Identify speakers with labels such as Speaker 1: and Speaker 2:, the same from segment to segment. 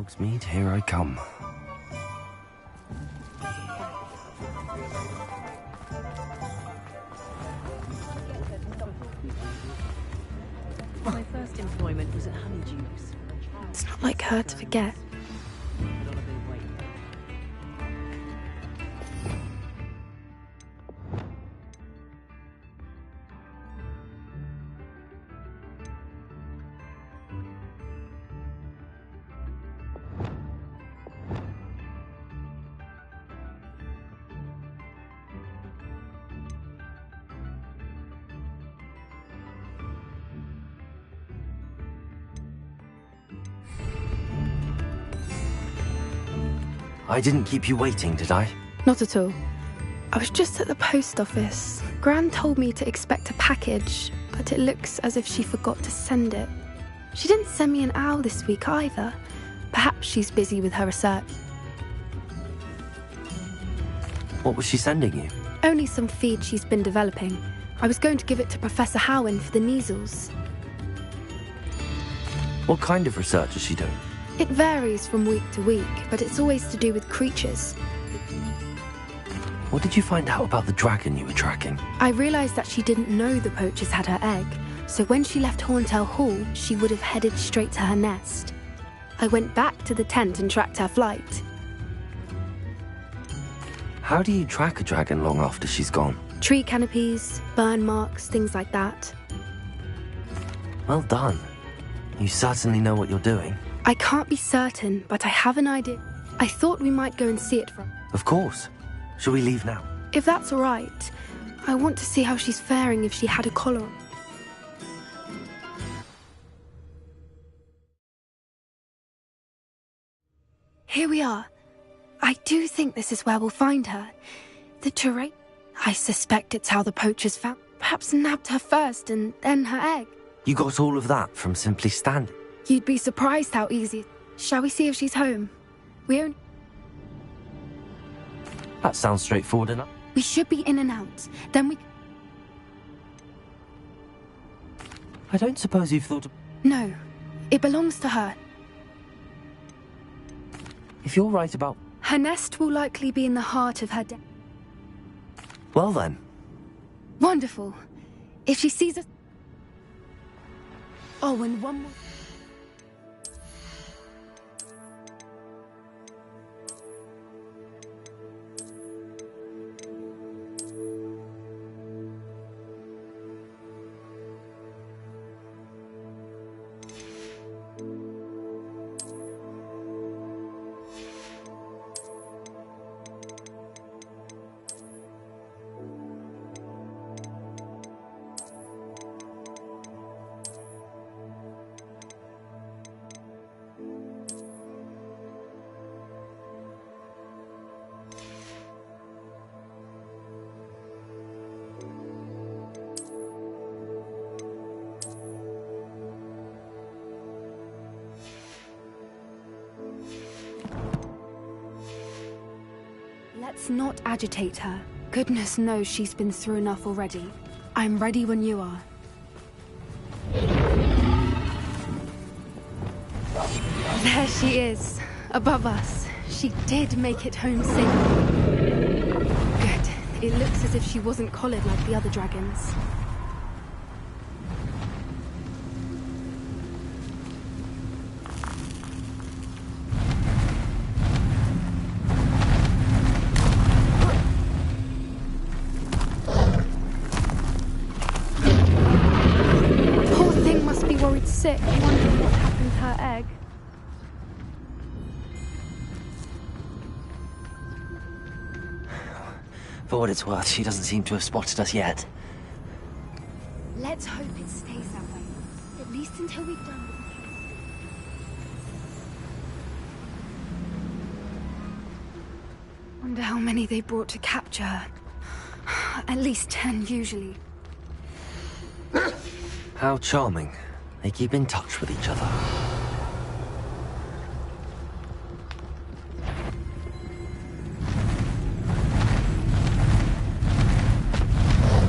Speaker 1: Hogsmeade, here I come.
Speaker 2: My first employment was at Honeydew's.
Speaker 3: It's not like her to forget.
Speaker 1: I didn't keep you waiting, did I?
Speaker 3: Not at all. I was just at the post office. Gran told me to expect a package, but it looks as if she forgot to send it. She didn't send me an owl this week either. Perhaps she's busy with her research.
Speaker 1: What was she sending you?
Speaker 3: Only some feed she's been developing. I was going to give it to Professor Howen for the measles.
Speaker 1: What kind of research is she doing?
Speaker 3: It varies from week to week, but it's always to do with creatures.
Speaker 1: What did you find out about the dragon you were tracking?
Speaker 3: I realised that she didn't know the poachers had her egg, so when she left Horntail Hall, she would have headed straight to her nest. I went back to the tent and tracked her flight.
Speaker 1: How do you track a dragon long after she's gone?
Speaker 3: Tree canopies, burn marks, things like that.
Speaker 1: Well done. You certainly know what you're doing.
Speaker 3: I can't be certain, but I have an idea. I thought we might go and see it from...
Speaker 1: Of course. Shall we leave now?
Speaker 3: If that's all right. I want to see how she's faring if she had a collar on. Here we are. I do think this is where we'll find her. The terrain... I suspect it's how the poachers found... Perhaps nabbed her first and then her egg.
Speaker 1: You got all of that from simply standing?
Speaker 3: You'd be surprised how easy... Shall we see if she's home? We only...
Speaker 1: That sounds straightforward enough.
Speaker 3: We should be in and out. Then we...
Speaker 1: I don't suppose you've thought of...
Speaker 3: No. It belongs to her.
Speaker 1: If you're right about...
Speaker 3: Her nest will likely be in the heart of her den.
Speaker 1: Well then.
Speaker 3: Wonderful. If she sees us... Oh, and one more... Let's not agitate her. Goodness knows she's been through enough already. I'm ready when you are. There she is, above us. She did make it home safe. Good. It looks as if she wasn't collared like the other dragons. Sick, wondering what happened to her egg.
Speaker 1: For what it's worth, she doesn't seem to have spotted us yet.
Speaker 3: Let's hope it stays that way. At least until we've done with it. Wonder how many they brought to capture her. At least 10, usually.
Speaker 1: How charming. They keep in touch with each other.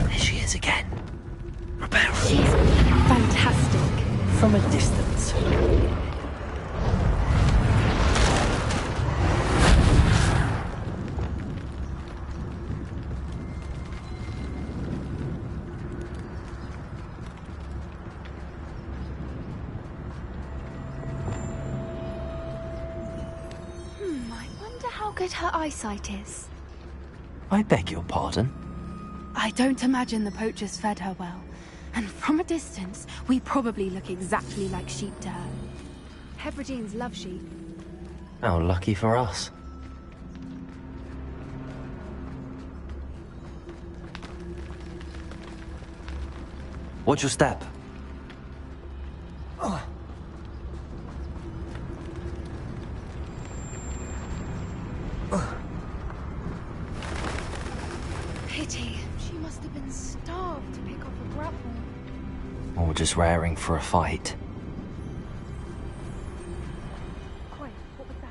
Speaker 1: There she is again. Rebecca.
Speaker 3: She's fantastic.
Speaker 1: From a distance.
Speaker 3: good her eyesight is.
Speaker 1: I beg your pardon?
Speaker 3: I don't imagine the poachers fed her well. And from a distance, we probably look exactly like sheep to her. Hebrideans love sheep.
Speaker 1: How lucky for us. Watch your step.
Speaker 3: Pity. She must have been starved to pick up a grapple.
Speaker 1: Or just raring for a fight.
Speaker 3: Quiet, what was that?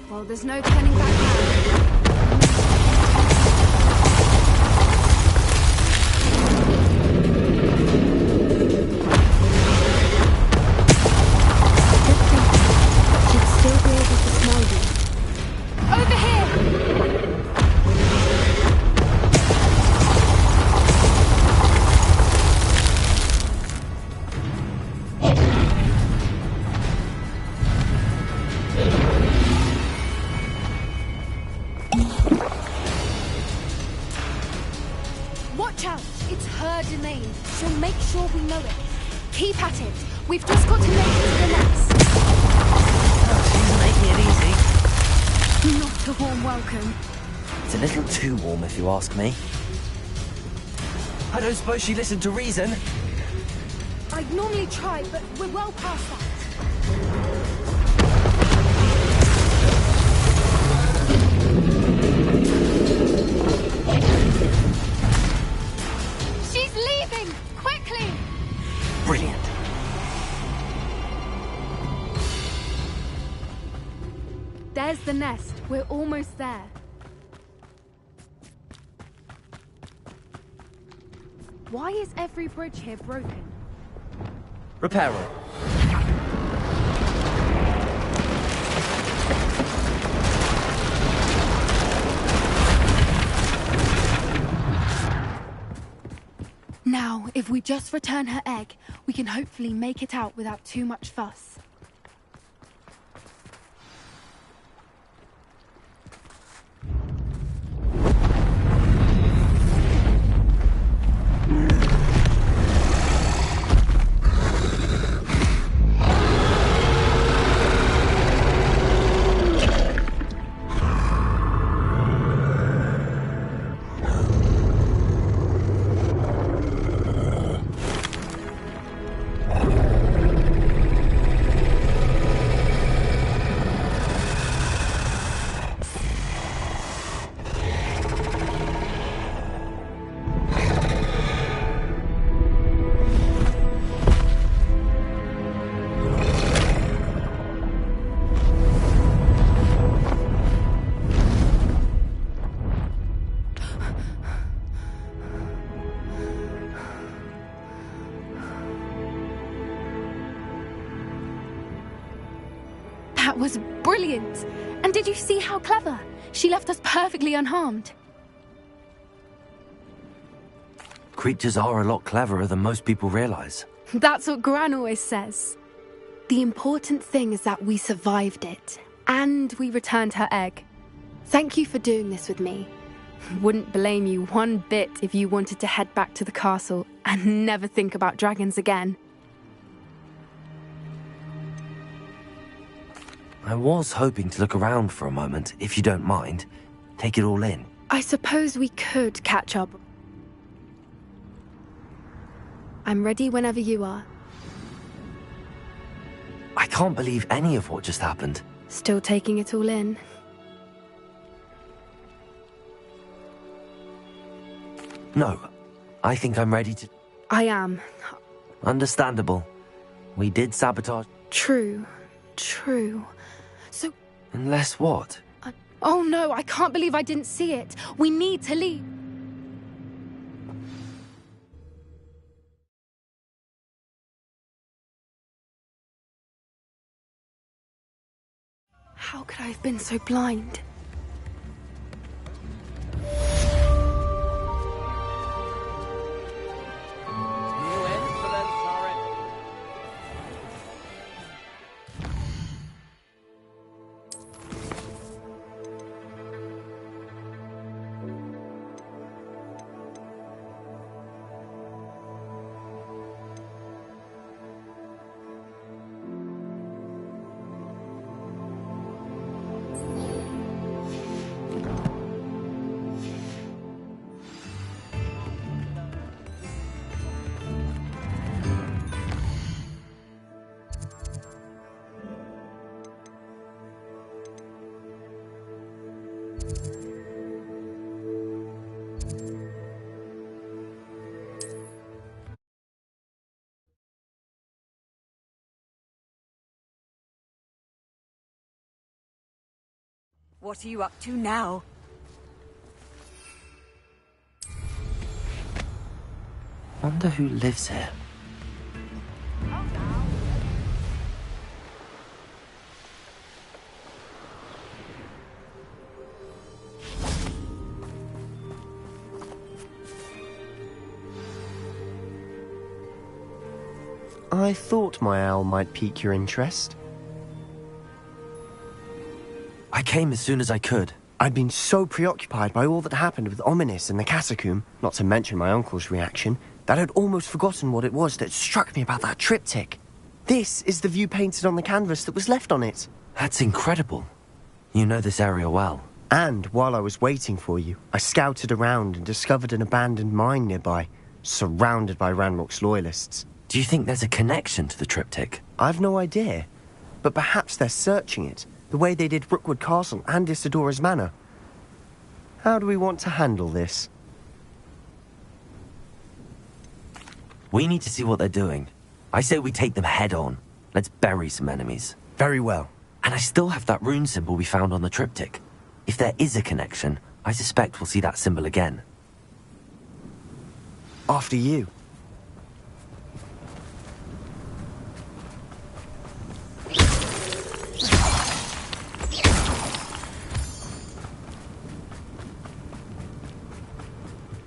Speaker 3: Well, there's no turning back now. She'd still be able to smell you. Over here! Watch out! It's her domain. She'll make sure we know it. Keep at it. We've just got to make it to the nest.
Speaker 1: She's making it easy.
Speaker 3: Not a warm welcome.
Speaker 1: It's a little too warm, if you ask me. I don't suppose she listened to reason.
Speaker 3: I'd normally try, but we're well past that. She's leaving! Quickly!
Speaker 1: Brilliant.
Speaker 3: There's the nest. We're almost there. Why is every bridge here broken?
Speaker 1: Repair her.
Speaker 3: Now, if we just return her egg, we can hopefully make it out without too much fuss. That was brilliant! And did you see how clever? She left us perfectly unharmed.
Speaker 1: Creatures are a lot cleverer than most people realize.
Speaker 3: That's what Gran always says. The important thing is that we survived it, and we returned her egg. Thank you for doing this with me. Wouldn't blame you one bit if you wanted to head back to the castle and never think about dragons again.
Speaker 1: I was hoping to look around for a moment, if you don't mind. Take it all in.
Speaker 3: I suppose we could catch up. I'm ready whenever you are.
Speaker 1: I can't believe any of what just happened.
Speaker 3: Still taking it all in.
Speaker 1: No, I think I'm ready to...
Speaker 3: I am.
Speaker 1: Understandable. We did sabotage...
Speaker 3: True. So...
Speaker 1: Unless what?
Speaker 3: Oh no, I can't believe I didn't see it. We need to leave. I've been so blind?
Speaker 2: What are you up to now?
Speaker 1: Wonder who lives here.
Speaker 4: I thought my owl might pique your interest.
Speaker 1: I came as soon as I could.
Speaker 4: I'd been so preoccupied by all that happened with Ominous and the catacomb, not to mention my uncle's reaction, that I'd almost forgotten what it was that struck me about that triptych. This is the view painted on the canvas that was left on it.
Speaker 1: That's incredible. You know this area well.
Speaker 4: And while I was waiting for you, I scouted around and discovered an abandoned mine nearby, surrounded by Ranrock's loyalists.
Speaker 1: Do you think there's a connection to the triptych?
Speaker 4: I've no idea, but perhaps they're searching it, the way they did Rookwood Castle and Isidora's Manor. How do we want to handle this?
Speaker 1: We need to see what they're doing. I say we take them head on. Let's bury some enemies.
Speaker 4: Very well.
Speaker 1: And I still have that rune symbol we found on the triptych. If there is a connection, I suspect we'll see that symbol again.
Speaker 4: After you.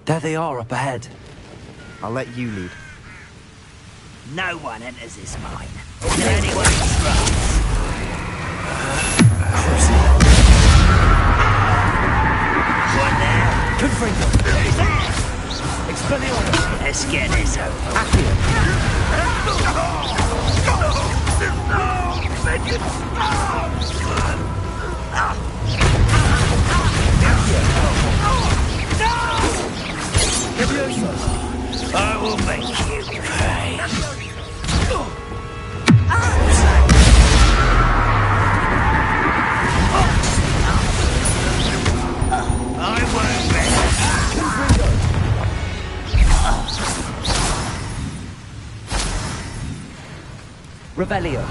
Speaker 1: There they are, up ahead.
Speaker 4: I'll let you lead.
Speaker 5: No one enters this mine. Anyone trusts. One there.
Speaker 1: Confringo. Expelliarmus.
Speaker 5: Let's get this over. I will make you pay. I won't bet.
Speaker 1: Revelio.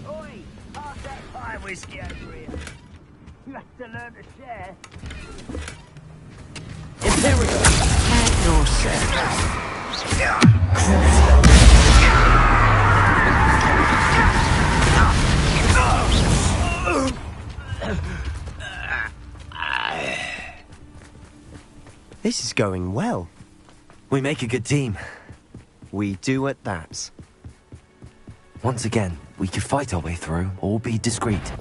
Speaker 5: Oi, pass that pie whiskey over here. You have to learn to share.
Speaker 1: Imperial.
Speaker 5: At your service.
Speaker 4: This is going well.
Speaker 1: We make a good team.
Speaker 4: We do at that.
Speaker 1: Once again, we could fight our way through, or be discreet.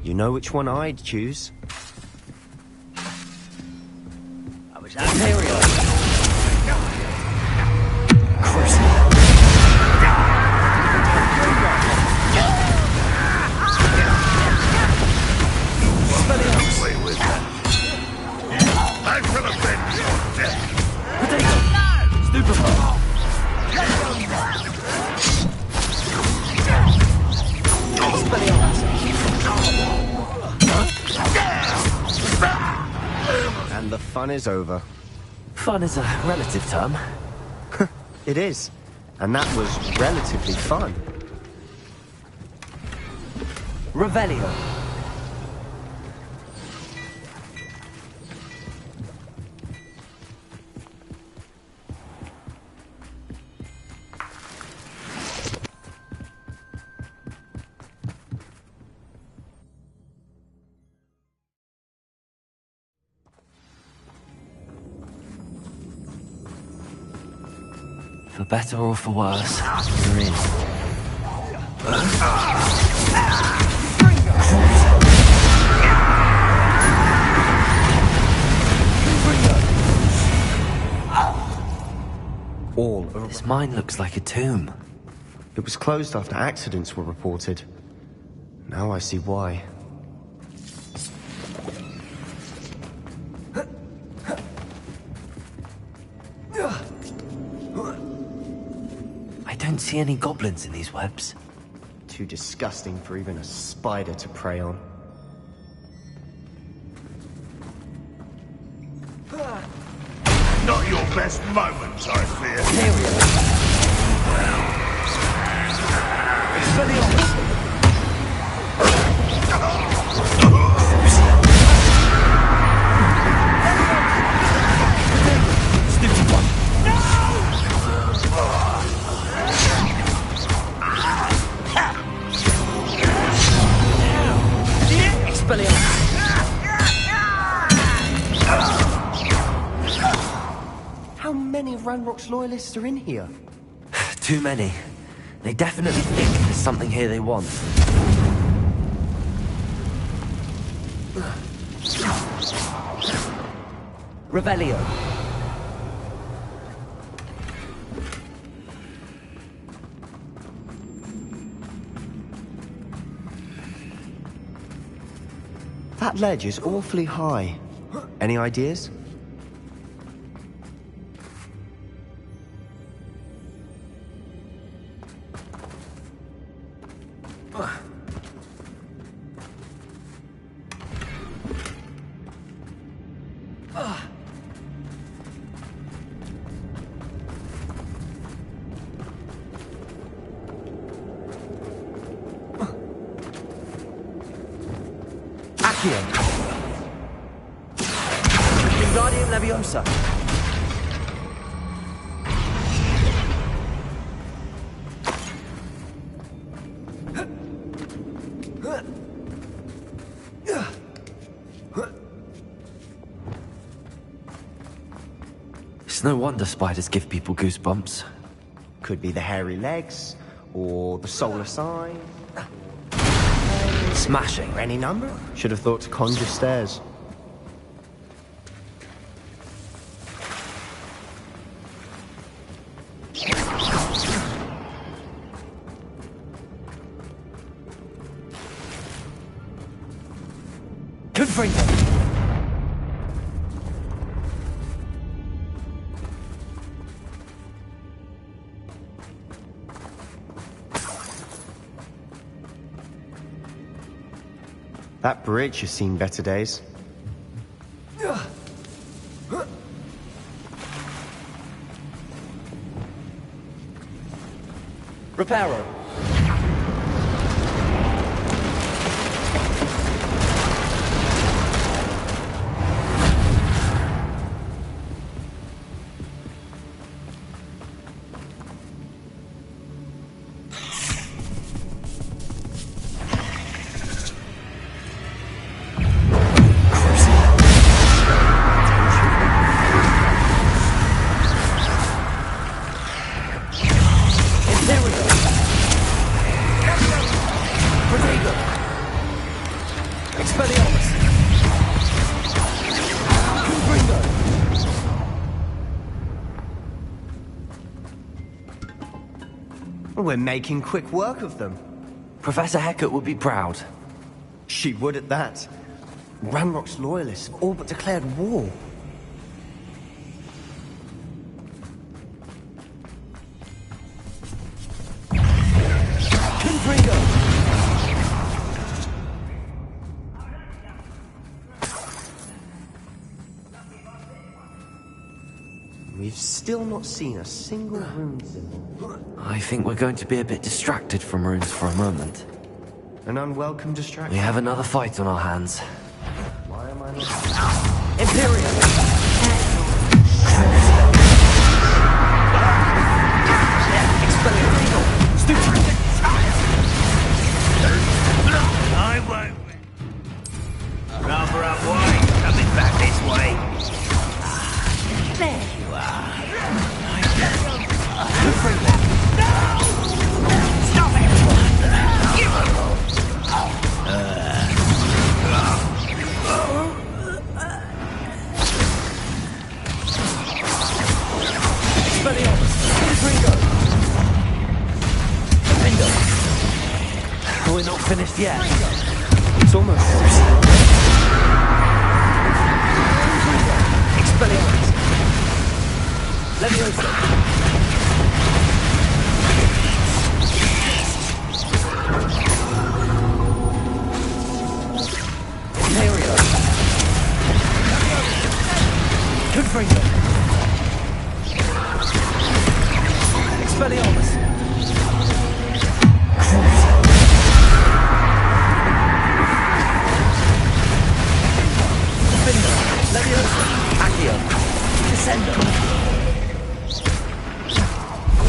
Speaker 4: You know which one I'd choose?
Speaker 5: I was Imperial.
Speaker 6: Away with that. I shall avenge your death.
Speaker 4: And the fun is over.
Speaker 1: Fun is a relative term.
Speaker 4: It is. And that was relatively fun.
Speaker 1: Revelio. For better or for worse, you're in.
Speaker 4: All
Speaker 1: This mine looks like a tomb.
Speaker 4: It was closed after accidents were reported. Now I see why.
Speaker 1: I don't see any goblins in these webs.
Speaker 4: Too disgusting for even a spider to prey on.
Speaker 6: Not your best moments, I fear.
Speaker 4: How many of Ranrock's loyalists are in here?
Speaker 1: Too many. They definitely think there's something here they want. Revelio.
Speaker 4: That ledge is awfully high. Any ideas?
Speaker 1: Wingardium Leviosa. It's no wonder spiders give people goosebumps.
Speaker 4: Could be the hairy legs, or the solar sign.
Speaker 1: Smashing.
Speaker 4: Any number? Should have thought to conjure stairs.
Speaker 1: Confringo.
Speaker 4: That bridge has seen better days.
Speaker 1: Reparo.
Speaker 4: We're making quick work of them.
Speaker 1: Professor Hecat would be proud.
Speaker 4: She would at that. Ranrock's loyalists have all but declared war. We've still not seen a single rune symbol.
Speaker 1: I think we're going to be a bit distracted from runes for a moment.
Speaker 4: An unwelcome distraction.
Speaker 1: We have another fight on our hands.
Speaker 4: Why am I not...
Speaker 1: Imperium!
Speaker 5: I won't. Rather avoid coming back this way. There you are. Stop it!
Speaker 1: We're not finished yet.
Speaker 4: It's almost...
Speaker 1: Expelliarmus! Leviosa! Imperio! Confringo! Expelliarmus! Leviosa! Accio! Descendo!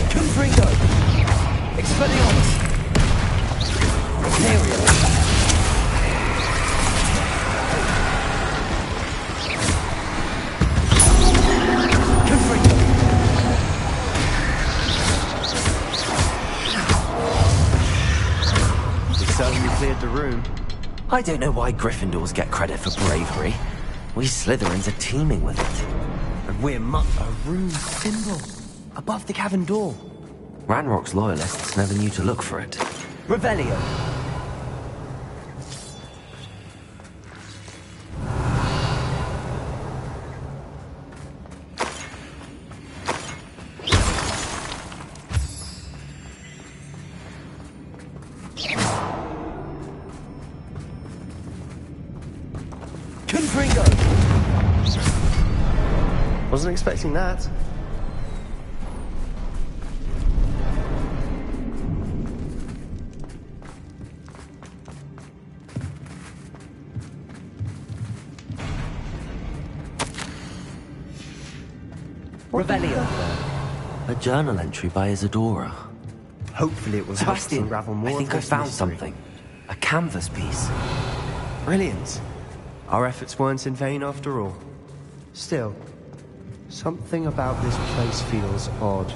Speaker 1: Confringo! Expelliarmus! Imperio! Confringo!
Speaker 4: We certainly cleared the room.
Speaker 1: I don't know why Gryffindors get credit for bravery. We Slytherins are teeming with it.
Speaker 4: And we're a rune symbol. Above the cavern door.
Speaker 1: Ranrock's loyalists never knew to look for it. Revelio! Confringo!
Speaker 4: Wasn't expecting that.
Speaker 1: Revelio. A journal entry by Isadora.
Speaker 4: Hopefully it will help us
Speaker 1: Sebastian,
Speaker 4: unravel more
Speaker 1: I think
Speaker 4: of
Speaker 1: I
Speaker 4: this
Speaker 1: found
Speaker 4: mystery.
Speaker 1: something. A canvas piece.
Speaker 4: Brilliant. Our efforts weren't in vain after all. Still, something about this place feels odd.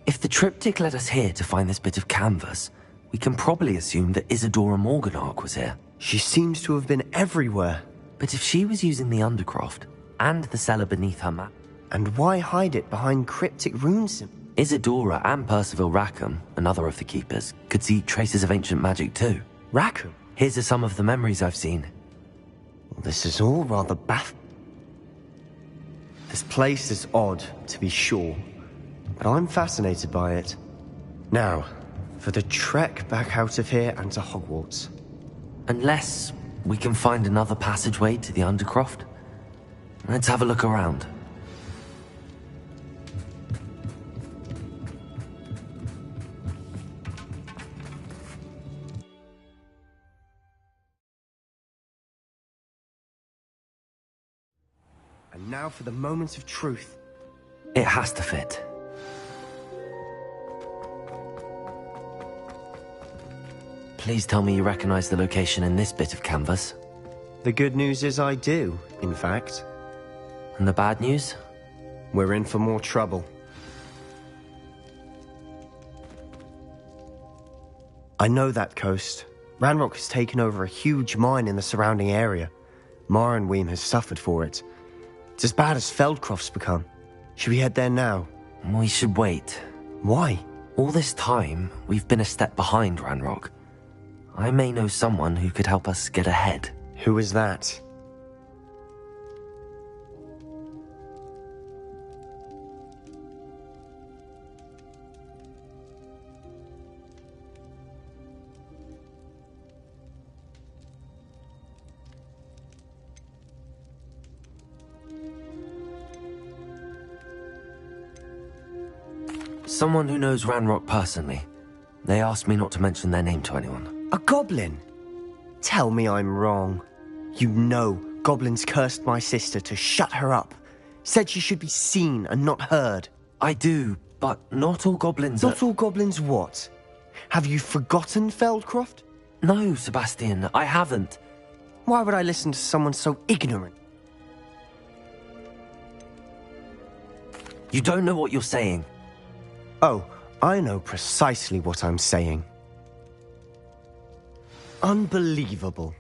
Speaker 1: If the triptych led us here to find this bit of canvas, we can probably assume that Isadora Morganark was here.
Speaker 4: She seems to have been everywhere.
Speaker 1: But if she was using the Undercroft and the cellar beneath her map,
Speaker 4: And why hide it behind cryptic runes?
Speaker 1: Isadora and Percival Rackham, another of the Keepers, could see traces of ancient magic too.
Speaker 4: Rackham?
Speaker 1: Here's some of the memories I've seen.
Speaker 4: This is all rather This place is odd, to be sure, but I'm fascinated by it. Now, for the trek back out of here and to Hogwarts.
Speaker 1: Unless we can find another passageway to the Undercroft. Let's have a look around.
Speaker 4: And now for the moment of truth.
Speaker 1: It has to fit. Please tell me you recognize the location in this bit of canvas.
Speaker 4: The good news is I do, in fact.
Speaker 1: And the bad news?
Speaker 4: We're in for more trouble. I know that coast. Ranrock has taken over a huge mine in the surrounding area. Mornweem has suffered for it. It's as bad as Feldcroft's become. Should we head there now?
Speaker 1: We should wait.
Speaker 4: Why?
Speaker 1: All this time, we've been a step behind Ranrock. I may know someone who could help us get ahead.
Speaker 4: Who is that?
Speaker 1: Someone who knows Ranrock personally. They asked me not to mention their name to anyone.
Speaker 4: A goblin? Tell me I'm wrong. You know goblins cursed my sister to shut her up. Said she should be seen and not heard.
Speaker 1: I do, but not all goblins
Speaker 4: Not all goblins what? Have you forgotten Feldcroft?
Speaker 1: No, Sebastian, I haven't.
Speaker 4: Why would I listen to someone so ignorant?
Speaker 1: You don't know what you're saying.
Speaker 4: Oh, I know precisely what I'm saying. Unbelievable.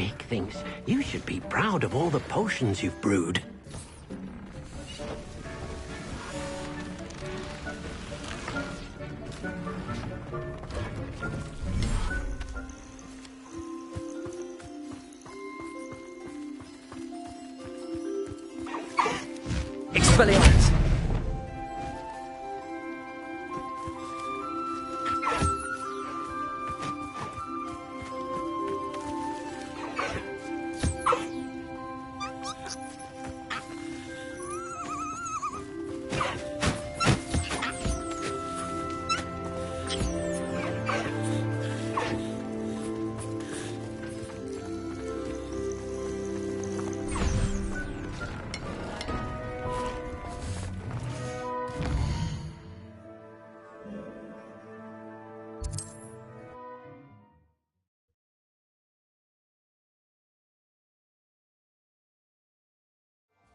Speaker 7: Dick thinks you should be proud of all the potions you've brewed.
Speaker 1: Expelliarmus!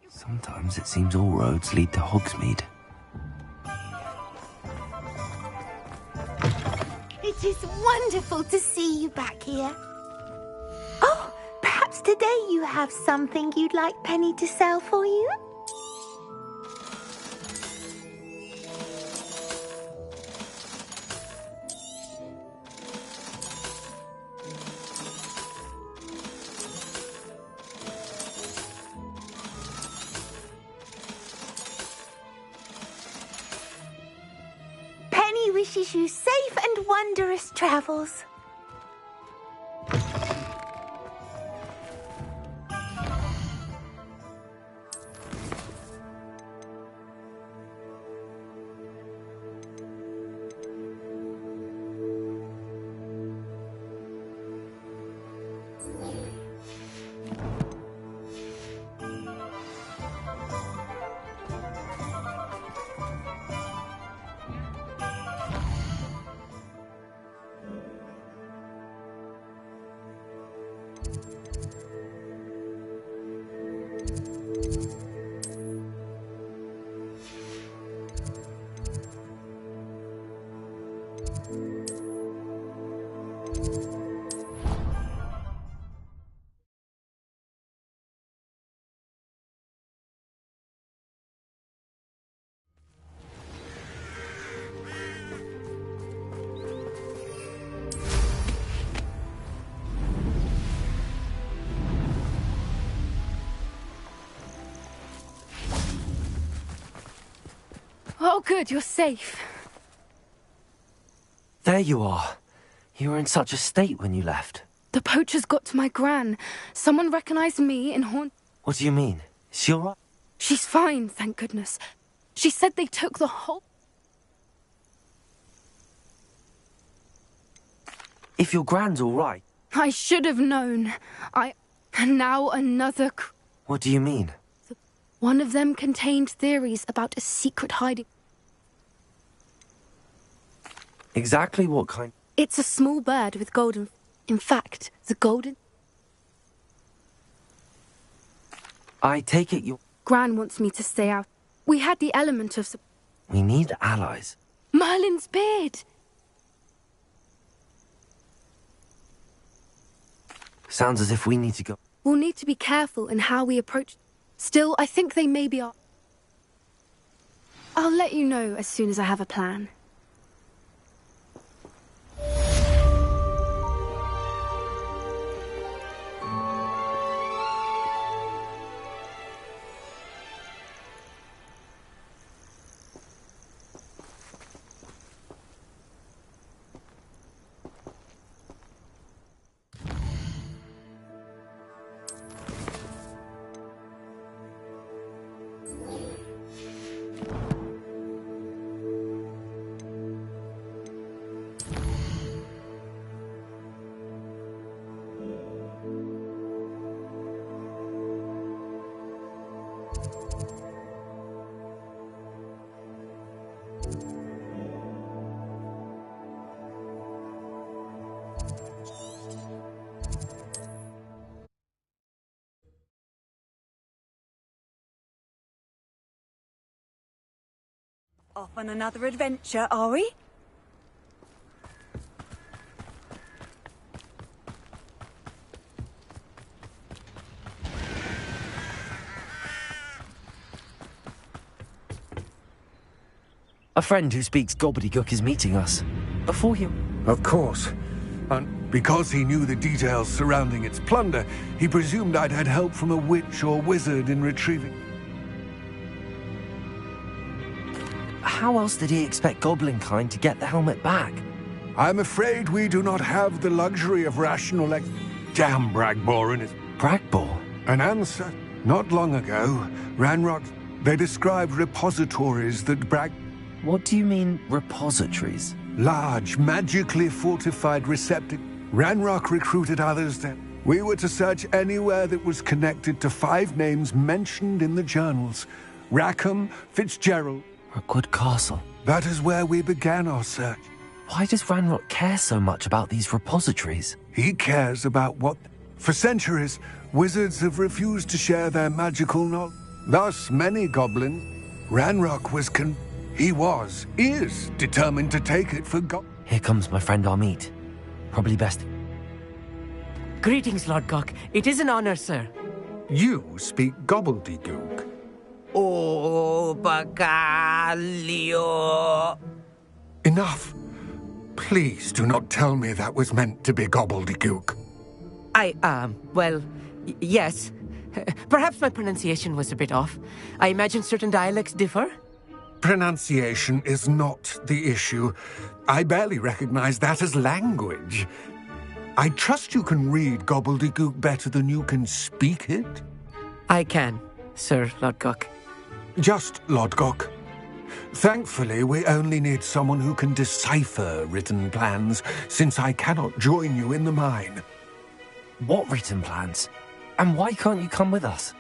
Speaker 1: Sometimes it seems all roads lead to Hogsmeade.
Speaker 8: It is wonderful to see you back here. Oh, perhaps today you have something you'd like Penny to sell for you? Wishes you safe and wondrous travels.
Speaker 3: Oh, good, you're safe.
Speaker 1: There you are. You were in such a state when you left.
Speaker 3: The poachers got to my gran. Someone recognized me in Horn...
Speaker 1: What do you mean? Is she all right?
Speaker 3: She's fine, thank goodness. She said they took the whole...
Speaker 1: If your gran's all right...
Speaker 3: I should have known. And now another...
Speaker 1: What do you mean?
Speaker 3: One of them contained theories about a secret hiding...
Speaker 1: Exactly what kind?
Speaker 3: It's a small bird with golden... In fact, the golden...
Speaker 1: I take it you...
Speaker 3: Gran wants me to stay out. We had the element of...
Speaker 1: We need allies.
Speaker 3: Merlin's beard!
Speaker 1: Sounds as if we need to go...
Speaker 3: We'll need to be careful in how we approach... Still, I think they may be our... I'll let you know as soon as I have a plan.
Speaker 2: Off on another adventure, are we?
Speaker 1: A friend who speaks gobbledygook is meeting us. Before you...
Speaker 6: Of course. And because he knew the details surrounding its plunder, he presumed I'd had help from a witch or wizard in retrieving...
Speaker 1: How else did he expect Goblinkind to get the helmet back?
Speaker 6: I'm afraid we do not have the luxury of rational Damn Bragbor and his...
Speaker 1: Bragbor?
Speaker 6: An answer. Not long ago, Ranrock... They described repositories that
Speaker 1: What do you mean, repositories?
Speaker 6: Large, magically fortified receptacles. Ranrock recruited others then. We were to search anywhere that was connected to 5 names mentioned in the journals. Rackham, Fitzgerald...
Speaker 1: Rookwood Castle.
Speaker 6: That is where we began our search.
Speaker 1: Why does Ranrock care so much about these repositories?
Speaker 6: He cares about what... For centuries, wizards have refused to share their magical knowledge. Thus, many goblins... Ranrock is determined to take it for
Speaker 1: Here comes my friend Amit. Probably best...
Speaker 9: Greetings, Lord Gok. It is an honor, sir.
Speaker 6: You speak gobbledygook.
Speaker 9: Oh, Bacalio.
Speaker 6: Enough. Please do not tell me that was meant to be gobbledygook.
Speaker 9: Well, yes. Perhaps my pronunciation was a bit off. I imagine certain dialects differ?
Speaker 6: Pronunciation is not the issue. I barely recognize that as language. I trust you can read gobbledygook better than you can speak it?
Speaker 9: I can, Sir Lord Gok.
Speaker 6: Just Lord Gok. Thankfully, we only need someone who can decipher written plans, since I cannot join you in the mine.
Speaker 1: What written plans? And why can't you come with us?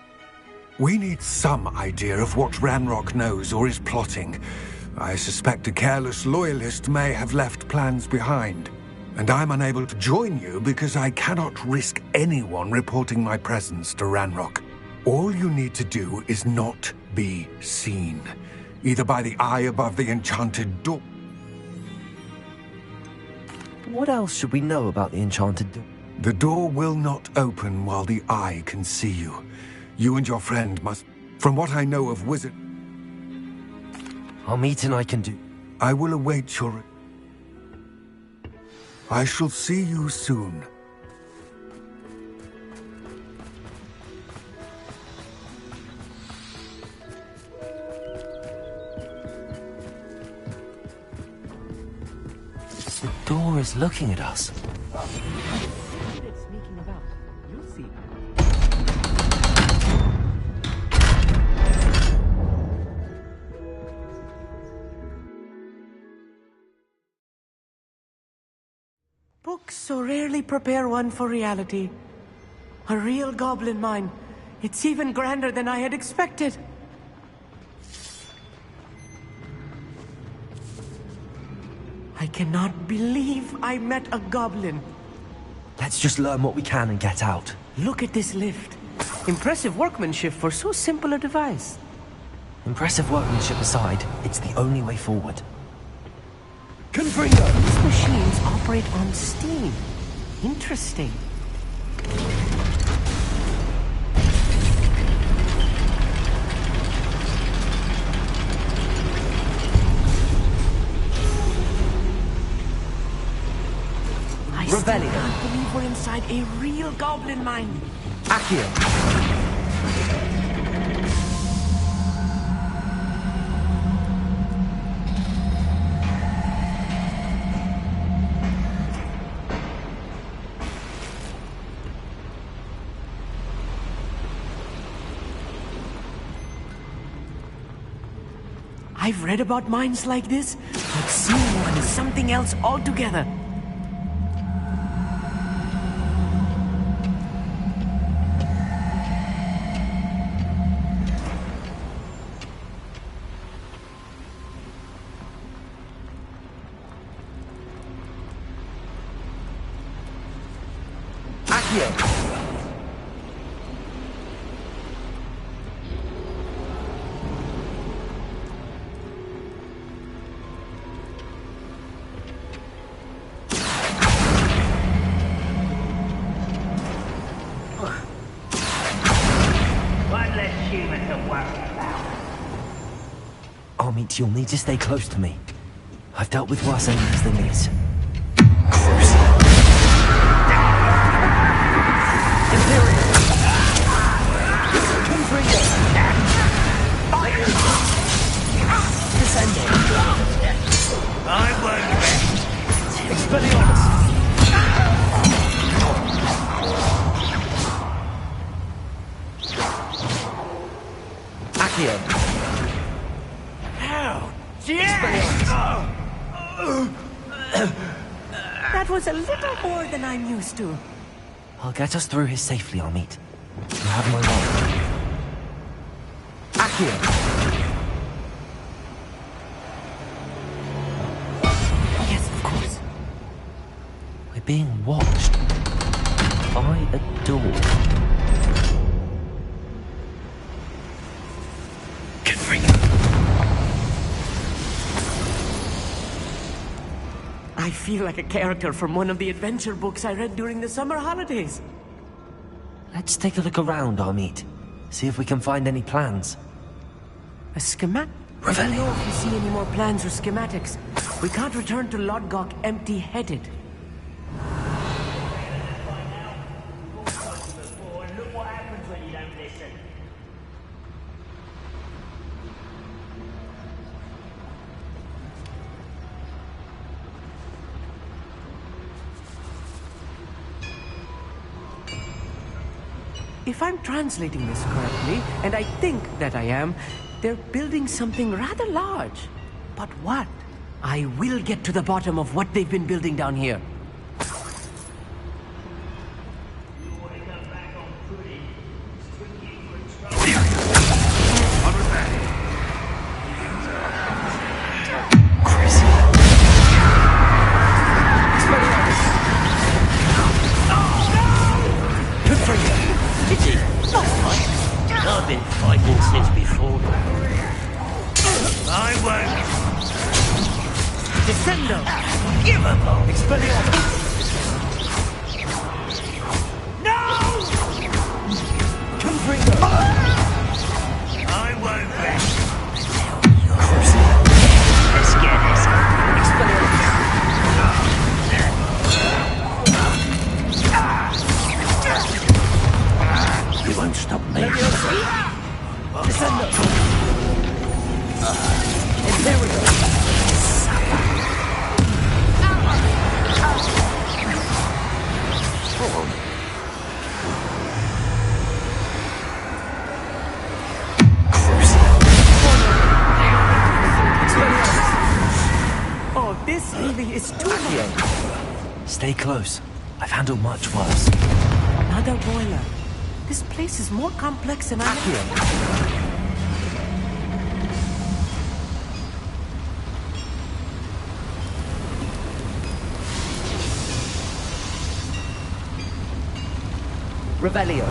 Speaker 6: We need some idea of what Ranrock knows or is plotting. I suspect a careless loyalist may have left plans behind. And I'm unable to join you because I cannot risk anyone reporting my presence to Ranrock. All you need to do is not be seen, either by the eye above the enchanted door.
Speaker 1: What else should we know about the enchanted door?
Speaker 6: The door will not open while the eye can see you. You and your friend must... From what I know of wizard...
Speaker 1: Amit and I can do...
Speaker 6: I will await your... I shall see you soon.
Speaker 1: The door is looking at us.
Speaker 9: Sneaking about. You'll see. Books so rarely prepare one for reality. A real goblin mine. It's even grander than I had expected. I cannot believe I met a goblin.
Speaker 1: Let's just learn what we can and get out.
Speaker 9: Look at this lift. Impressive workmanship for so simple a device.
Speaker 1: Impressive workmanship aside, it's the only way forward.
Speaker 6: Confringo!
Speaker 9: These machines operate on steam. Interesting. I still can't believe we're inside a real goblin mine.
Speaker 1: Accio!
Speaker 9: I've read about mines like this, but seeing one is something else altogether.
Speaker 1: Amit, you'll need to stay close to me. I've dealt with worse enemies than these.
Speaker 5: I won't rest.
Speaker 1: Expelliarmus! Accio!
Speaker 5: How dare!
Speaker 9: That was a little more than I'm used to.
Speaker 1: I'll get us through here safely, Amit. You have my word. Accio!
Speaker 9: Yes, of course.
Speaker 1: We're being watched by a door.
Speaker 9: I feel like a character from one of the adventure books I read during the summer holidays.
Speaker 1: Let's take a look around, Amit. See if we can find any plans.
Speaker 9: A schematic? I don't know if you see any more plans or schematics. We can't return to Lodgok empty-headed.
Speaker 5: Look what happens when you don't listen.
Speaker 9: If I'm translating this correctly, and I think that I am, they're building something rather large. But what? I will get to the bottom of what they've been building down here.
Speaker 7: I've been fighting since before.
Speaker 5: I won't.
Speaker 9: Descendo!
Speaker 5: Give up!
Speaker 1: Expelliarmus!
Speaker 5: No!
Speaker 1: Confringo!
Speaker 5: I won't rest.
Speaker 7: Let's get this. You won't stop me.
Speaker 1: Descendo! Imperial!
Speaker 9: Oh, this really is too much.
Speaker 1: Stay close. I've handled much worse.
Speaker 9: Another boiler. This place is more complex than I thought.
Speaker 1: Revelio.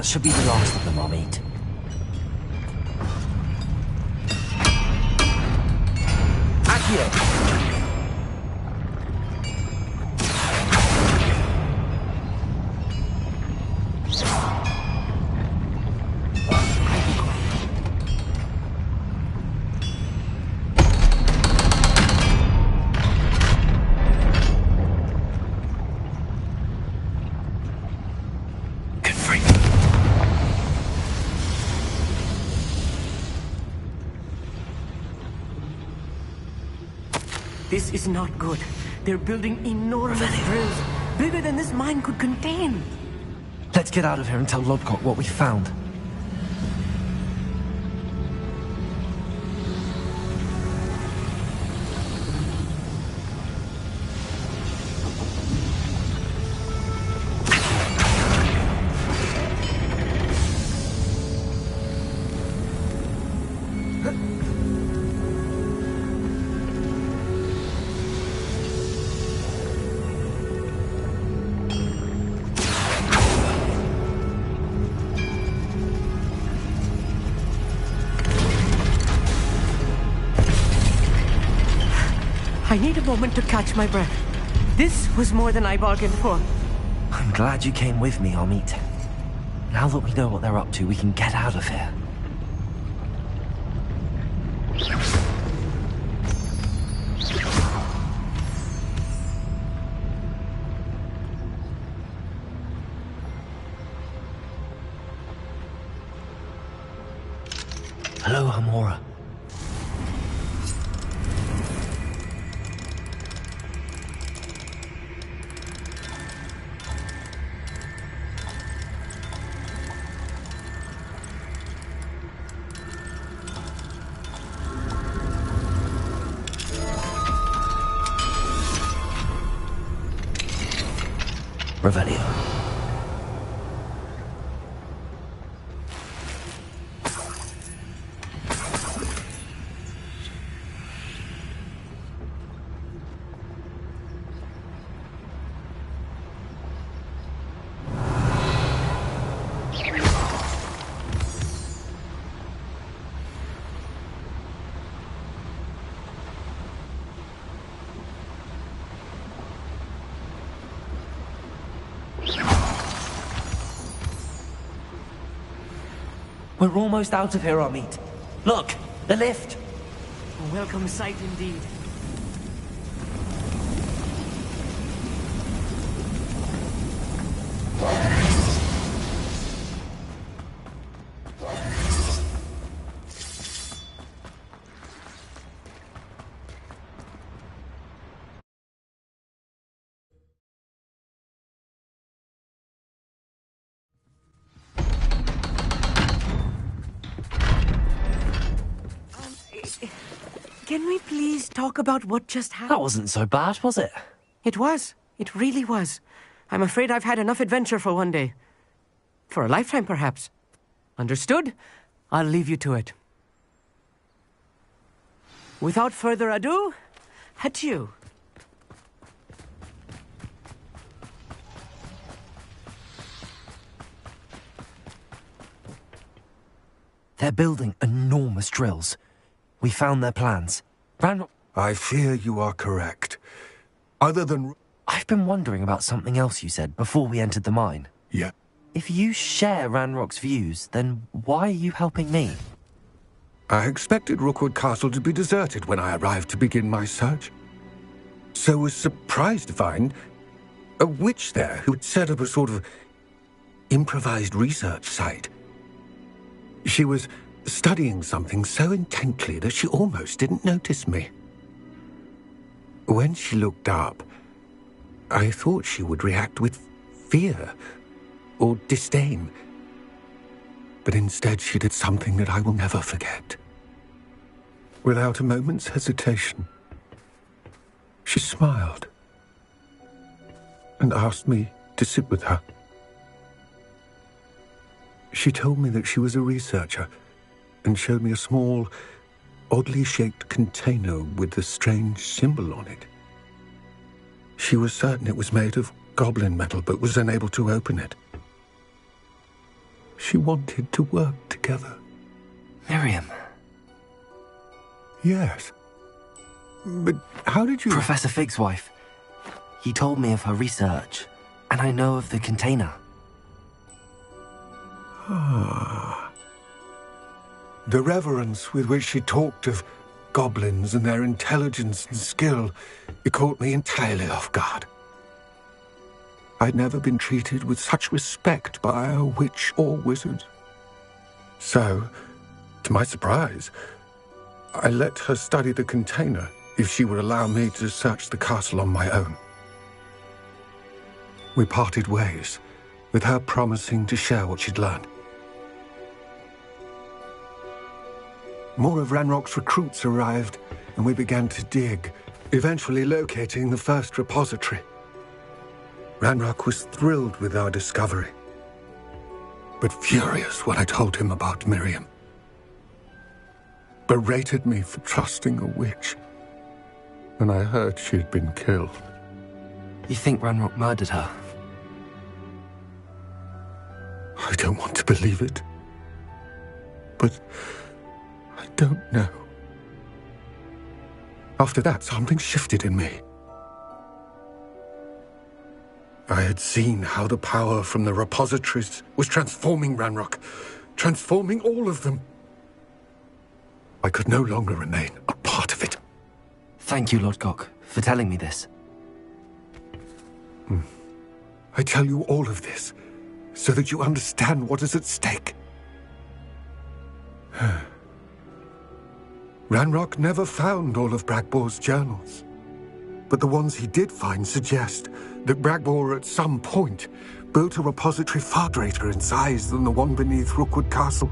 Speaker 1: should be the last of them I'll meet. Accio!
Speaker 9: This is not good. They're building enormous drills, bigger than this mine could contain.
Speaker 1: Let's get out of here and tell Lodcock what we found.
Speaker 9: I need a moment to catch my breath. This was more than I bargained for.
Speaker 1: I'm glad you came with me, Amit. Now that we know what they're up to, we can get out of here. Hello, Hamora. Revelio. We're almost out of here, Amit. Look, the lift.
Speaker 9: A welcome sight indeed. Can we please talk about what just happened?
Speaker 1: That wasn't so bad, was it?
Speaker 9: It was. It really was. I'm afraid I've had enough adventure for one day. For a lifetime, perhaps. Understood? I'll leave you to it. Without further ado, adieu.
Speaker 1: They're building enormous drills. We found their plans.
Speaker 6: I fear you are correct. Other than...
Speaker 1: I've been wondering about something else you said before we entered the mine.
Speaker 6: Yeah.
Speaker 1: If you share Ranrock's views, then why are you helping me?
Speaker 6: I expected Rookwood Castle to be deserted when I arrived to begin my search. So was surprised to find a witch there who had set up a sort of improvised research site. She was studying something so intently that she almost didn't notice me. When she looked up, I thought she would react with fear or disdain. But instead she did something that I will never forget. Without a moment's hesitation, she smiled and asked me to sit with her. She told me that she was a researcher and showed me a small, oddly shaped container with a strange symbol on it. She was certain it was made of goblin metal, but was unable to open it. She wanted to work together.
Speaker 1: Miriam.
Speaker 6: Yes. But how did you...
Speaker 1: Professor Fig's wife. He told me of her research, and I know of the container.
Speaker 6: Ah. The reverence with which she talked of goblins and their intelligence and skill, it caught me entirely off guard. I'd never been treated with such respect by a witch or wizard. So, to my surprise, I let her study the container if she would allow me to search the castle on my own. We parted ways, with her promising to share what she'd learned. More of Ranrock's recruits arrived, and we began to dig, eventually locating the first repository. Ranrock was thrilled with our discovery, but furious when I told him about Miriam. Berated me for trusting a witch, and I heard she'd been killed.
Speaker 1: You think Ranrock murdered her?
Speaker 6: I don't want to believe it, but I don't know. After that, something shifted in me. I had seen how the power from the repositories was transforming Ranrock, transforming all of them. I could no longer remain a part of it.
Speaker 1: Thank you, Lord Gok, for telling me this.
Speaker 6: I tell you all of this so that you understand what is at stake. Ranrock never found all of Bragbor's journals, but the ones he did find suggest that Bragbor at some point built a repository far greater in size than the one beneath Rookwood Castle.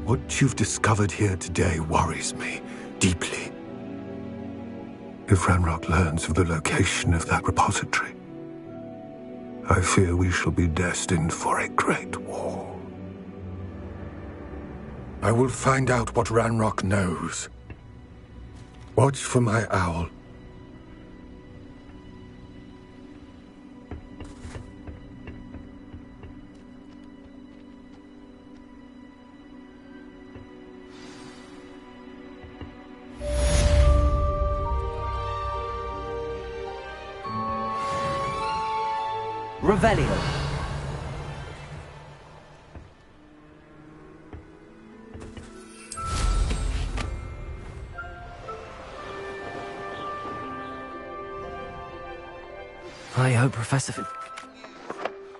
Speaker 6: What you've discovered here today worries me deeply. If Ranrock learns of the location of that repository, I fear we shall be destined for a great war. I will find out what Ranrock knows. Watch for my owl.
Speaker 1: Revelio. I hope Professor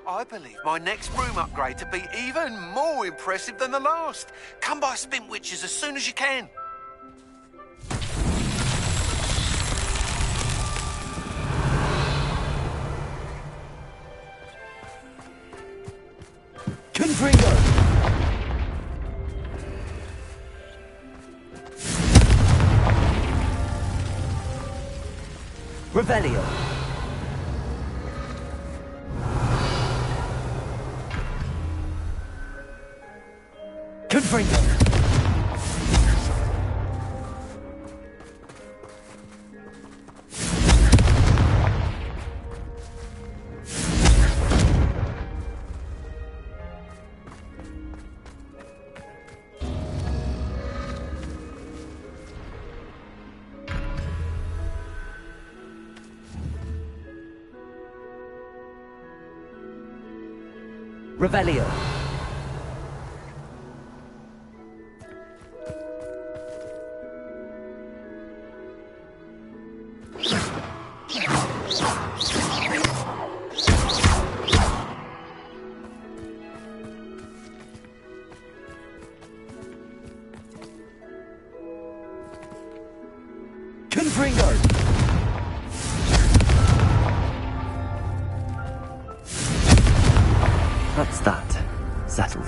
Speaker 10: I believe my next room upgrade to be even more impressive than the last. Come by Spin Witches as soon as you can.
Speaker 1: Confringo! Revelio. Confringo. Revelio. Confringo. That's that. Settled.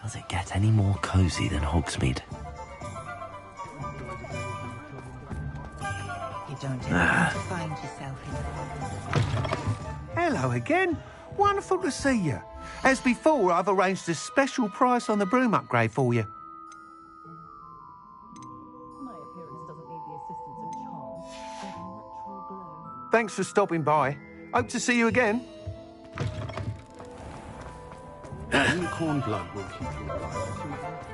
Speaker 1: Does it get any more cosy than Hogsmeade?
Speaker 5: You don't have to find yourself in
Speaker 10: Hello again. Wonderful to see you. As before, I've arranged a special price on the broom upgrade for you.
Speaker 11: My appearance doesn't need the assistance of charm. There's a natural glow.
Speaker 10: Thanks for stopping by. Hope to see you again.
Speaker 12: Unicorn blood will keep you alive.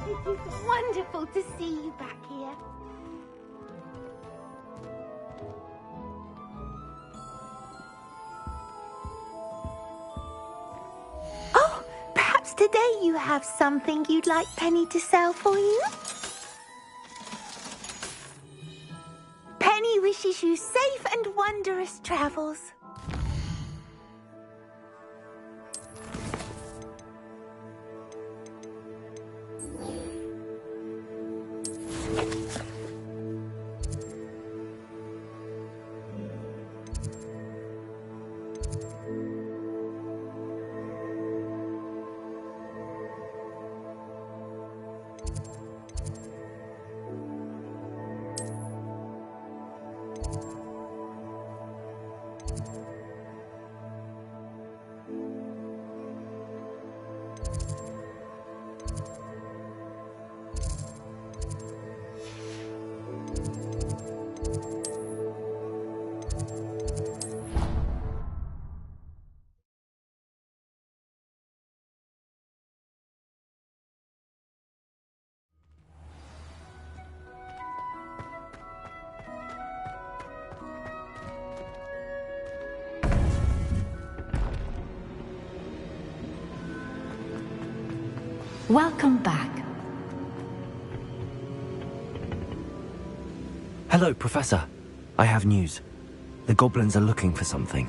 Speaker 8: It is wonderful to see you back here. Oh, perhaps today you have something you'd like Penny to sell for you? Penny wishes you safe and wondrous travels.
Speaker 11: Welcome back.
Speaker 1: Hello, Professor. I have news. The goblins are looking for something.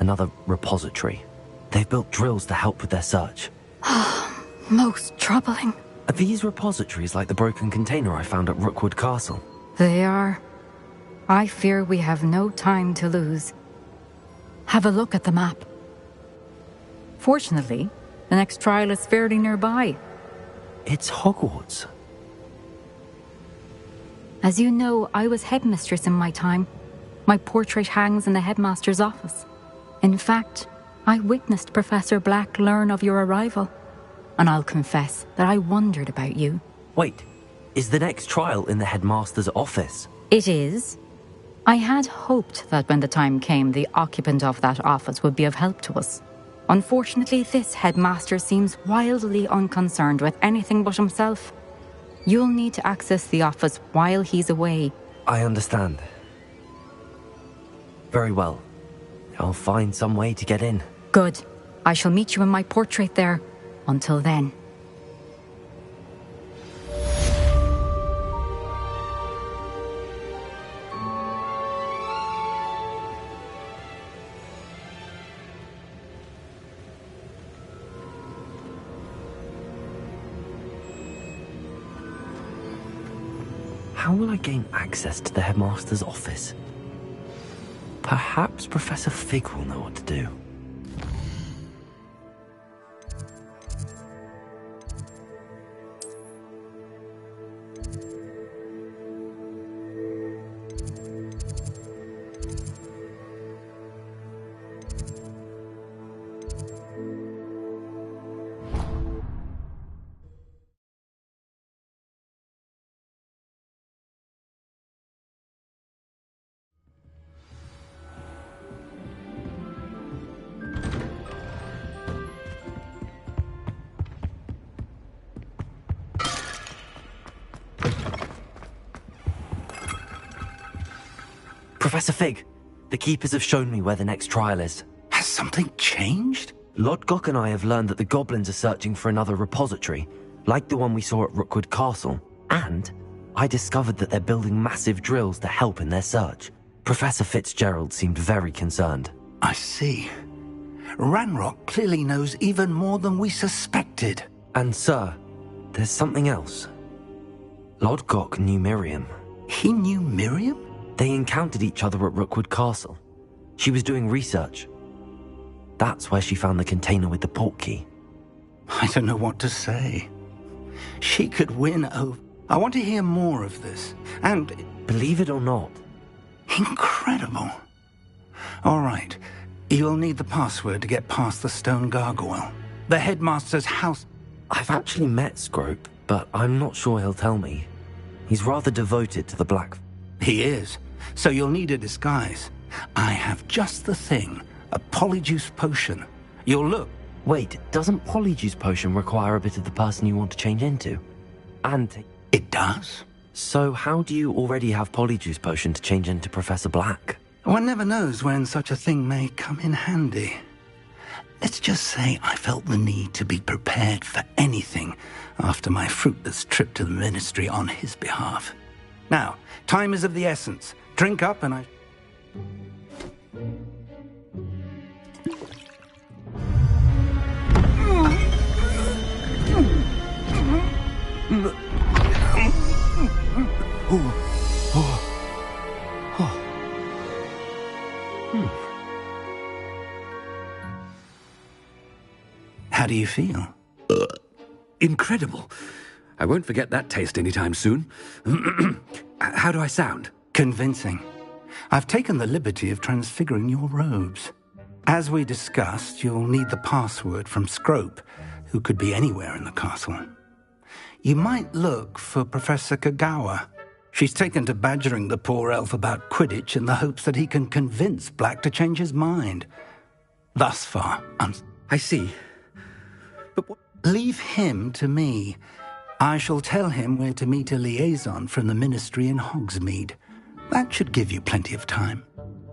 Speaker 1: Another repository. They've built drills to help with their search.
Speaker 13: Most troubling.
Speaker 1: Are these repositories like the broken container I found at Rookwood Castle?
Speaker 13: They are. I fear we have no time to lose. Have a look at the map. Fortunately, the next trial is fairly nearby.
Speaker 1: It's Hogwarts.
Speaker 13: As you know, I was headmistress in my time. My portrait hangs in the headmaster's office. In fact, I witnessed Professor Black learn of your arrival. And I'll confess that I wondered about you.
Speaker 1: Wait, is the next trial in the headmaster's office?
Speaker 13: It is. I had hoped that when the time came, the occupant of that office would be of help to us. Unfortunately, this headmaster seems wildly unconcerned with anything but himself. You'll need to access the office while he's away.
Speaker 1: I understand. Very well. I'll find some way to get in.
Speaker 13: Good. I shall meet you in my portrait there. Until then.
Speaker 1: How will I gain access to the headmaster's office? Perhaps Professor Fig will know what to do. Professor Fig, the Keepers have shown me where the next trial is.
Speaker 12: Has something changed?
Speaker 1: Lodgok and I have learned that the goblins are searching for another repository, like the one we saw at Rookwood Castle. And I discovered that they're building massive drills to help in their search. Professor Fitzgerald seemed very concerned.
Speaker 12: I see. Ranrock clearly knows even more than we suspected.
Speaker 1: And sir, there's something else. Lodgok knew Miriam.
Speaker 12: He knew Miriam?
Speaker 1: They encountered each other at Rookwood Castle. She was doing research. That's where she found the container with the portkey.
Speaker 12: I don't know what to say. She could win over... I want to hear more of this. And...
Speaker 1: Believe it or not.
Speaker 12: Incredible. All right. You'll need the password to get past the stone gargoyle. The headmaster's house...
Speaker 1: I've actually met Scrope, but I'm not sure he'll tell me. He's rather devoted to the black...
Speaker 12: He is. So you'll need a disguise. I have just the thing. A polyjuice potion. You'll look...
Speaker 1: Wait, doesn't polyjuice potion require a bit of the person you want to change into? And...
Speaker 12: It does.
Speaker 1: So how do you already have polyjuice potion to change into Professor Black?
Speaker 12: One never knows when such a thing may come in handy. Let's just say I felt the need to be prepared for anything after my fruitless trip to the ministry on his behalf. Now, time is of the essence. Drink up and I... How do you feel?
Speaker 14: Incredible. I won't forget that taste anytime soon. How do I sound?
Speaker 12: Convincing. I've taken the liberty of transfiguring your robes. As we discussed, you'll need the password from Scrope, who could be anywhere in the castle. You might look for Professor Kagawa. She's taken to badgering the poor elf about Quidditch in the hopes that he can convince Black to change his mind. Thus far,
Speaker 14: I see. But what...
Speaker 12: Leave him to me. I shall tell him where to meet a liaison from the ministry in Hogsmeade. That should give you plenty of time.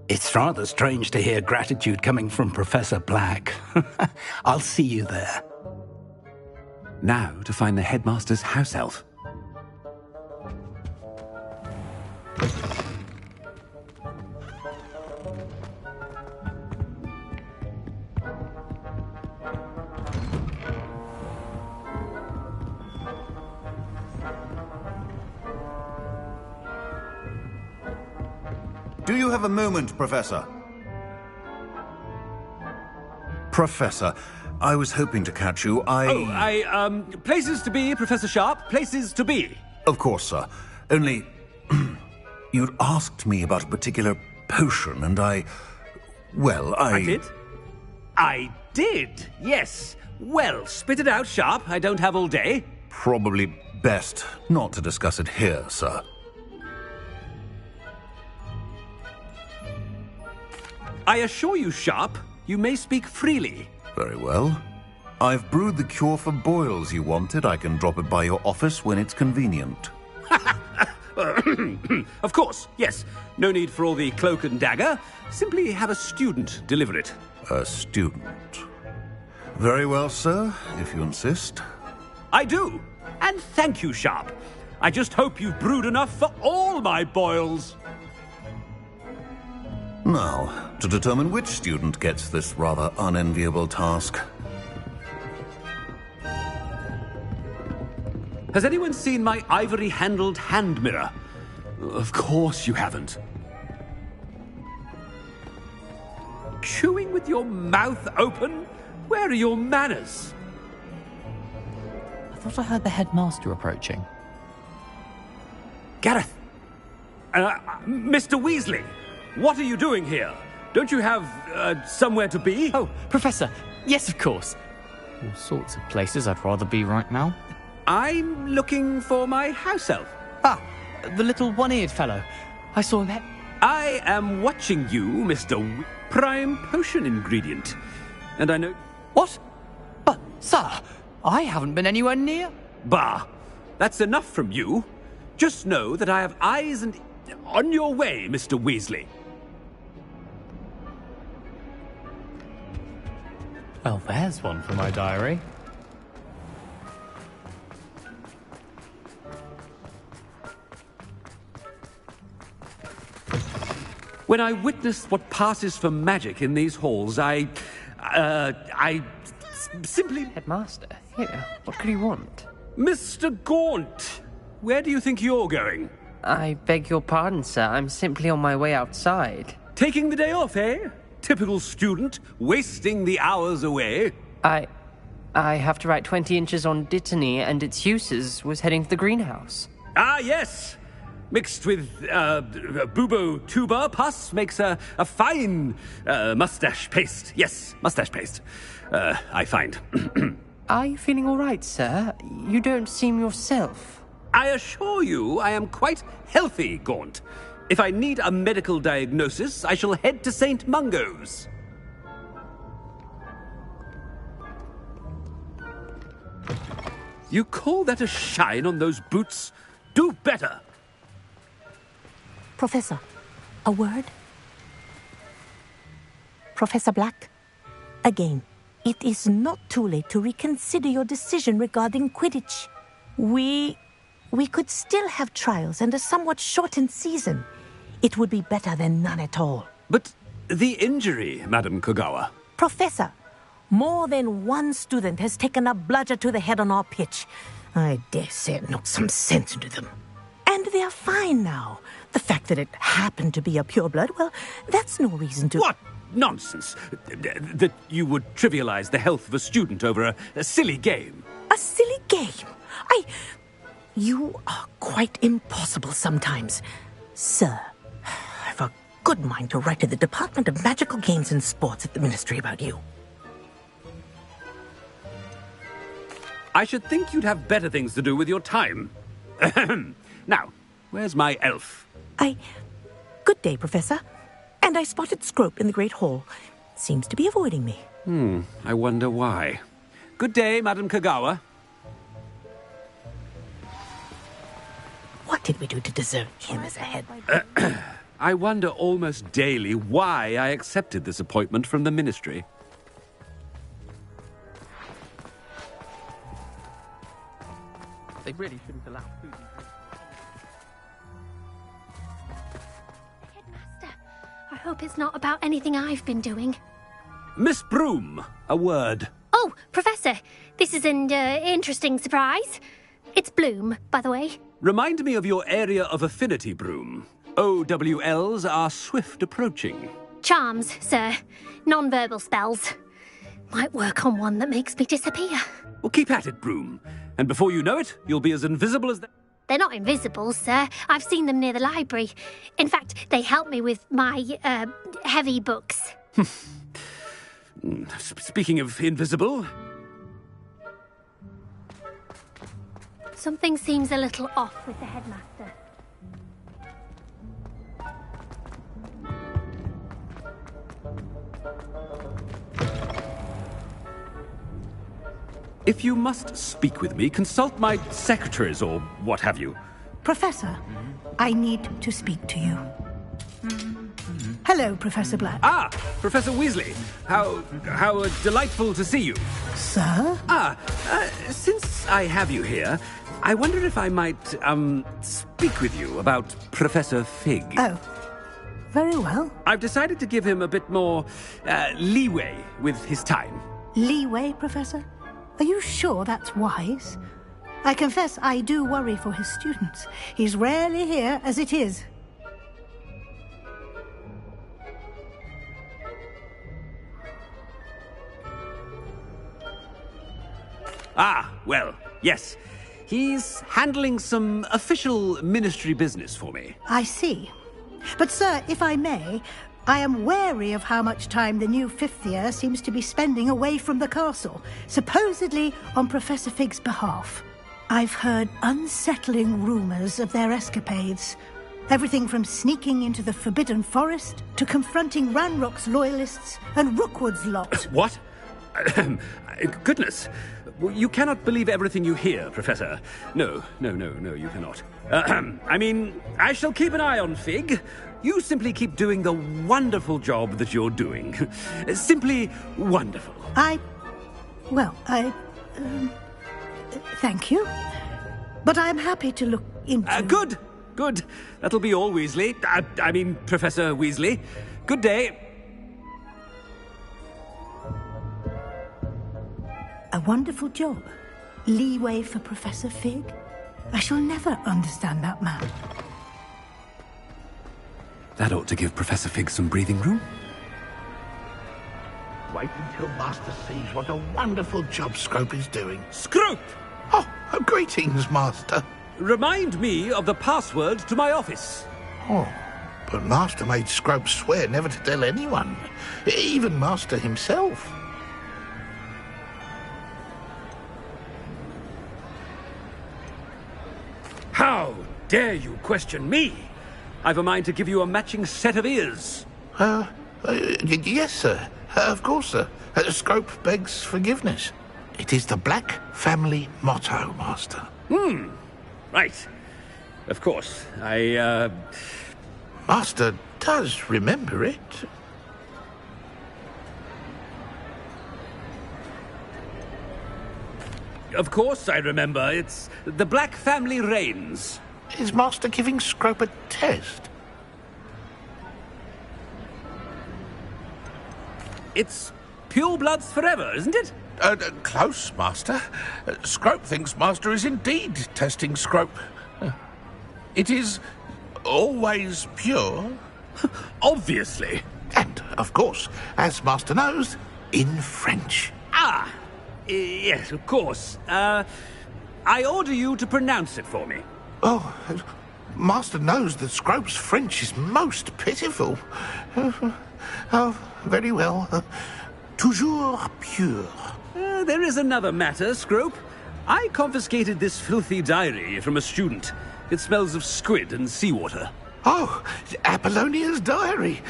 Speaker 12: It's rather strange to hear gratitude coming from Professor Black. I'll see you there.
Speaker 14: Now to find the headmaster's house elf.
Speaker 15: Do you have a moment, Professor? Professor, I was hoping to catch you.
Speaker 14: Places to be, Professor Sharp. Places to be.
Speaker 15: Of course, sir. Only... you'd asked me about a particular potion, and I
Speaker 14: did? I did, yes. Well, spit it out, Sharp. I don't have all day.
Speaker 15: Probably best not to discuss it here, sir.
Speaker 14: I assure you, Sharp, you may speak freely.
Speaker 15: Very well. I've brewed the cure for boils you wanted. I can drop it by your office when it's convenient.
Speaker 14: Of course, yes. No need for all the cloak and dagger. Simply have a student deliver it.
Speaker 15: A student? Very well, sir, if you insist.
Speaker 14: I do. And thank you, Sharp. I just hope you've brewed enough for all my boils.
Speaker 15: Now, to determine which student gets this rather unenviable task.
Speaker 14: Has anyone seen my ivory-handled hand mirror? Of course you haven't. Chewing with your mouth open? Where are your manners?
Speaker 11: I thought I heard the headmaster approaching.
Speaker 14: Gareth! Mr. Weasley! What are you doing here? Don't you have, somewhere to be?
Speaker 16: Oh, Professor, yes, of course. All sorts of places I'd rather be right now.
Speaker 14: I'm looking for my house elf.
Speaker 16: Ah, the little one-eared fellow. I saw him...
Speaker 14: I am watching you, Mr. Prime Potion Ingredient. And I know...
Speaker 16: What? But, sir, I haven't been anywhere near...
Speaker 14: Bah! That's enough from you. Just know that I have eyes and... On your way, Mr. Weasley.
Speaker 16: Well, there's one for my diary.
Speaker 14: When I witness what passes for magic in these halls, I simply...
Speaker 17: Headmaster, here, what could you want?
Speaker 14: Mr. Gaunt, where do you think you're going?
Speaker 17: I beg your pardon, sir. I'm simply on my way outside.
Speaker 14: Taking the day off, eh? typical student, wasting the hours away.
Speaker 16: I have to write 20 inches on Dittany and its uses was heading to the greenhouse.
Speaker 14: Ah, yes! Mixed with bubo tuber pus makes a fine mustache paste. Yes, mustache paste. I find.
Speaker 16: Are you feeling all right, sir? You don't seem yourself.
Speaker 14: I assure you I am quite healthy, Gaunt. If I need a medical diagnosis, I shall head to St. Mungo's. You call that a shine on those boots? Do better!
Speaker 8: Professor, a word? Professor Black, again, it is not too late to reconsider your decision regarding Quidditch. We could still have trials and a somewhat shortened season. It would be better than none at all.
Speaker 14: But the injury, Madam Kogawa.
Speaker 8: Professor, more than one student has taken a bludger to the head on our pitch. I dare say it knocked some sense into them. And they are fine now. The fact that it happened to be a pureblood, well, that's no reason to...
Speaker 14: What nonsense! That you would trivialize the health of a student over a silly game.
Speaker 8: A silly game? You are quite impossible sometimes. Sir, I've a good mind to write to the Department of Magical Games and Sports at the Ministry about you.
Speaker 14: I should think you'd have better things to do with your time. Now, where's my elf?
Speaker 8: Good day, Professor. And I spotted Scrope in the Great Hall. Seems to be avoiding me.
Speaker 14: I wonder why. Good day, Madam Kogawa.
Speaker 8: What did we do to deserve him as a head?
Speaker 14: I wonder almost daily why I accepted this appointment from the Ministry.
Speaker 16: They really shouldn't allow food and drink.
Speaker 18: Headmaster, I hope it's not about anything I've been doing.
Speaker 14: Miss Broom, a word.
Speaker 18: Oh, Professor, this is an interesting surprise. It's Bloom, by the way.
Speaker 14: Remind me of your area of affinity, Broom. OWLs are swift approaching.
Speaker 18: Charms, sir. Non-verbal spells. Might work on one that makes me disappear.
Speaker 14: Well, keep at it, Broom. And before you know it, you'll be as invisible as...
Speaker 18: They're not invisible, sir. I've seen them near the library. In fact, they help me with my, heavy books.
Speaker 14: Speaking of invisible...
Speaker 18: Something seems a little off with the headmaster.
Speaker 14: If you must speak with me, consult my secretaries or what have you.
Speaker 19: Professor, I need to speak to you. Hello, Professor Black.
Speaker 14: Ah, Professor Weasley. How delightful to see you.
Speaker 19: Sir?
Speaker 14: Since I have you here, I wonder if I might, speak with you about Professor Fig.
Speaker 19: Oh, very well.
Speaker 14: I've decided to give him a bit more, leeway with his time.
Speaker 19: Leeway, Professor? Are you sure that's wise? I confess I do worry for his students. He's rarely here as it is.
Speaker 14: Ah, well, yes. He's handling some official ministry business for me.
Speaker 19: I see. But, sir, if I may, I am wary of how much time the new fifth year seems to be spending away from the castle, supposedly on Professor Fig's behalf. I've heard unsettling rumours of their escapades. Everything from sneaking into the Forbidden Forest to confronting Ranrock's loyalists and Rookwood's lot.
Speaker 14: What? Goodness. You cannot believe everything you hear, Professor. No, you cannot. I mean, I shall keep an eye on Fig. You simply keep doing the wonderful job that you're doing. Simply wonderful.
Speaker 19: Thank you. But I'm happy to look into...
Speaker 14: Good. That'll be all, Weasley. I mean, Professor Weasley. Good day.
Speaker 19: A wonderful job. Leeway for Professor Fig. I shall never understand that man.
Speaker 14: That ought to give Professor Fig some breathing room.
Speaker 20: wait until Master sees what a wonderful job Scrope is doing.
Speaker 14: Scrope!
Speaker 20: Oh, greetings, Master.
Speaker 14: Remind me of the password to my office.
Speaker 20: Oh, but Master made Scrope swear never to tell anyone, even Master himself.
Speaker 14: How dare you question me? I've a mind to give you a matching set of ears.
Speaker 20: Yes, sir. Of course, sir. Scrope begs forgiveness. It is the Black family motto, Master.
Speaker 14: Right. Of course.
Speaker 20: Master does remember it.
Speaker 14: Of course I remember. It's the Black family reigns.
Speaker 20: Is Master giving Scrope a test?
Speaker 14: It's pure bloods forever, isn't it?
Speaker 20: Close, Master. Scrope thinks Master is indeed testing Scrope. It is always pure.
Speaker 14: Obviously.
Speaker 20: And, of course, as Master knows, in French.
Speaker 14: Ah! Yes, of course. I order you to pronounce it for me.
Speaker 20: Oh, Master knows that Scrope's French is most pitiful. Oh, very well. Toujours pure.
Speaker 14: There is another matter, Scrope. I confiscated this filthy diary from a student. It smells of squid and seawater.
Speaker 20: Oh, Apollonia's diary.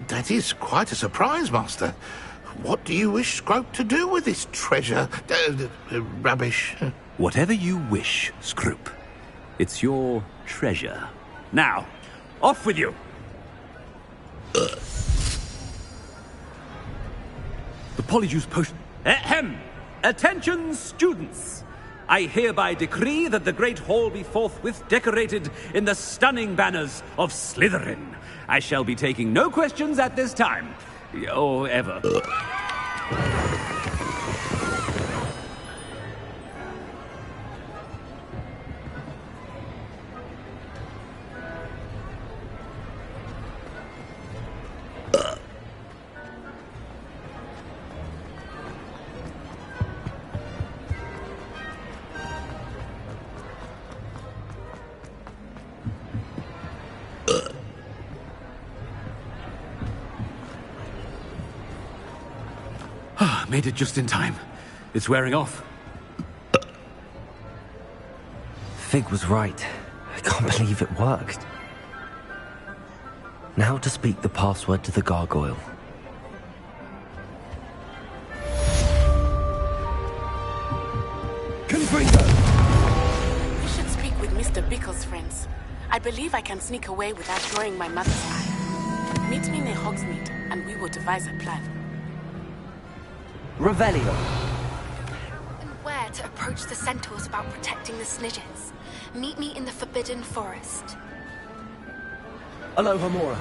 Speaker 20: That is quite a surprise, Master. What do you wish Scrope to do with this treasure? Rubbish.
Speaker 14: Whatever you wish, Scrope. It's your treasure. Now, off with you. The Polyjuice Potion. Ahem! Attention, students! I hereby decree that the Great Hall be forthwith decorated in the stunning banners of Slytherin. I shall be taking no questions at this time. Or ever. Made it just in time. It's wearing off.
Speaker 1: Fig was right. I can't believe it worked. Now to speak the password to the gargoyle.
Speaker 6: Confringo!
Speaker 21: You should speak with Mr. Bickle's friends. I believe I can sneak away without drawing my mother's eye. Meet me near Hogsmeade, and we will devise a plan.
Speaker 1: Revelio.
Speaker 3: And where to approach the centaurs about protecting the Snidgets. Meet me in the Forbidden Forest.
Speaker 1: Aloha Mora.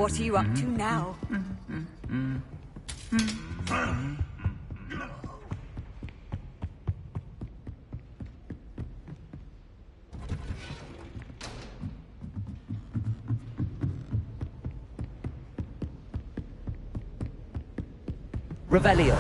Speaker 2: What are you up to now?
Speaker 1: Revelio.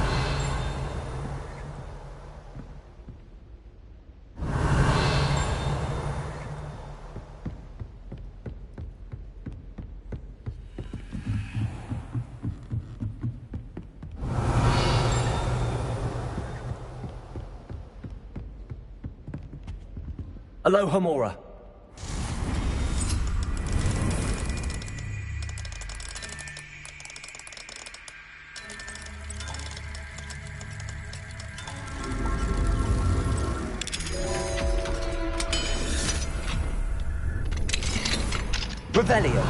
Speaker 1: Aloha Mora. Revelio.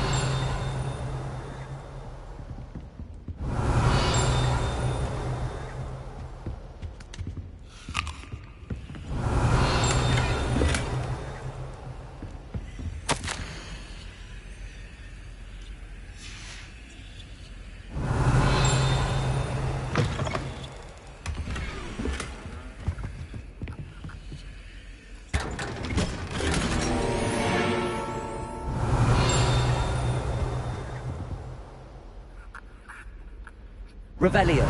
Speaker 1: Revelio.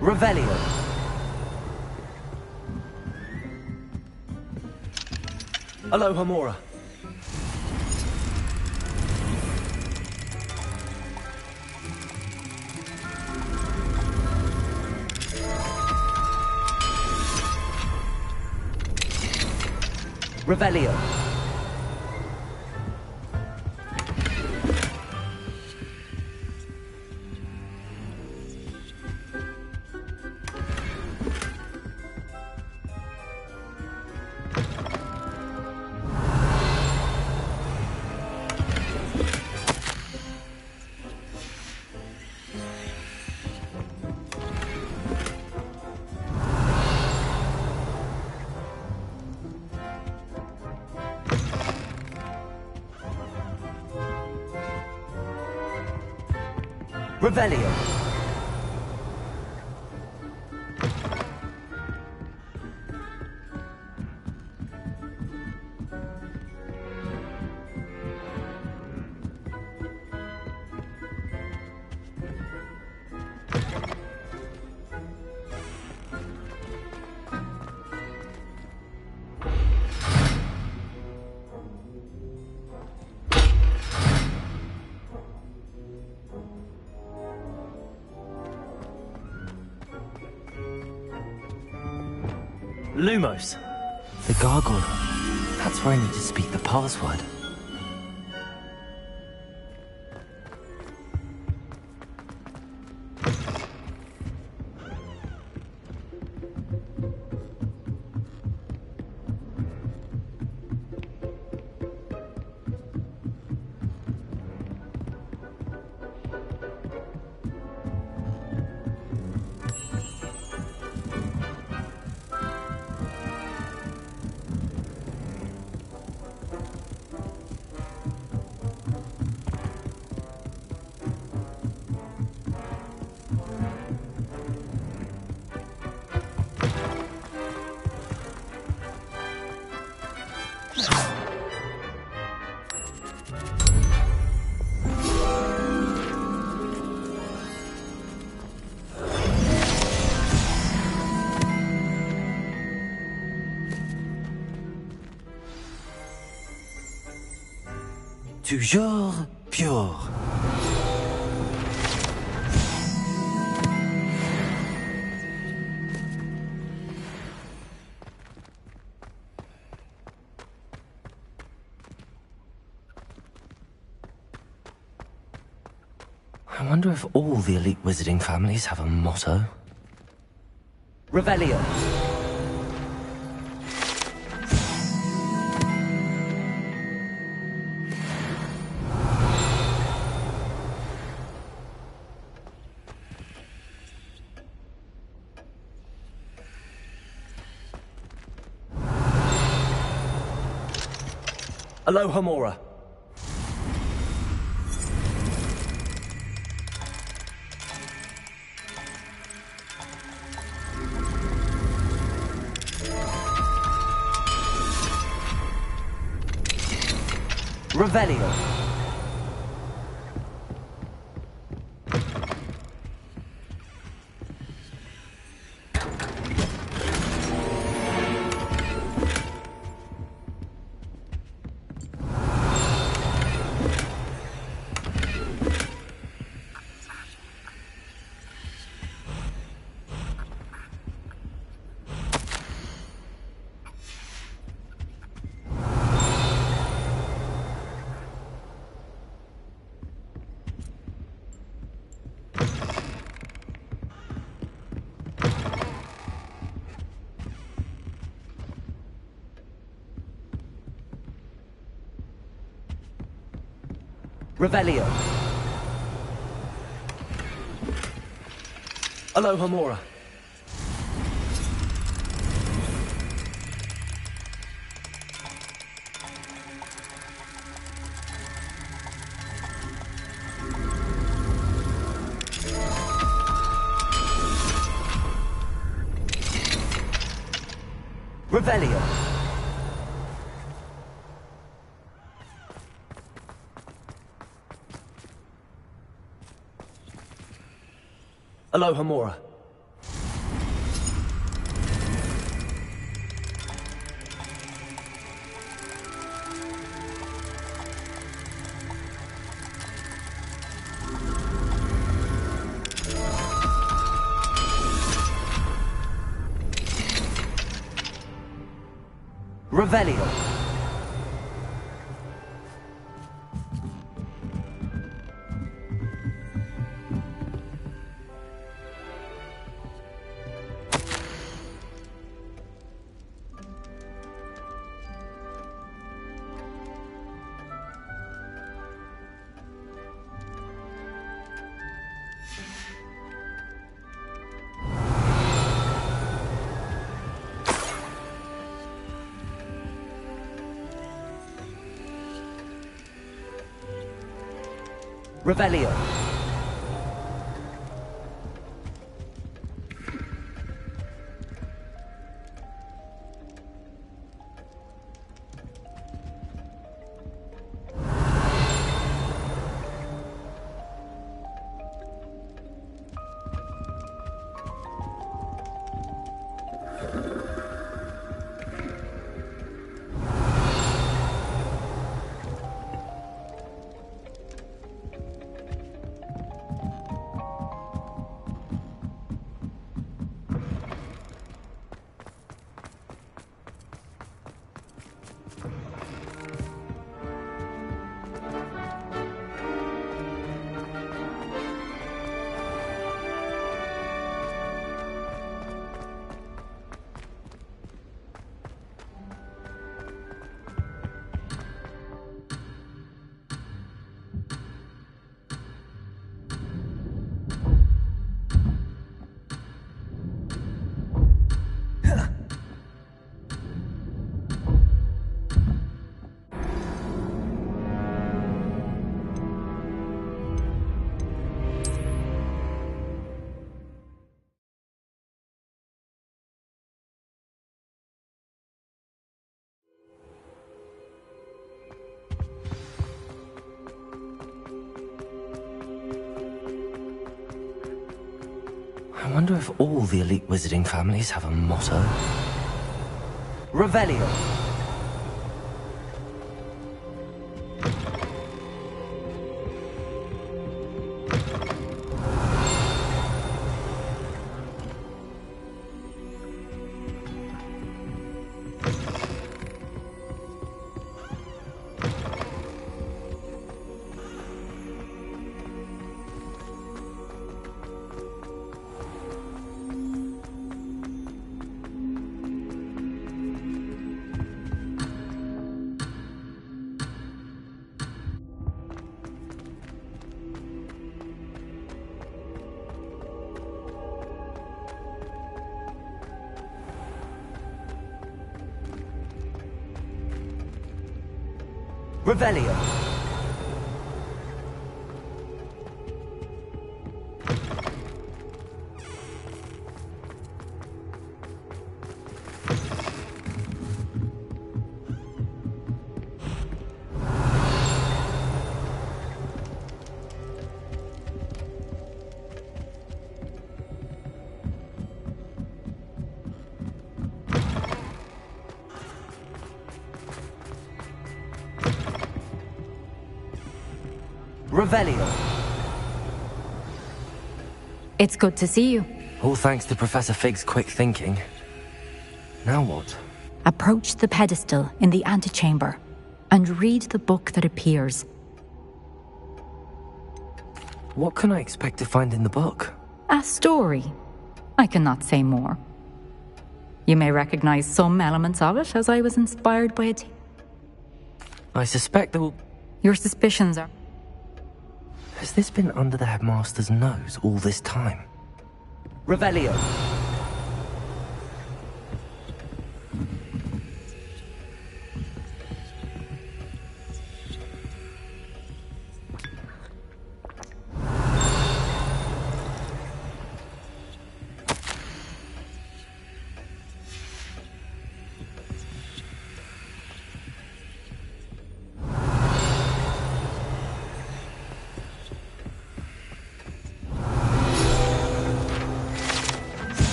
Speaker 1: Revelio. Aloha Mora. Revelio. Revelio. Lumos. The gargoyle. That's where I need to speak the password. Toujours pure. I wonder if all the elite wizarding families have a motto.
Speaker 9: Revelio.
Speaker 1: Aloha Mora.
Speaker 9: Revelio. Revelio.
Speaker 1: Aloha Mora.
Speaker 9: Revelio.
Speaker 1: Aloha Mora.
Speaker 9: Revelio. Revelio.
Speaker 1: I wonder if all the elite wizarding families have a motto.
Speaker 9: Revelio.
Speaker 1: Revelio. Revelio.
Speaker 13: It's good to see you.
Speaker 1: All thanks to Professor Fig's quick thinking. Now what?
Speaker 13: Approach the pedestal in the antechamber and read the book that appears.
Speaker 1: What can I expect to find in the book?
Speaker 13: A story. I cannot say more. You may recognize some elements of it, as I was inspired by it.
Speaker 1: I suspect there will...
Speaker 13: Your suspicions are...
Speaker 1: Has this been under the headmaster's nose all this time? Revelio.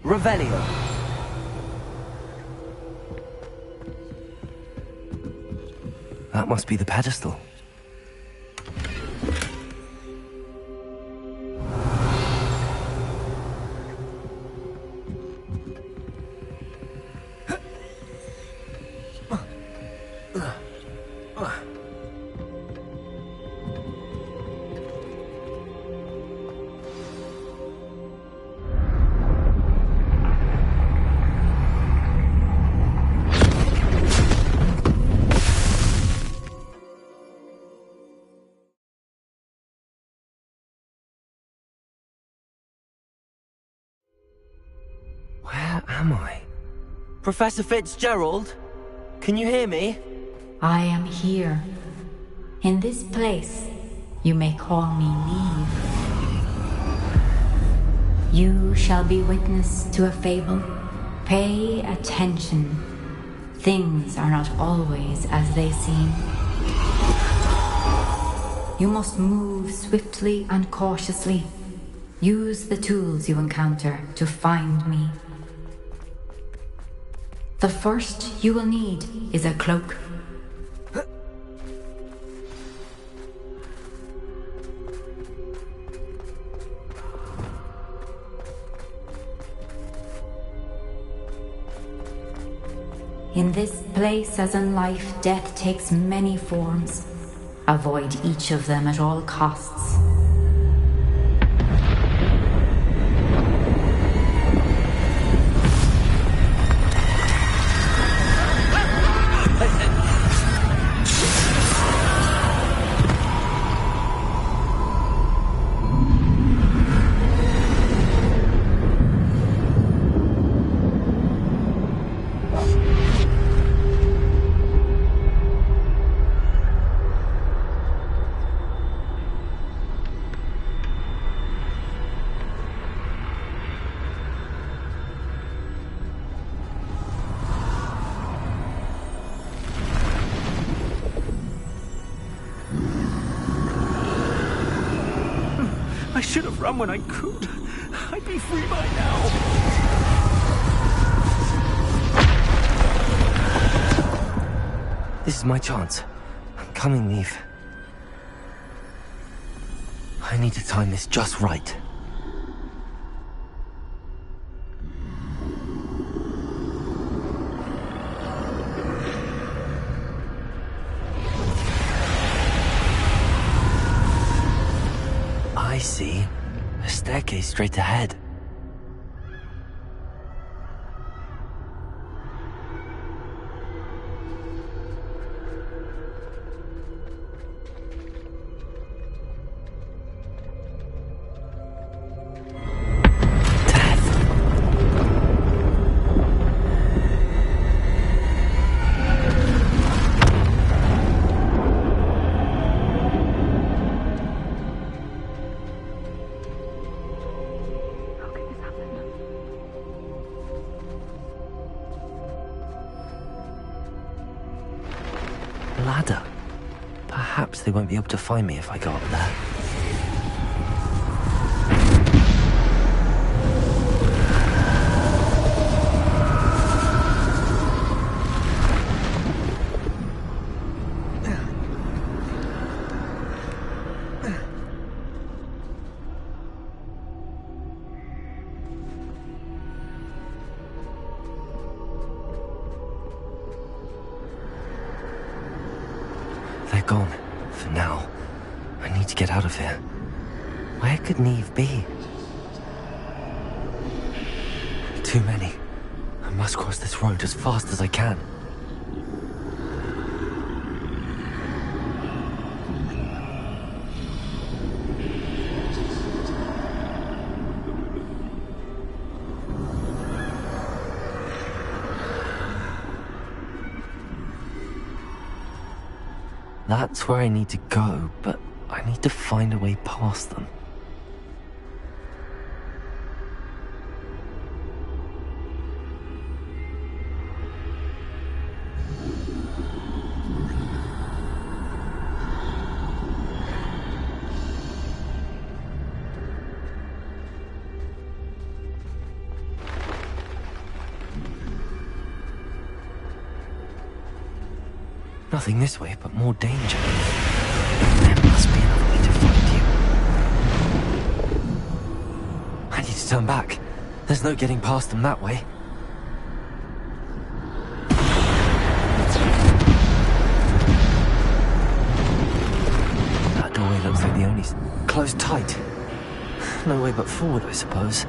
Speaker 1: Revelio. That must be the pedestal. Where am I? Professor Fitzgerald? Can you hear me?
Speaker 13: I am here. In this place, you may call me Neve. You shall be witness to a fable. Pay attention. Things are not always as they seem. You must move swiftly and cautiously. Use the tools you encounter to find me. The first you will need is a cloak. In this place, as in life, death takes many forms. Avoid each of them at all costs.
Speaker 14: I should have run when I could. I'd be free by now.
Speaker 1: This is my chance. I'm coming, Neve. I need to time this just right. I see. A staircase straight ahead. ladder. Perhaps they won't be able to find me if I go up there. They're gone, for now. I need to get out of here. Where could Neve be? Too many. I must cross this road as fast as I can. That's where I need to go, but I need to find a way past them. Nothing this way, but more danger. There must be another way to find you. I need to turn back. There's no getting past them that way. That doorway looks like the only... closed tight. No way but forward, I suppose.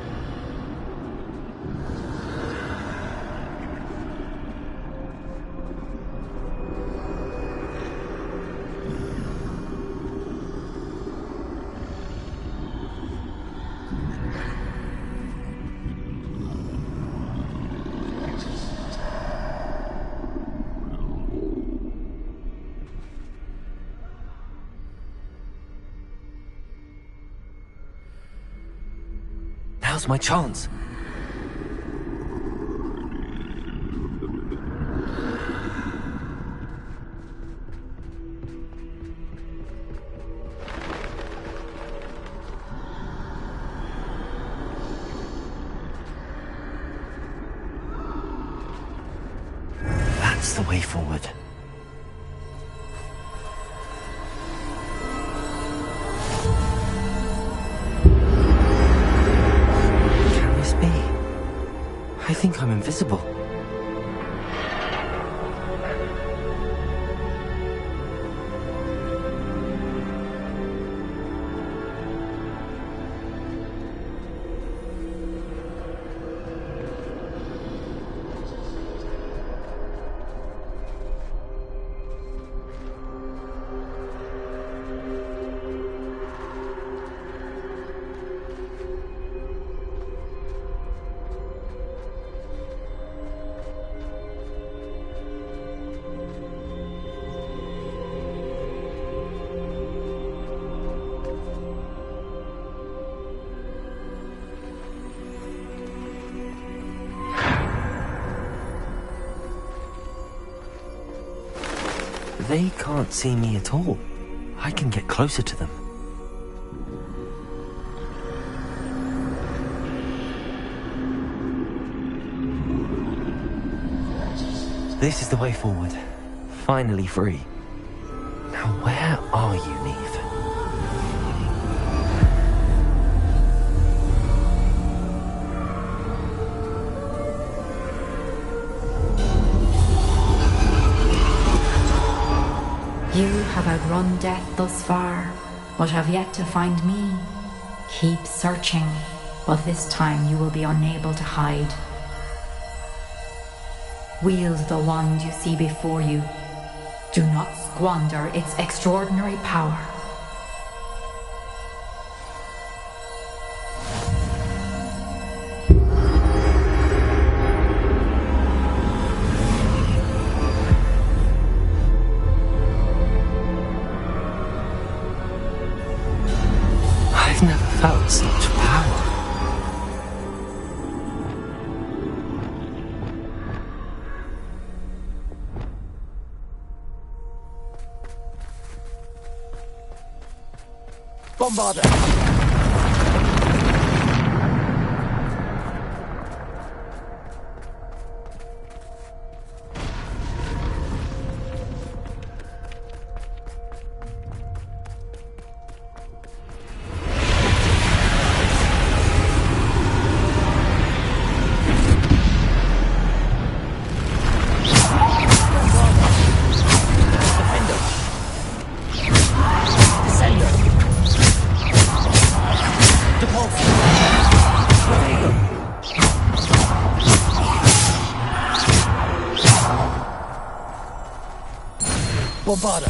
Speaker 1: Now's my chance. That's the way forward. I think I'm invisible. They can't see me at all. I can get closer to them. This is the way forward. Finally free. Now where are you, Neve?
Speaker 13: You have outrun death thus far, but have yet to find me. Keep searching, but this time you will be unable to hide. Wield the wand you see before you. Do not squander its extraordinary power.
Speaker 1: I've never felt such power.
Speaker 5: Bombarder! Bombarder!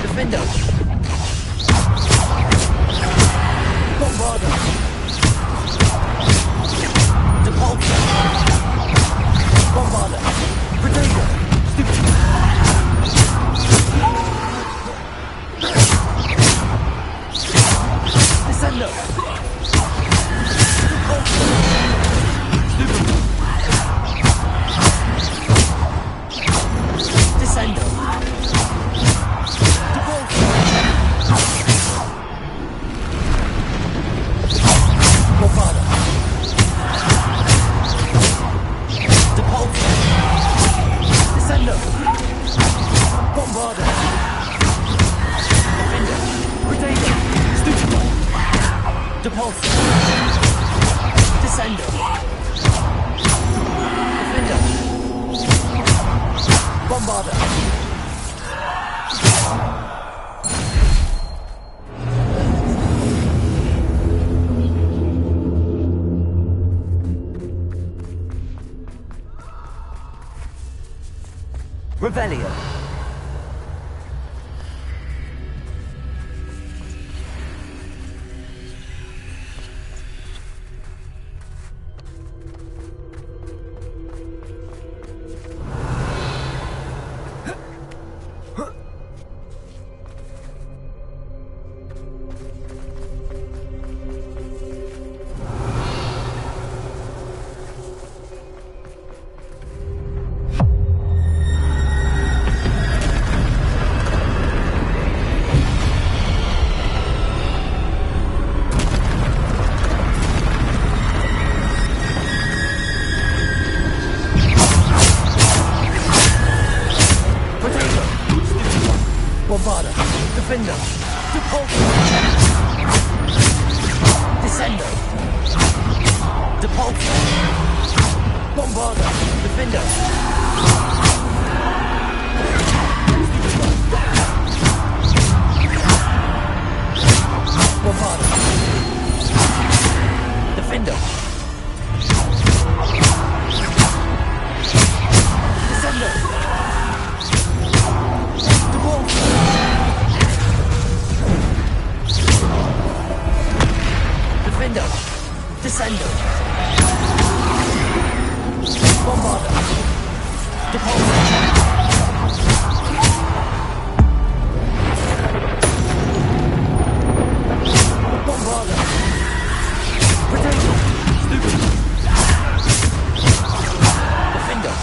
Speaker 5: Defender! Bombarder! Depulsor! Bombarder! Predator! Descender! Descender! Bombarder! Depulsor! Descender! Bombarder! Defender! Predator! Stupefied! Depulsor! Descender! Defender! Bombarder! Revelio. Bombarder, Defender, Depulsor, Descender, Depulsor, Bombarder, Defender, Bombarder, Defender, Descender, Defender, Descender, Bombarder, Depulsor, Bombarder, Predator, Stupid, Defender,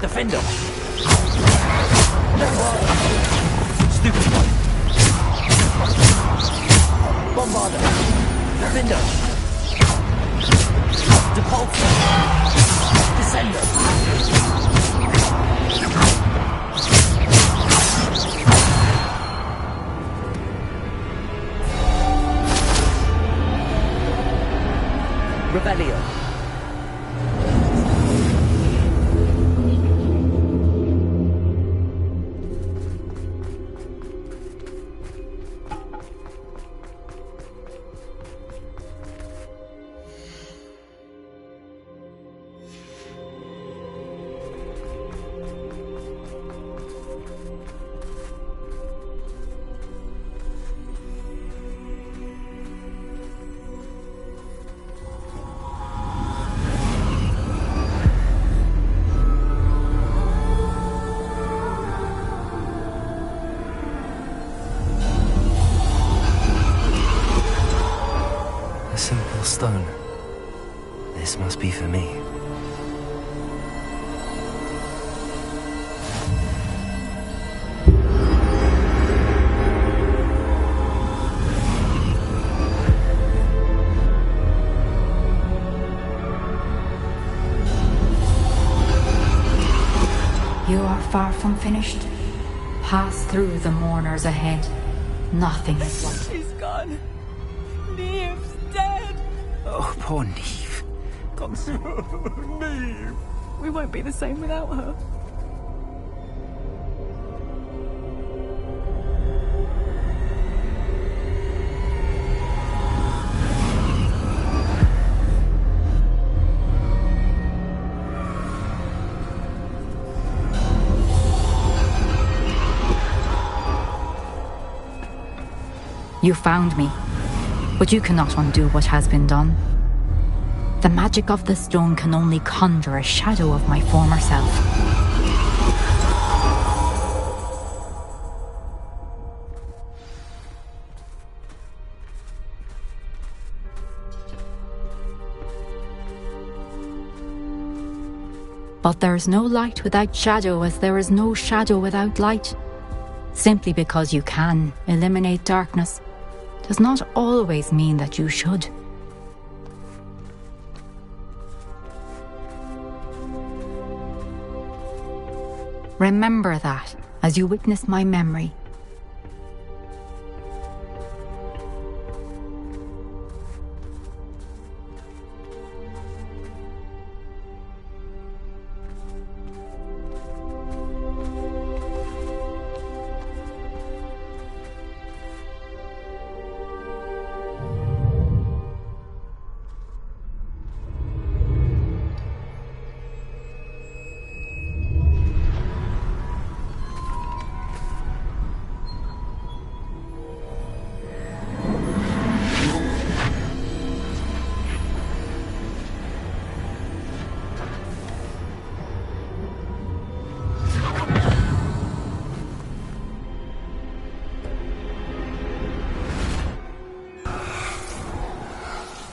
Speaker 5: Defender! Bombarder! Stupid one! Bombarder! Defender! Depulsor! Descender! Revelio.
Speaker 1: stone. This must be for me.
Speaker 13: You are far from finished. Pass through the mourners ahead. Nothing is lost.
Speaker 2: She's gone. Neve's dead.
Speaker 12: Oh, poor Neve. Gone so...
Speaker 2: Neve. We won't be the same without her.
Speaker 13: You found me, but you cannot undo what has been done. The magic of the stone can only conjure a shadow of my former self. But there is no light without shadow, as there is no shadow without light. Simply because you can eliminate darkness does not always mean that you should. Remember that as you witness my memory.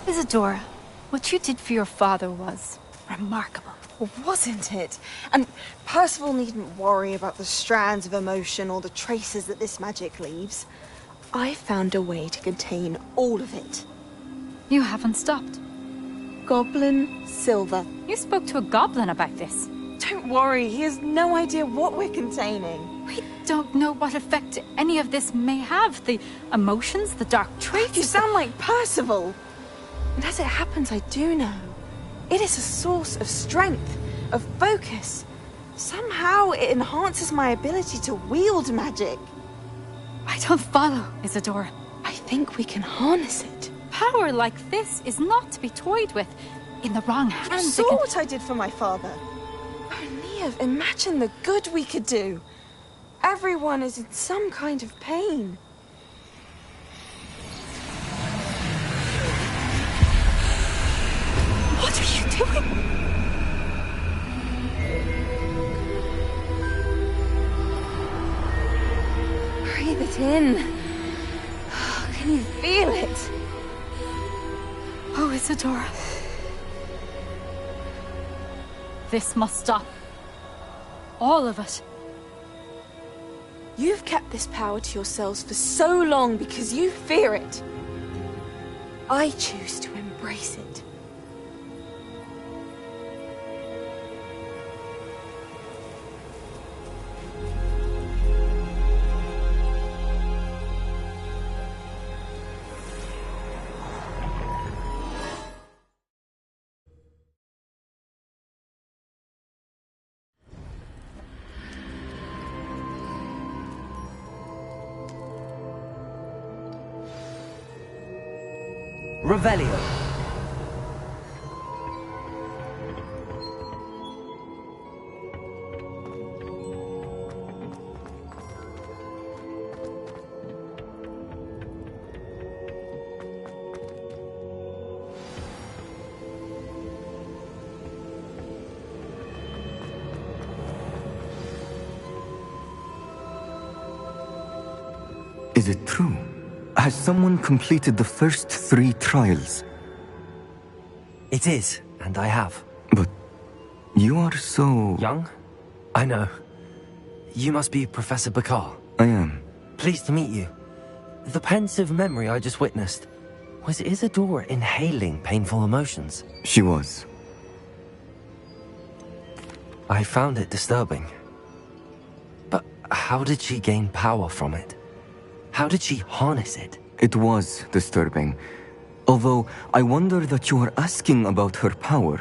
Speaker 4: Isadora, what you did for your father was remarkable.
Speaker 22: Well, wasn't it? And Percival needn't worry about the strands of emotion or the traces that this magic leaves. I found a way to contain all of it.
Speaker 13: You haven't stopped.
Speaker 22: Goblin Silver.
Speaker 13: You spoke to a goblin about this.
Speaker 22: Don't worry, he has no idea what we're containing.
Speaker 13: We don't know what effect any of this may have. The emotions, the dark traits.
Speaker 22: You sound like Percival. And as it happens, I do know. It is a source of strength, of focus. Somehow it enhances my ability to wield magic.
Speaker 13: I don't follow, Isadora.
Speaker 22: I think we can harness it.
Speaker 13: Power like this is not to be toyed with. In the wrong hands.
Speaker 22: You saw what I did for my father. Oh, Neve, imagine the good we could do. Everyone is in some kind of pain.
Speaker 13: What are you doing?
Speaker 22: Breathe it in. Can you feel it?
Speaker 13: Oh, Isadora. This must stop. All of it.
Speaker 22: You've kept this power to yourselves for so long because you fear it. I choose to embrace it.
Speaker 1: Revelio.
Speaker 23: Is it true? Has someone completed the first 3 trials?
Speaker 1: It is, and I have.
Speaker 7: But you are so...
Speaker 1: Young? I know. You must be Professor Bakar.
Speaker 7: I am.
Speaker 1: Pleased to meet you. The pensive memory I just witnessed, was Isadora inhaling painful emotions?
Speaker 7: She was.
Speaker 1: I found it disturbing. But how did she gain power from it? How did she harness it?
Speaker 7: It was disturbing. Although, I wonder that you are asking about her power.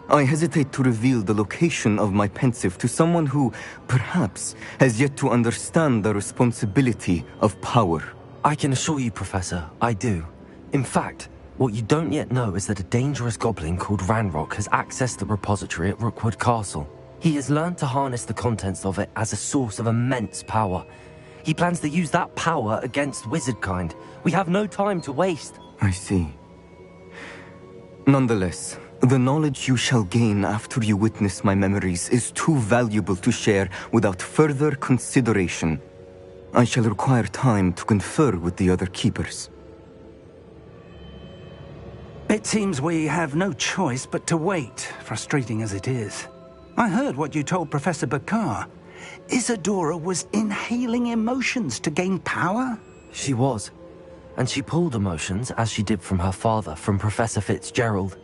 Speaker 7: I hesitate to reveal the location of my pensive to someone who, perhaps, has yet to understand the responsibility of power.
Speaker 1: I can assure you, Professor, I do. In fact, what you don't yet know is that a dangerous goblin called Ranrock has accessed the repository at Rookwood Castle. He has learned to harness the contents of it as a source of immense power. He plans to use that power against wizardkind. We have no time to waste.
Speaker 7: I see. Nonetheless, the knowledge you shall gain after you witness my memories is too valuable to share without further consideration. I shall require time to confer with the other keepers.
Speaker 12: It seems we have no choice but to wait, frustrating as it is. I heard what you told Professor Bakar. Isadora was inhaling emotions to gain power?
Speaker 1: She was. And she pulled emotions, as she did from her father, from Professor Fitzgerald,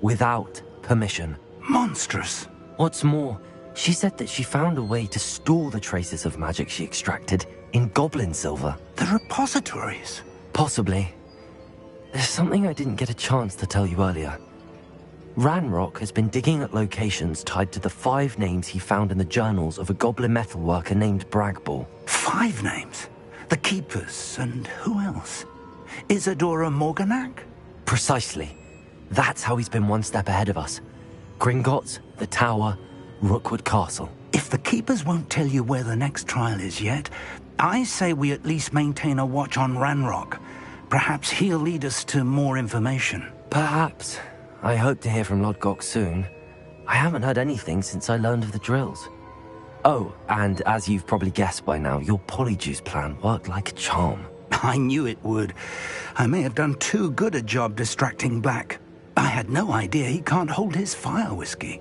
Speaker 1: without permission.
Speaker 12: Monstrous.
Speaker 1: What's more, she said that she found a way to store the traces of magic she extracted in goblin silver.
Speaker 12: The repositories?
Speaker 1: Possibly. There's something I didn't get a chance to tell you earlier. Ranrock has been digging at locations tied to the 5 names he found in the journals of a goblin metalworker named Bragball.
Speaker 12: 5 names? The Keepers, and who else? Isadora Morganac?
Speaker 1: Precisely. That's how he's been one step ahead of us. Gringotts, the Tower, Rookwood Castle.
Speaker 12: If the Keepers won't tell you where the next trial is yet, I say we at least maintain a watch on Ranrock. Perhaps he'll lead us to more information.
Speaker 1: Perhaps. I hope to hear from Lodgok soon. I haven't heard anything since I learned of the drills. Oh, and as you've probably guessed by now, your polyjuice plan worked like a charm.
Speaker 12: I knew it would. I may have done too good a job distracting Black. I had no idea he can't hold his fire whiskey.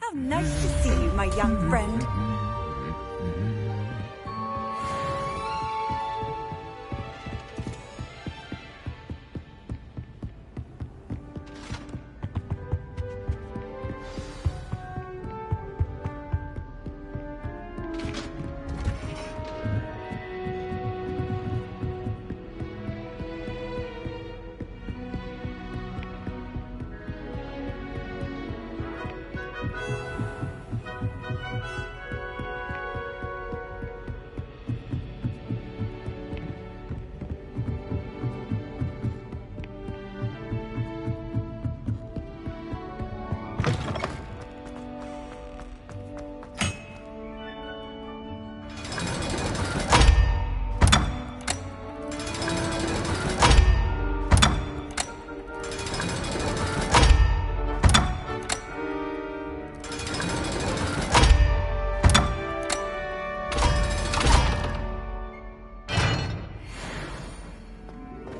Speaker 10: How nice to see you, my young friend.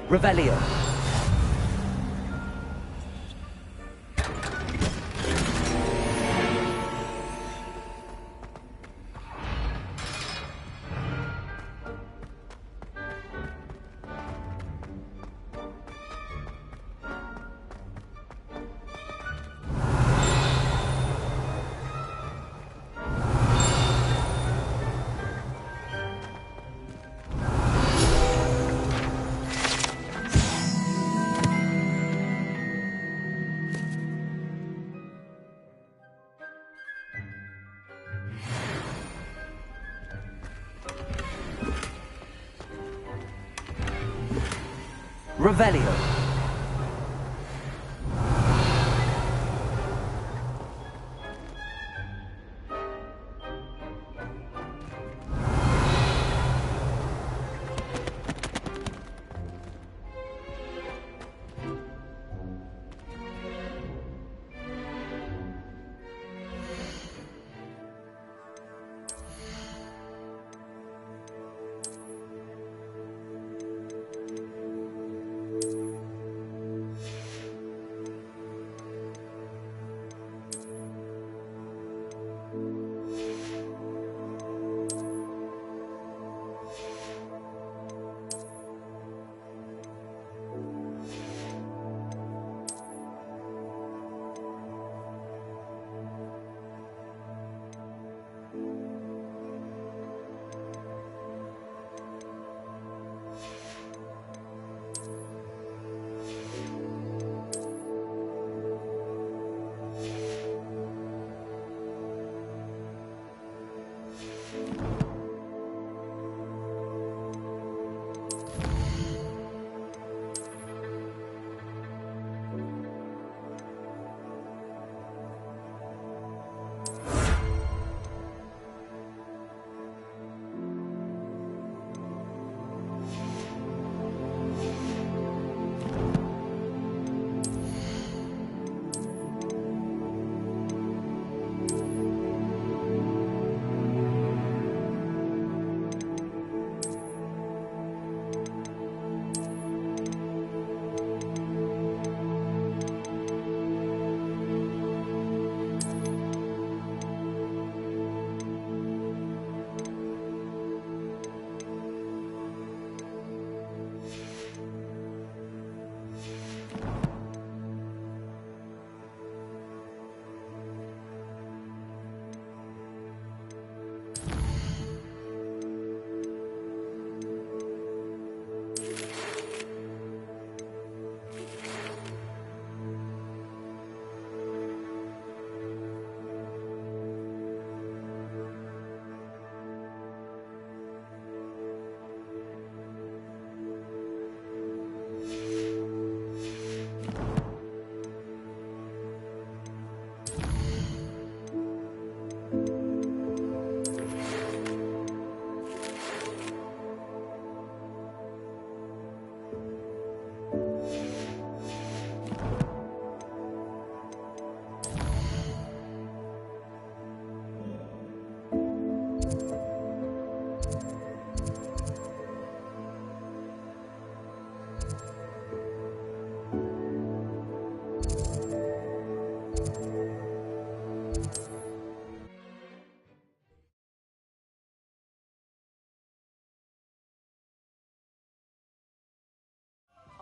Speaker 1: Revelio. Revelio.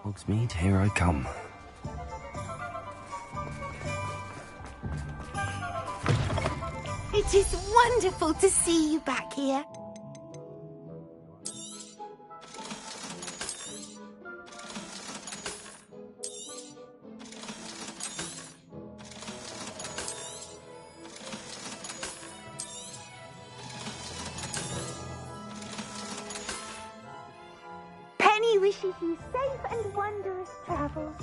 Speaker 1: Hogsmeade, here I come.
Speaker 8: It is wonderful to see you back here. Penny wishes you safe and wondrous travels.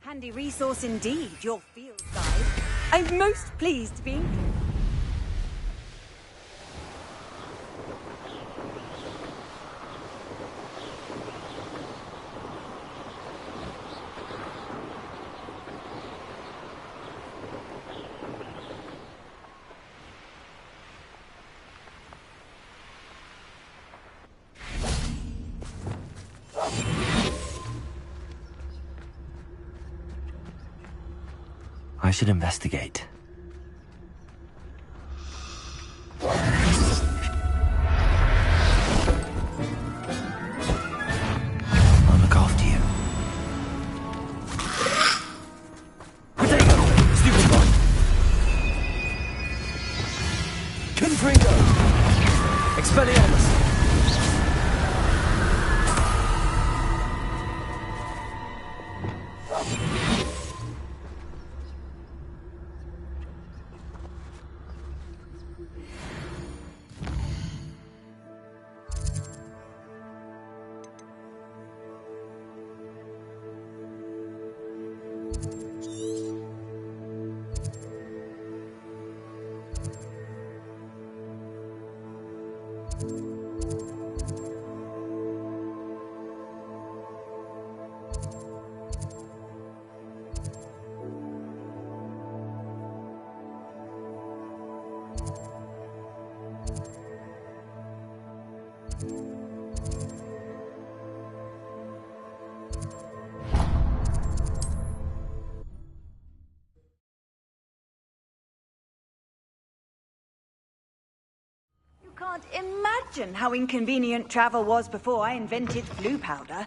Speaker 10: Handy resource indeed, your field guide. I'm most pleased to be included.
Speaker 1: I should investigate. I'll look after you. Potato! Stupid one! Confringo! Expelliarmus!
Speaker 10: Can't imagine how inconvenient travel was before I invented blue powder.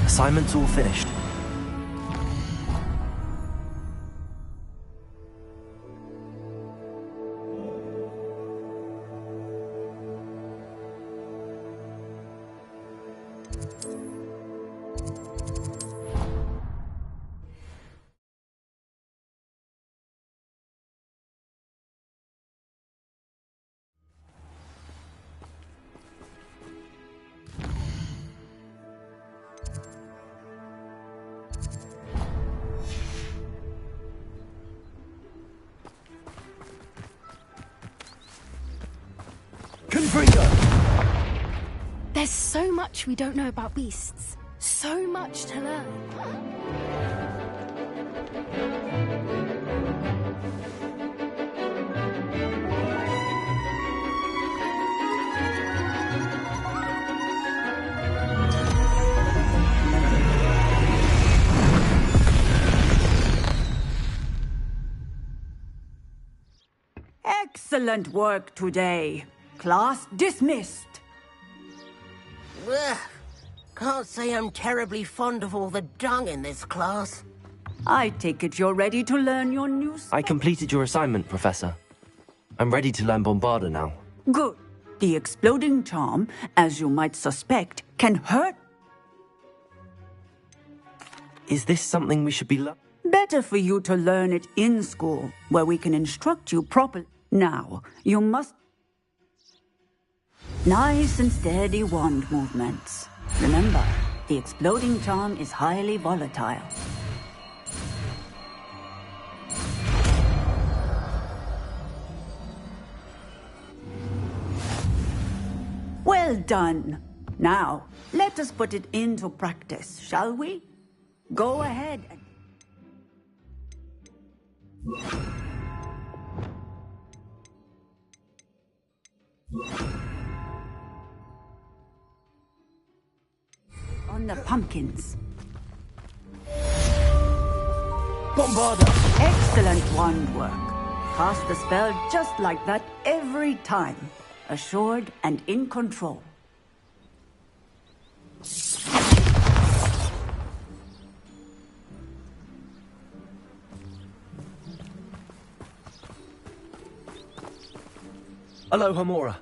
Speaker 1: Assignment's all finished.
Speaker 3: so much we don't know about beasts. So much to learn.
Speaker 10: Excellent work today. Class dismissed.
Speaker 11: Ugh. Can't say I'm terribly fond of all the dung in this class.
Speaker 10: I take it you're ready to learn your new
Speaker 1: I completed your assignment, Professor. I'm ready to learn Bombarda now.
Speaker 10: Good. The exploding charm, as you might suspect, can hurt.
Speaker 1: Is this something we should be
Speaker 10: Better for you to learn it in school, where we can instruct you properly. Now, you must... Nice and steady wand movements. Remember, the exploding charm is highly volatile. Well done. Now, let us put it into practice, shall we? Go ahead and... On the pumpkins.
Speaker 1: Bombarda!
Speaker 10: Excellent wand work. Cast the spell just like that every time. Assured and in control.
Speaker 1: Hello, Hamura.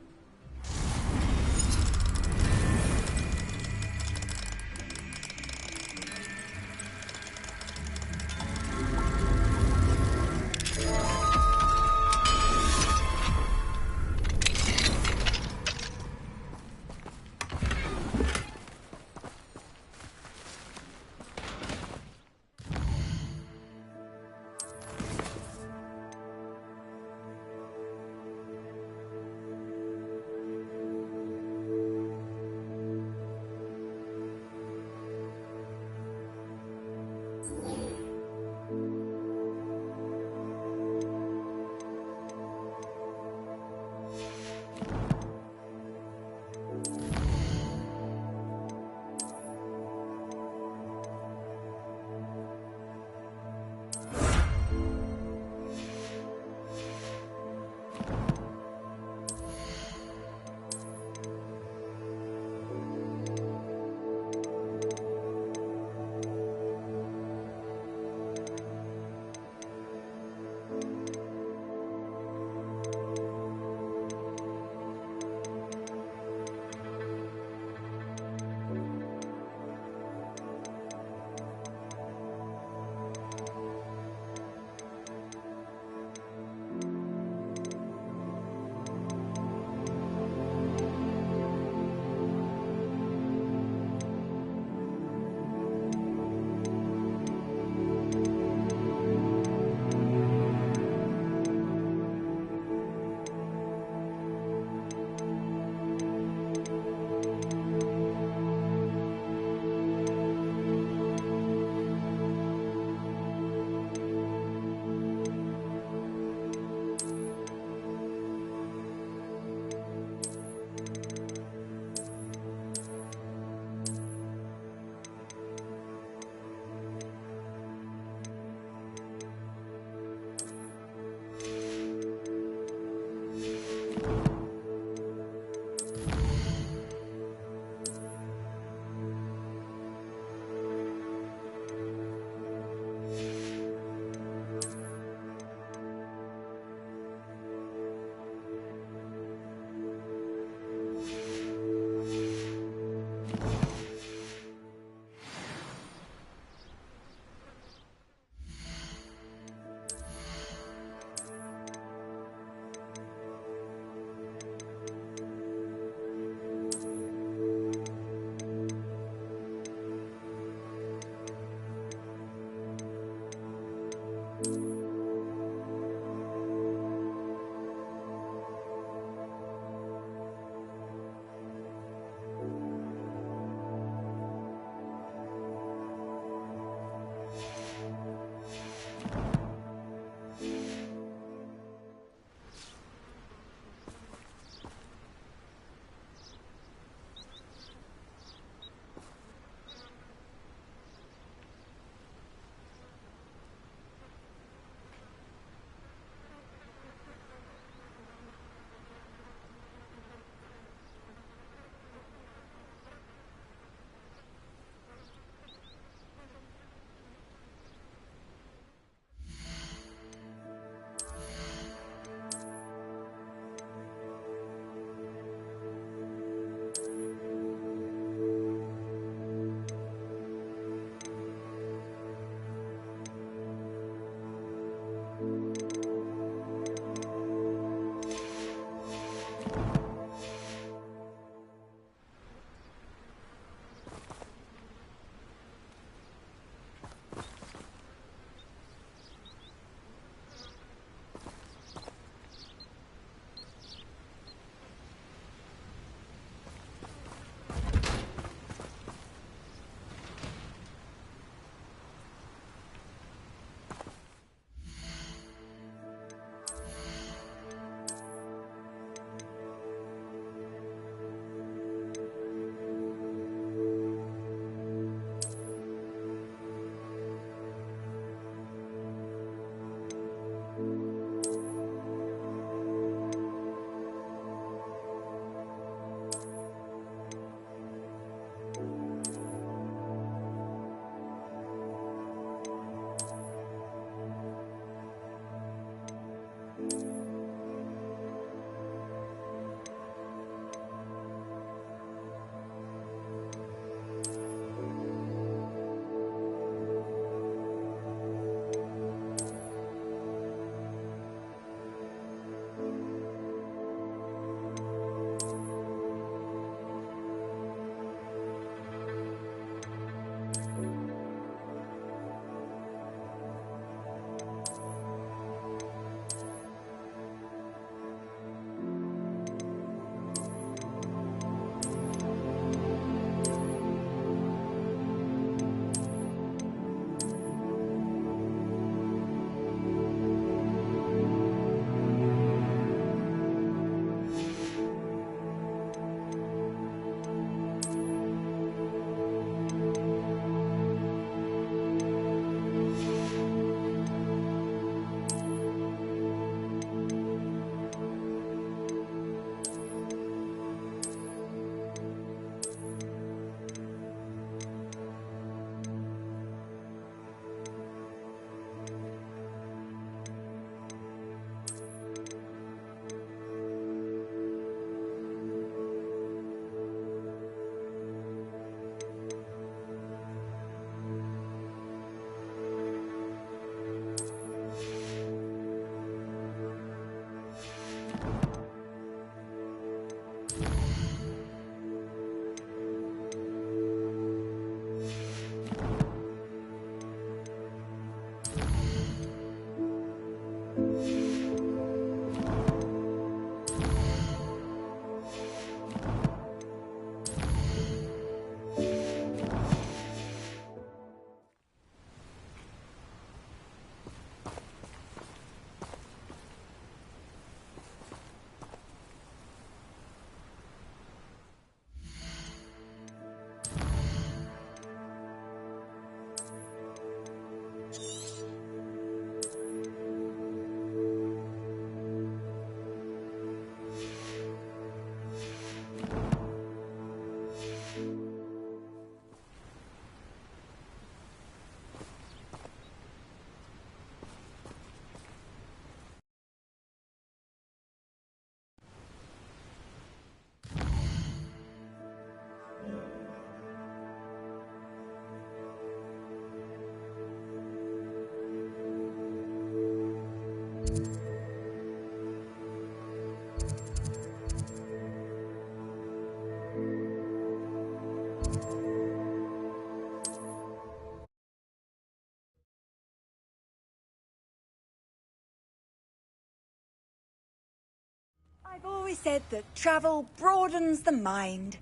Speaker 15: I've always said that travel broadens the mind.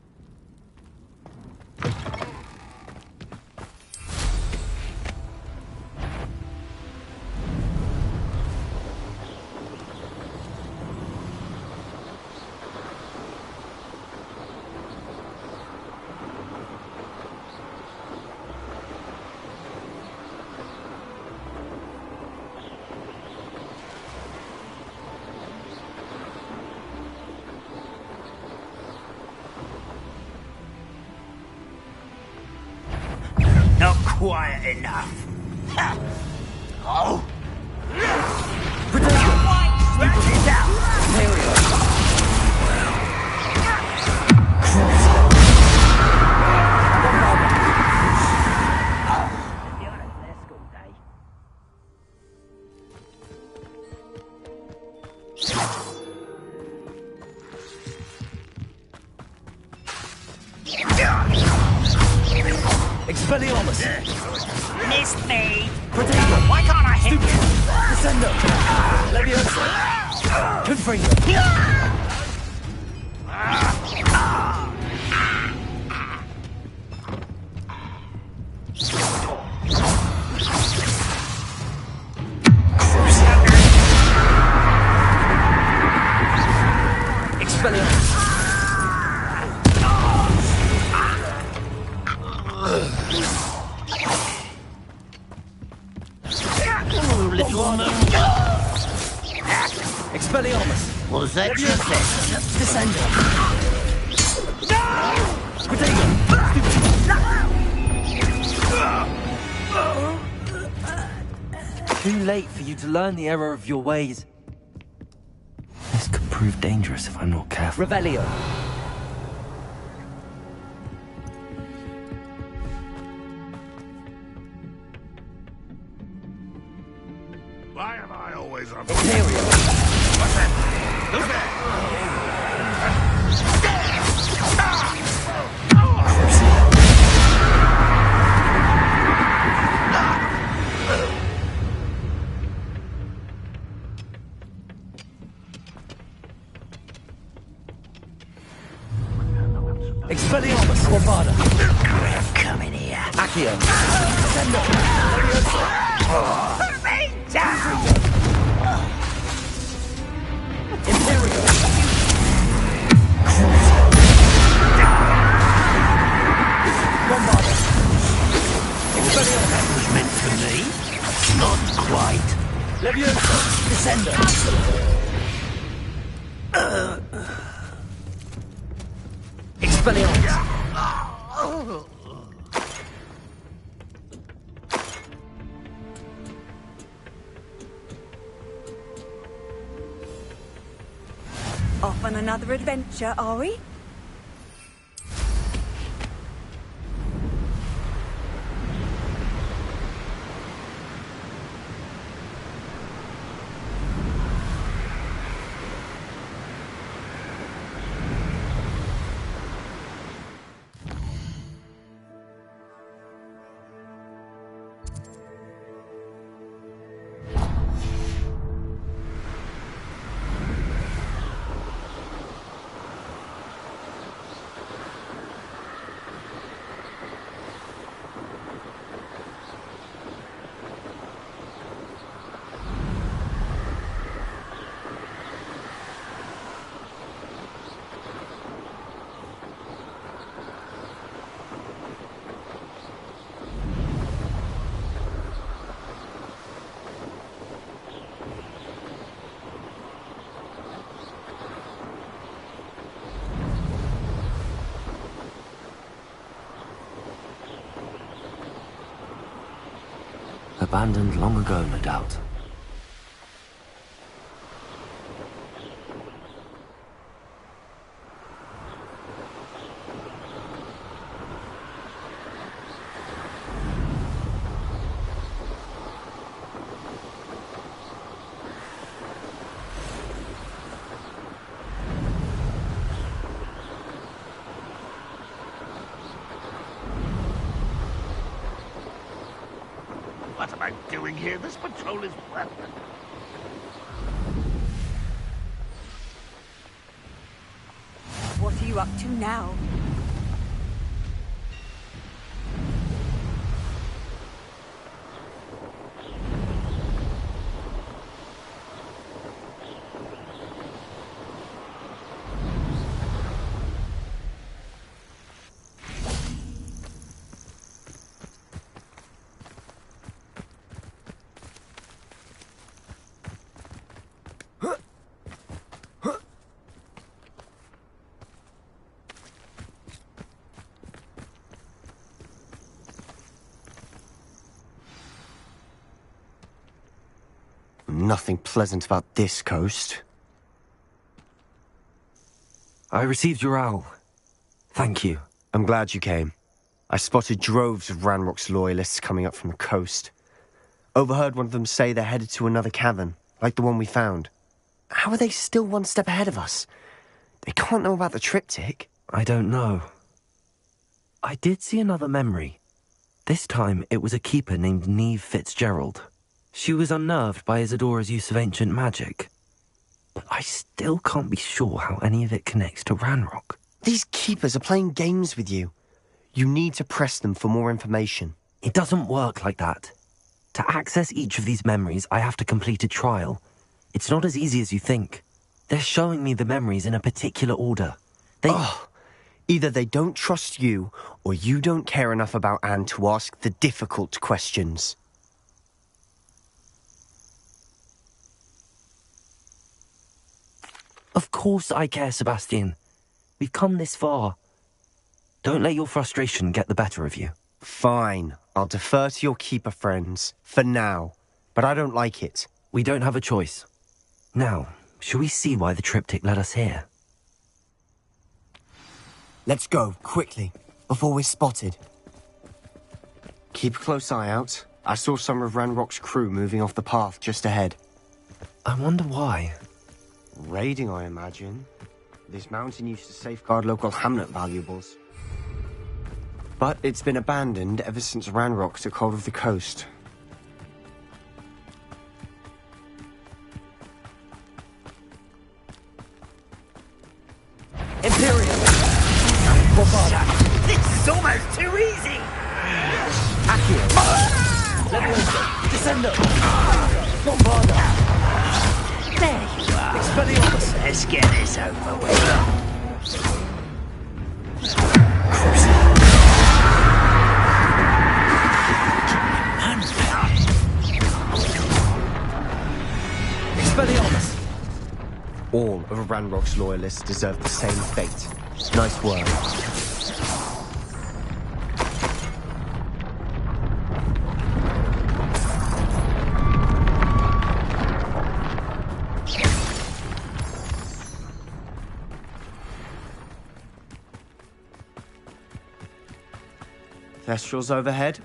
Speaker 5: Not quiet enough. Ha! Oh! Stretch it out! Expelliarmus! Missed me! Why can't I hit you?
Speaker 1: Descendo! Leviosa! Confringo! Expelliarmus!
Speaker 5: Little moon.
Speaker 1: Expelliarmus!
Speaker 5: Was that your best?
Speaker 1: Descendo! Too late for you to learn the error of your ways. This could prove dangerous if I'm not careful.
Speaker 9: Revelio.
Speaker 20: Why am I always on
Speaker 5: What's that?
Speaker 20: Who's there?
Speaker 1: Expelliarmus! Corvada!
Speaker 5: Come in here.
Speaker 1: Accio! Descendo! Leviosa!
Speaker 5: Put me down!
Speaker 1: Imperio! Bombarda! Expelliarmus!
Speaker 5: That was meant for me. Not quite.
Speaker 1: Leviosa! Descendo! Expelliarmus!
Speaker 15: Off on another adventure, are we?
Speaker 1: Abandoned long ago, no doubt.
Speaker 20: doing here? This patrol is worthless.
Speaker 15: What are you up to now?
Speaker 16: Nothing pleasant about this coast.
Speaker 1: I received your owl. Thank you.
Speaker 16: I'm glad you came. I spotted droves of Ranrock's loyalists coming up from the coast. Overheard one of them say they're headed to another cavern, like the one we found. How are they still one step ahead of us? They can't know about the triptych.
Speaker 1: I don't know. I did see another memory. This time it was a keeper named Neve Fitzgerald. She was unnerved by Isadora's use of ancient magic. But I still can't be sure how any of it connects to Ranrock.
Speaker 16: These keepers are playing games with you. You need to press them for more information.
Speaker 1: It doesn't work like that. To access each of these memories, I have to complete a trial. It's not as easy as you think. They're showing me the memories in a particular order.
Speaker 16: Either they don't trust you, or you don't care enough about Anne to ask the difficult questions.
Speaker 1: Of course I care, Sebastian. We've come this far. Don't let your frustration get the better of you.
Speaker 16: Fine. I'll defer to your keeper friends, for now. But I don't like it.
Speaker 1: We don't have a choice. Now, shall we see why the triptych led us here?
Speaker 16: Let's go, quickly, before we're spotted. Keep a close eye out. I saw some of Ranrock's crew moving off the path just ahead.
Speaker 1: I wonder why.
Speaker 16: Raiding, I imagine. This mountain used to safeguard local hamlet valuables. But it's been abandoned ever since Ranrock took hold of the coast.
Speaker 5: Imperial! This is almost too easy!
Speaker 1: Accio! Leviosa! Descendo! Bombarda!
Speaker 5: There you are! Expelliarmus! Let's get this over with.
Speaker 1: Expelliarmus!
Speaker 16: All of Ranrock's loyalists deserve the same fate. Nice work. Thestrals overhead?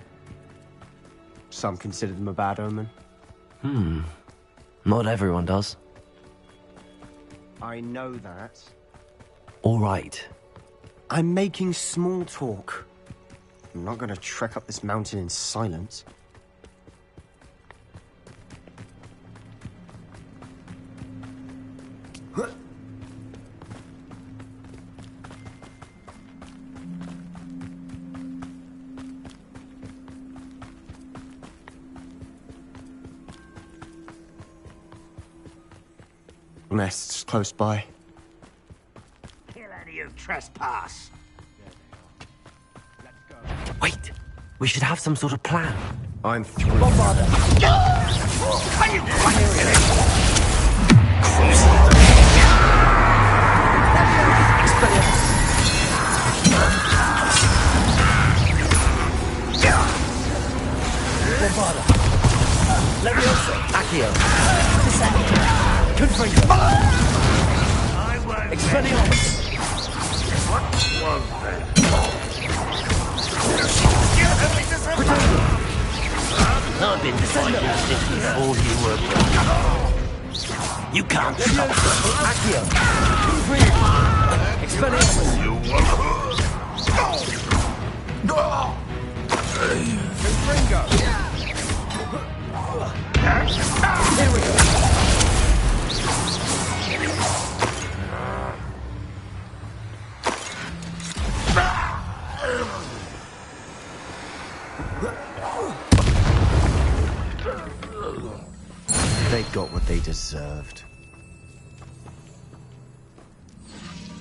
Speaker 16: Some consider them a bad omen.
Speaker 1: Not everyone does.
Speaker 16: I know that.
Speaker 1: All right.
Speaker 16: I'm making small talk. I'm not going to trek up this mountain in silence. Nest's close by.
Speaker 5: Kill any who trespass.
Speaker 1: Wait! We should have some sort of plan.
Speaker 16: I'm through.
Speaker 1: Bombarda!
Speaker 5: Are you
Speaker 1: Bombarda! Leviosa! Accio! Confringo!
Speaker 5: I won't.
Speaker 1: Expelliarmus!
Speaker 5: What was that? I've been fighting this before you were born. You can't stop us.
Speaker 1: Accio! Confringo! Expelliarmus!
Speaker 20: You
Speaker 1: Confringo!
Speaker 16: They got what they deserved.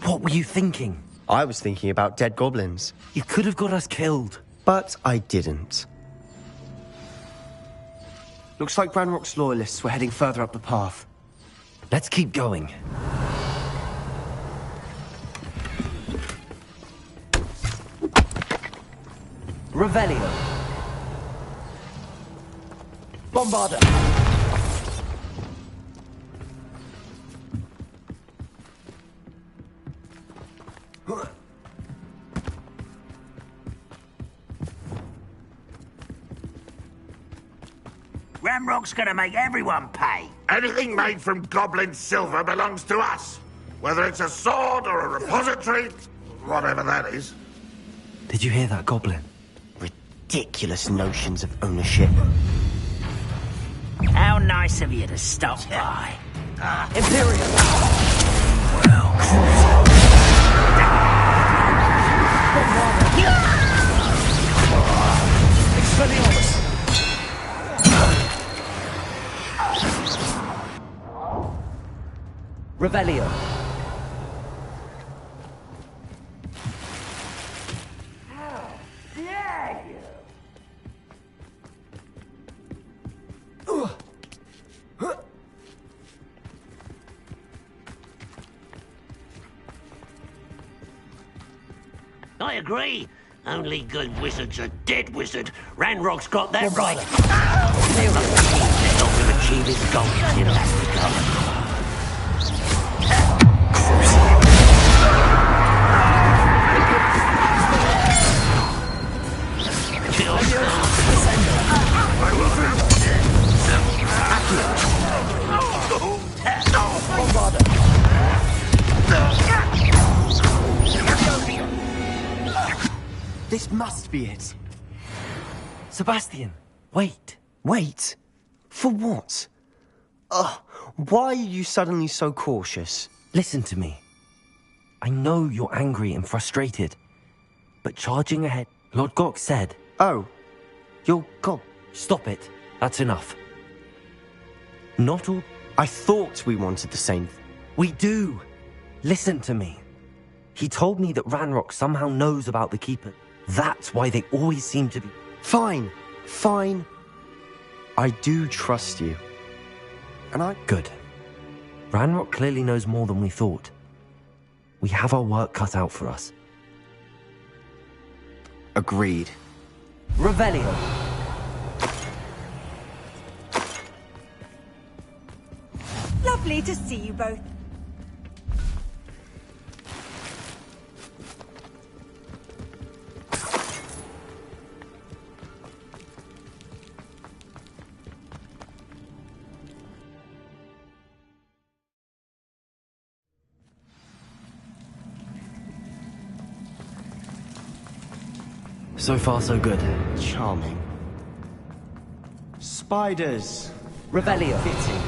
Speaker 1: What were you thinking?
Speaker 16: I was thinking about dead goblins.
Speaker 1: You could have got us killed.
Speaker 16: But I didn't. Looks like Ranrock's loyalists were heading further up the path.
Speaker 1: Let's keep going. Revelio. Bombarda.
Speaker 11: Ranrock's gonna make everyone pay.
Speaker 20: Anything made from goblin silver belongs to us. Whether it's a sword or a repository, whatever that is.
Speaker 1: Did you hear that, Goblin?
Speaker 16: Ridiculous notions of ownership.
Speaker 11: How nice of you to stop by.
Speaker 1: Imperial! Expelliarmus! Revelio.
Speaker 11: I agree. Only good wizards are dead wizard. Ranrock's got that right. To help him achieve his goal, he'll have to go.
Speaker 16: This must be it.
Speaker 1: Sebastian, wait.
Speaker 16: Wait? For what? Why are you suddenly so cautious?
Speaker 1: Listen to me. I know you're angry and frustrated, but charging ahead, Lord Gok said...
Speaker 16: Oh, you're God.
Speaker 1: Stop it. That's enough. Not all...
Speaker 16: I thought we wanted the same...
Speaker 1: We do. Listen to me. He told me that Ranrock somehow knows about the Keeper. That's why they always seem to be...
Speaker 16: Fine. I do trust you. And I...
Speaker 1: Good. Ranrock clearly knows more than we thought. We have our work cut out for us.
Speaker 16: Agreed.
Speaker 1: Revelio.
Speaker 15: Lovely to see you both.
Speaker 1: So far, so good.
Speaker 16: Charming. Spiders.
Speaker 1: Revelio.
Speaker 16: Fitting.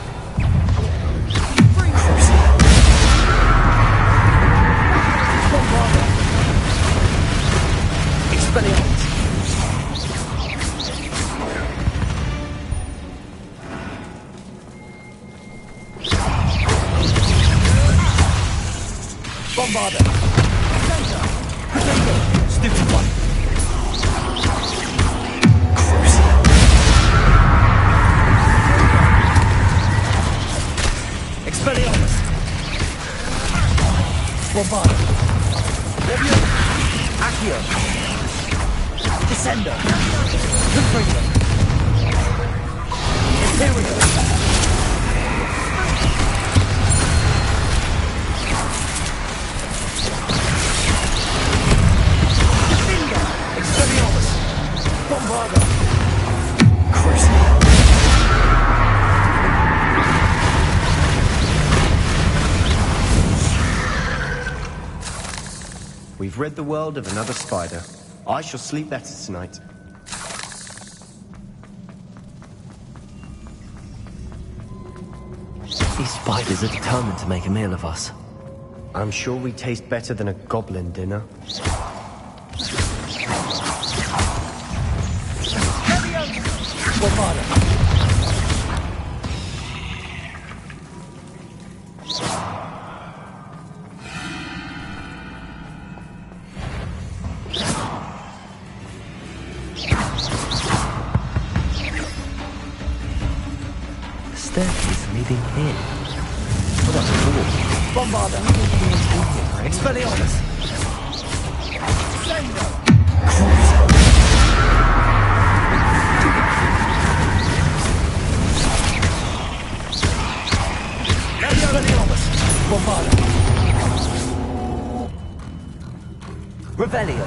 Speaker 1: Expelliarmus. Bombarda. Stupid one. Expelliarmus. Bombarda. Review. Accio. Descender. Confringo. Imperial. Defender. Expelliarmus. Bombarda. Crucible.
Speaker 16: We've rid the world of another spider. I shall sleep better tonight.
Speaker 1: These spiders are determined to make a meal of us.
Speaker 16: I'm sure we taste better than a goblin dinner.
Speaker 1: The staircase leading in. What about the door?
Speaker 5: Bombarda! Expelliarmus! Expelliarmus! Bombarda!
Speaker 1: Revelio!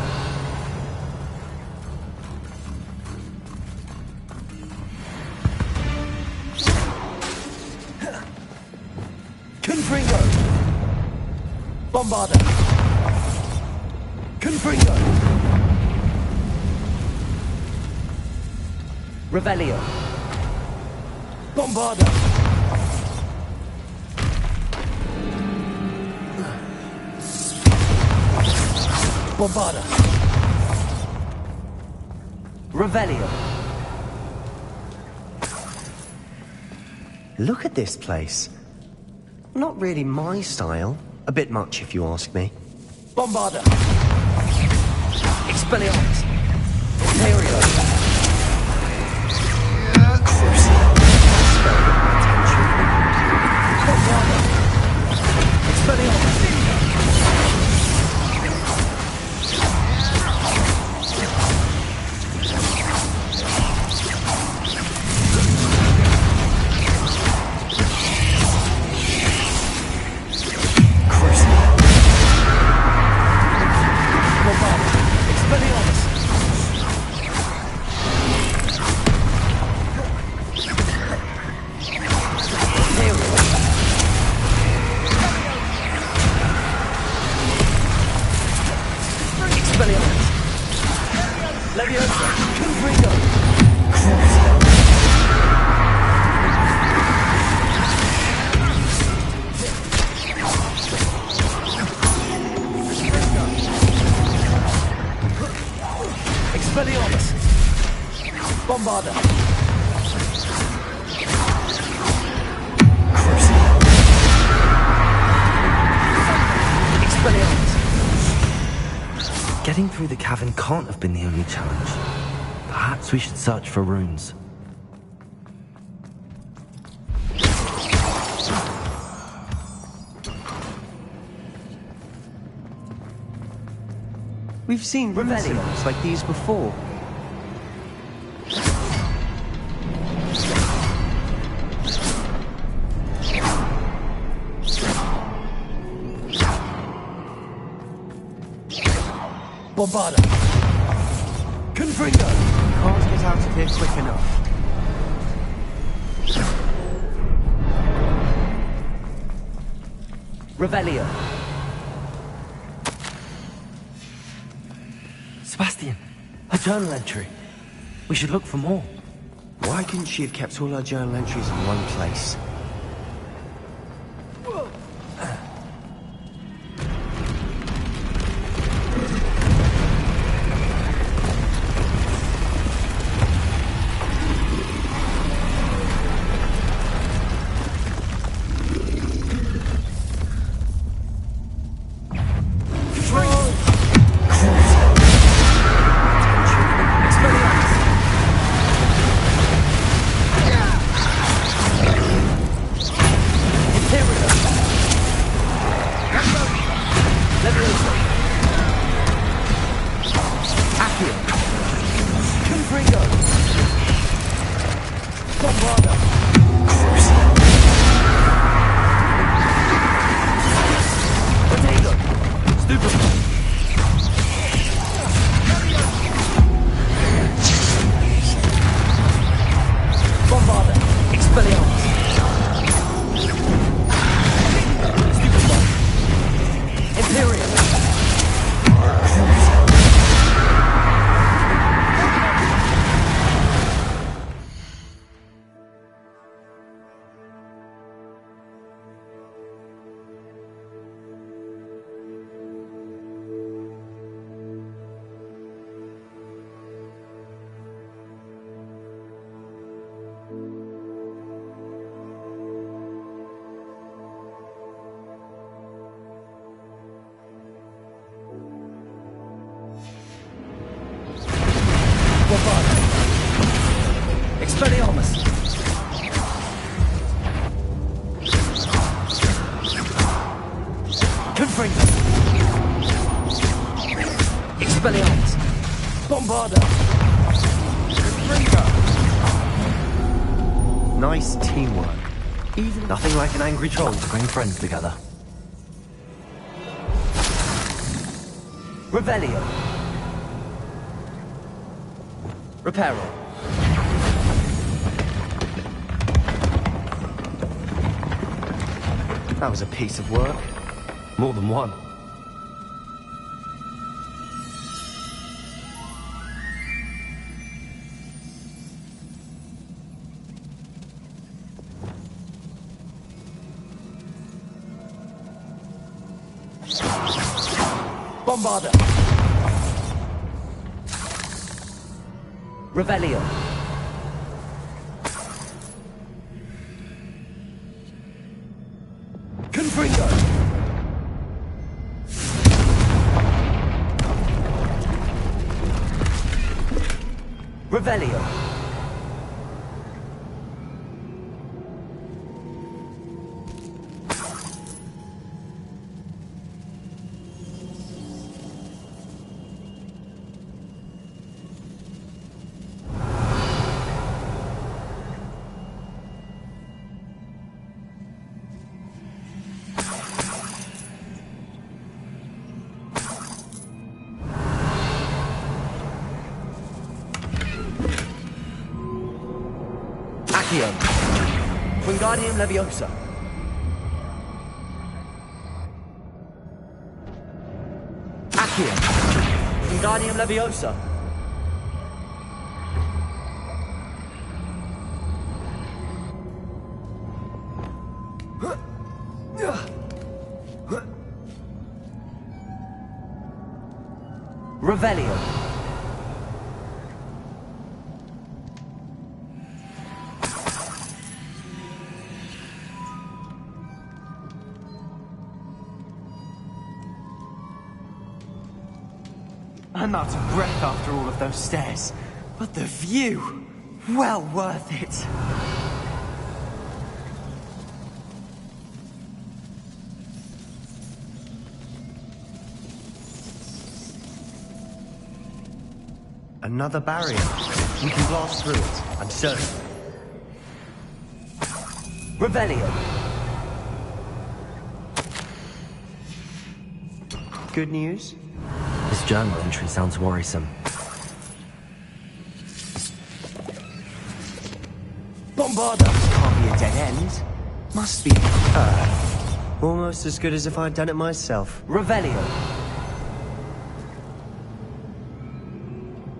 Speaker 5: Confringo! Bombarda! Confringo!
Speaker 1: Revelio!
Speaker 5: Bombarda! Bombarda!
Speaker 1: Revelio!
Speaker 16: Look at this place. Not really my style. A bit much, if you ask me.
Speaker 5: Bombarda! Expelliarmus! Imperio! Bombarda! Expelliarmus! Expelliarmus! Bombarda! Expelliarmus!
Speaker 1: Getting through the cavern can't have been the only challenge. Perhaps we should search for runes.
Speaker 16: We've seen rune symbols like these before.
Speaker 5: Bombarda! Confringo!
Speaker 16: Can't get out of here quick enough.
Speaker 1: Revelio! Sebastian, a journal entry. We should look for more.
Speaker 16: Why couldn't she have kept all her journal entries in one place?
Speaker 1: promise. Confringo. Expelliarmus. Bombarda. Confringo.
Speaker 16: Nice teamwork.
Speaker 1: Even nothing like an angry troll to bring friends together. Revelio. Reparo.
Speaker 16: That was a piece of work.
Speaker 1: More than one. Bombarda. Revelio. Confringo. Revelio. Accio. Wingardium Leviosa. Accio. Wingardium Leviosa. Revelio.
Speaker 17: I'm out of breath after all of those stairs. But the view, well worth it.
Speaker 16: Another barrier. We can blast through it, I'm certain.
Speaker 1: Revelio.
Speaker 16: Good news?
Speaker 1: This journal entry sounds worrisome. Bombarda!
Speaker 16: Can't be a dead end. Must be... almost as good as if I'd done it myself.
Speaker 1: Revelio.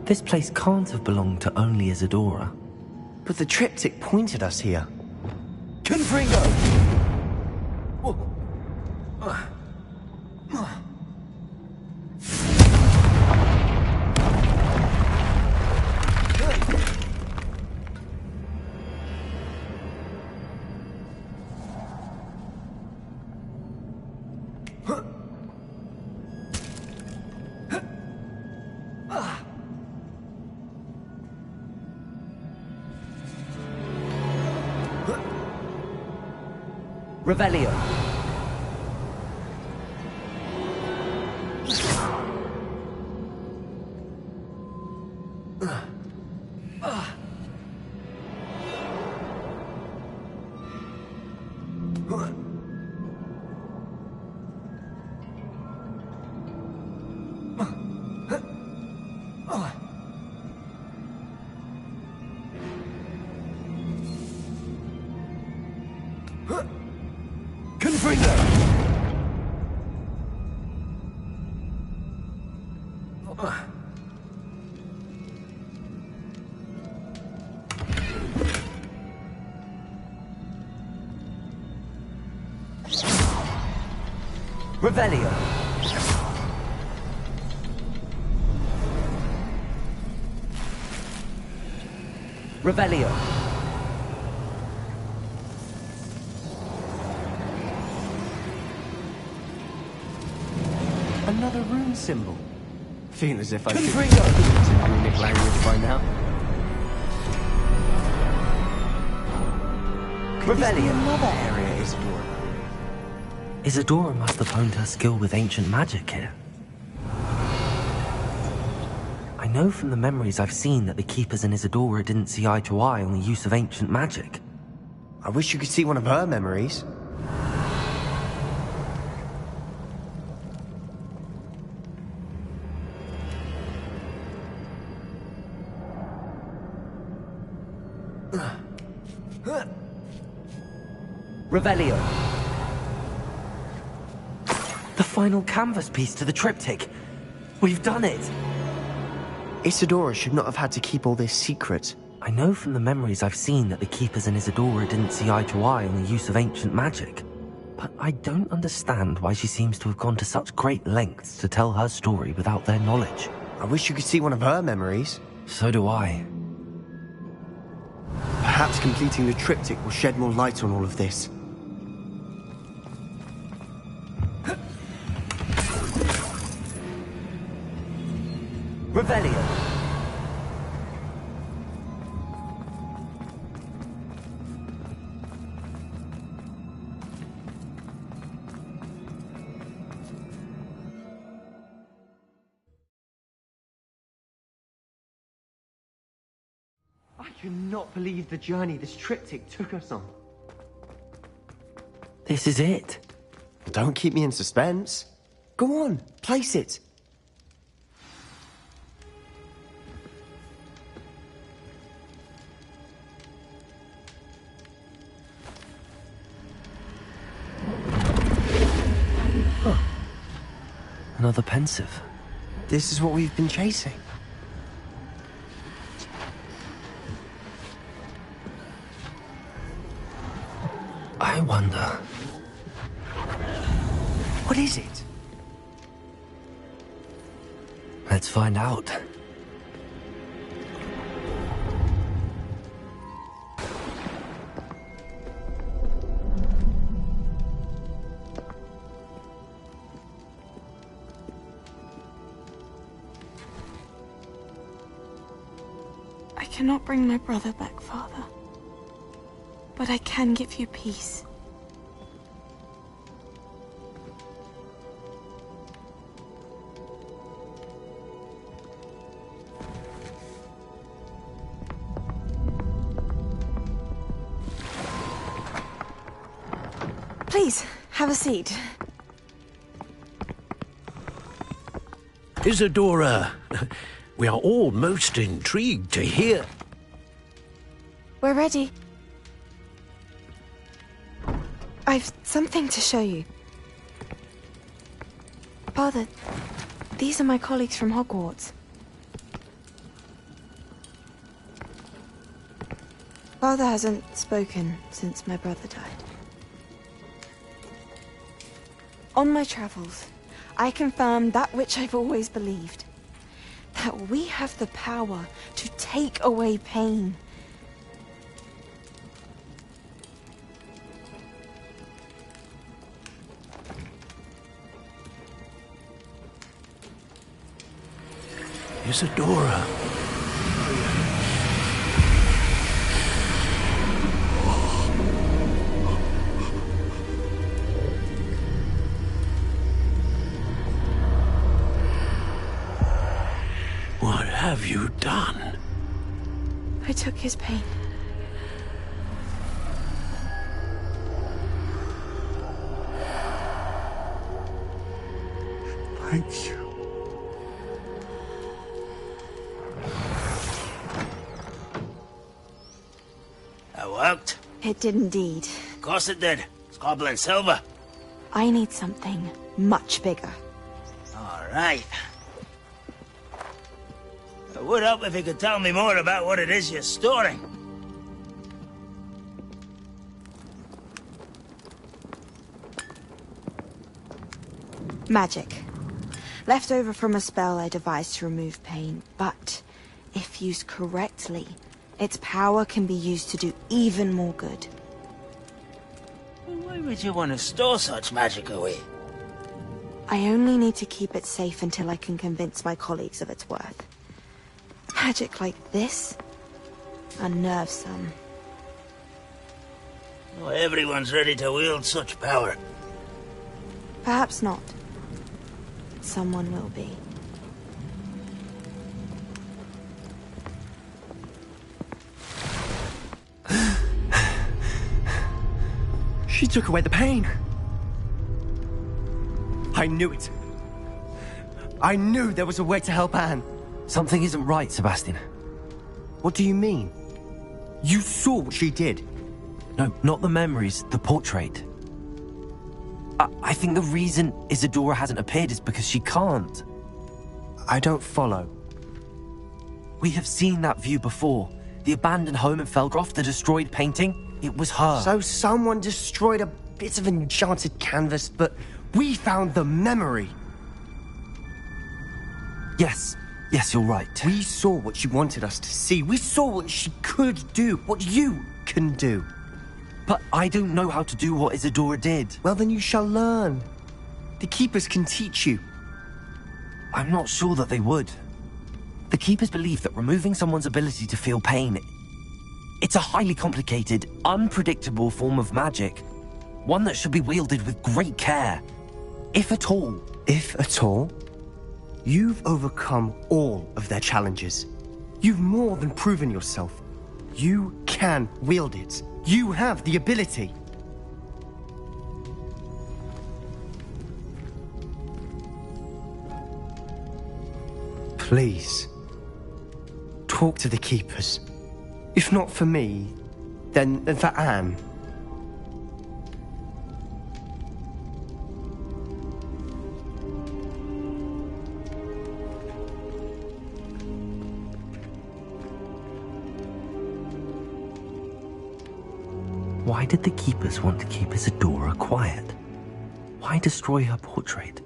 Speaker 1: This place can't have belonged to only Isadora.
Speaker 16: But the triptych pointed us here.
Speaker 1: Confringo! Revelio. Confringo! Revelio. Revelio.
Speaker 16: Another rune symbol. Feel as if I could
Speaker 1: Confringo!
Speaker 16: speak runic language by now.
Speaker 9: Could this be another area, Isadora?
Speaker 1: Isadora must have honed her skill with ancient magic here. I know from the memories I've seen that the Keepers and Isadora didn't see eye to eye on the use of ancient magic.
Speaker 16: I wish you could see one of her memories.
Speaker 1: Revelio. The final canvas piece to the triptych. We've done it!
Speaker 16: Isadora should not have had to keep all this secret.
Speaker 1: I know from the memories I've seen that the Keepers and Isadora didn't see eye to eye on the use of ancient magic. But I don't understand why she seems to have gone to such great lengths to tell her story without their knowledge.
Speaker 16: I wish you could see one of her memories.
Speaker 1: So do I.
Speaker 16: Perhaps completing the triptych will shed more light on all of this.
Speaker 1: Revelio.
Speaker 9: I cannot believe the journey this triptych took us on.
Speaker 1: This is it.
Speaker 16: Don't keep me in suspense. Go on, place it.
Speaker 1: Another pensive.
Speaker 16: This is what we've been chasing.
Speaker 1: I wonder...
Speaker 16: What is it?
Speaker 1: Let's find out.
Speaker 22: I cannot bring my brother back, Father. But I can give you peace. Please, have a seat.
Speaker 11: Isadora, we are all most intrigued to hear.
Speaker 22: We're ready. I've something to show you. Father, these are my colleagues from Hogwarts. Father hasn't spoken since my brother died. On my travels, I confirmed that which I've always believed. That we have the power to take away pain.
Speaker 11: Isadora. What have you done?
Speaker 22: I took his pain.
Speaker 6: Thank you.
Speaker 11: That worked?
Speaker 22: It did indeed.
Speaker 11: Of course it did. It's goblin silver.
Speaker 22: I need something much bigger.
Speaker 11: All right. It would help if you could tell me more about what it is you're storing.
Speaker 22: Magic. Left over from a spell I devised to remove pain, but if used correctly, its power can be used to do even more good.
Speaker 11: Why would you want to store such magic away?
Speaker 22: I only need to keep it safe until I can convince my colleagues of its worth. Magic like this unnerves some.
Speaker 5: Oh, everyone's ready to wield such power.
Speaker 22: Perhaps not. Someone will be.
Speaker 16: She took away the pain. I knew it. I knew there was a way to help Anne.
Speaker 1: Something isn't right, Sebastian.
Speaker 16: What do you mean? You saw what she did.
Speaker 1: No, not the memories, the portrait. I think the reason Isadora hasn't appeared is because she can't.
Speaker 16: I don't follow.
Speaker 1: We have seen that view before. The abandoned home in Felgroth, the destroyed painting. It was her.
Speaker 16: So someone destroyed a bit of enchanted canvas, but we found the memory.
Speaker 1: Yes, you're right.
Speaker 16: We saw what she wanted us to see. We saw what she could do, what you can do.
Speaker 1: But I don't know how to do what Isadora did.
Speaker 16: Well, then you shall learn. The Keepers can teach you.
Speaker 1: I'm not sure that they would. The Keepers believe that removing someone's ability to feel pain, it's a highly complicated, unpredictable form of magic. One that should be wielded with great care. If at all.
Speaker 16: If at all? You've overcome all of their challenges. You've more than proven yourself. You can wield it. You have the ability. Please, talk to the Keepers. If not for me, then for Anne.
Speaker 1: Why did the Keepers want to keep Isadora quiet? Why destroy her portrait?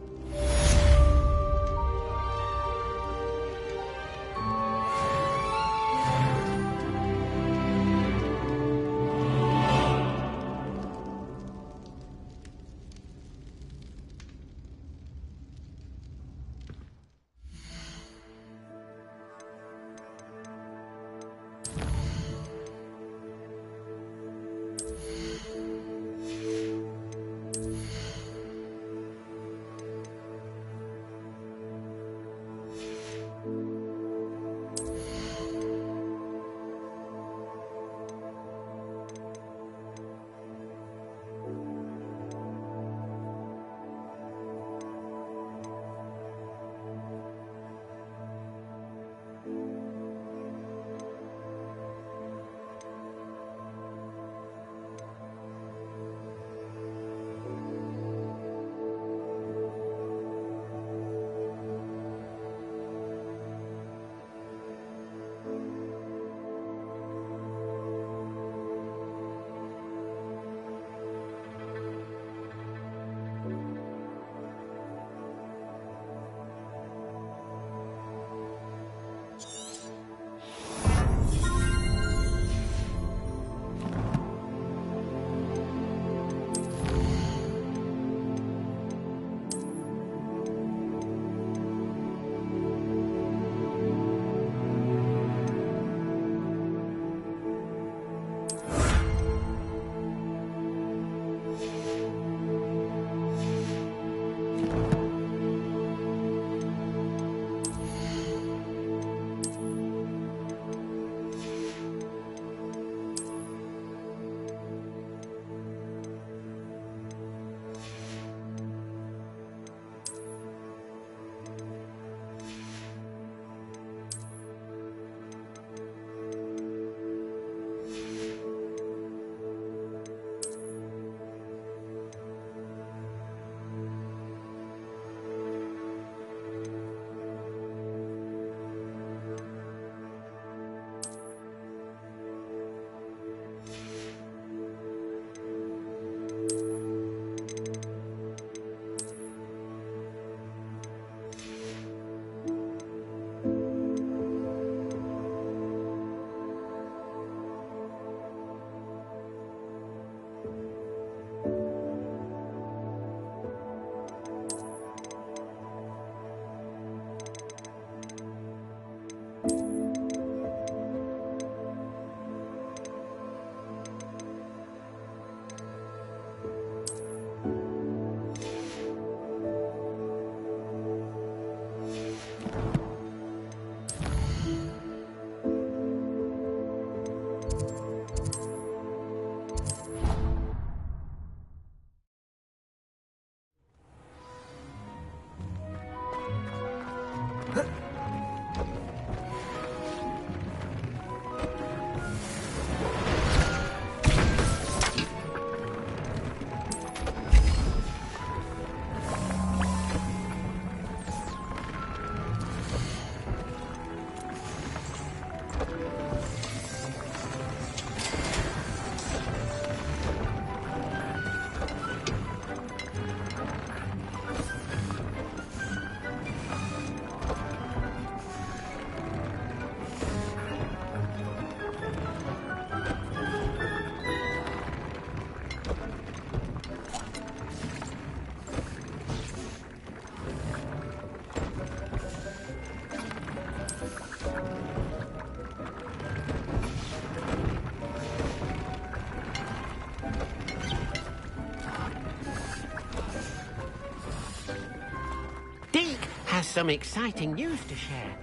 Speaker 11: has some exciting news to share.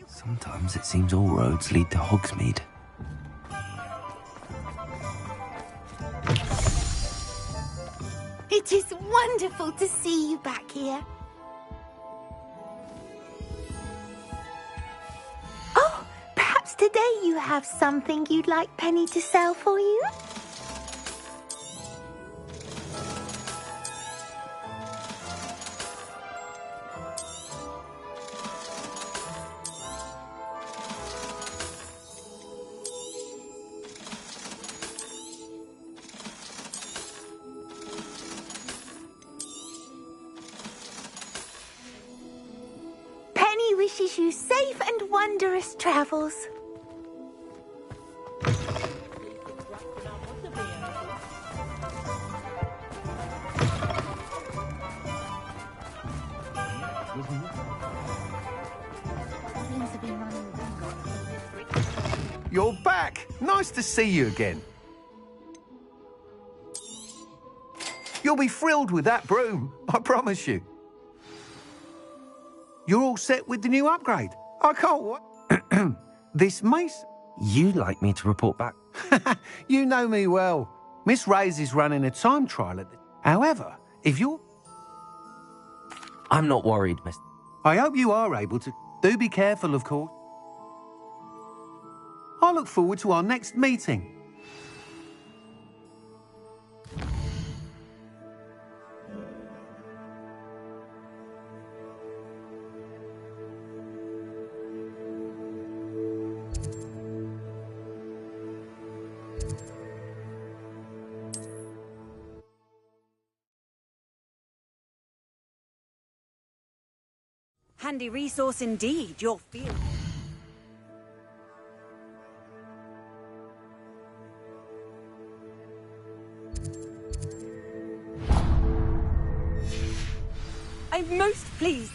Speaker 1: Sometimes it seems all roads lead to Hogsmeade.
Speaker 8: It is wonderful to see you back here. Oh, perhaps today you have something you'd like Penny to sell for you? Wishes you safe and wondrous travels.
Speaker 18: You're back! Nice to see you again. You'll be thrilled with that broom, I promise you. You're all set with the new upgrade. I can't wait. This Mace...
Speaker 1: You'd like me to report back?
Speaker 18: You know me well. Miss Reyes is running a time trial at the... However, if you're...
Speaker 1: I'm not worried, miss.
Speaker 18: I hope you are able to... Do be careful, of course. I look forward to our next meeting.
Speaker 10: Handy resource indeed, your field. I'm most pleased.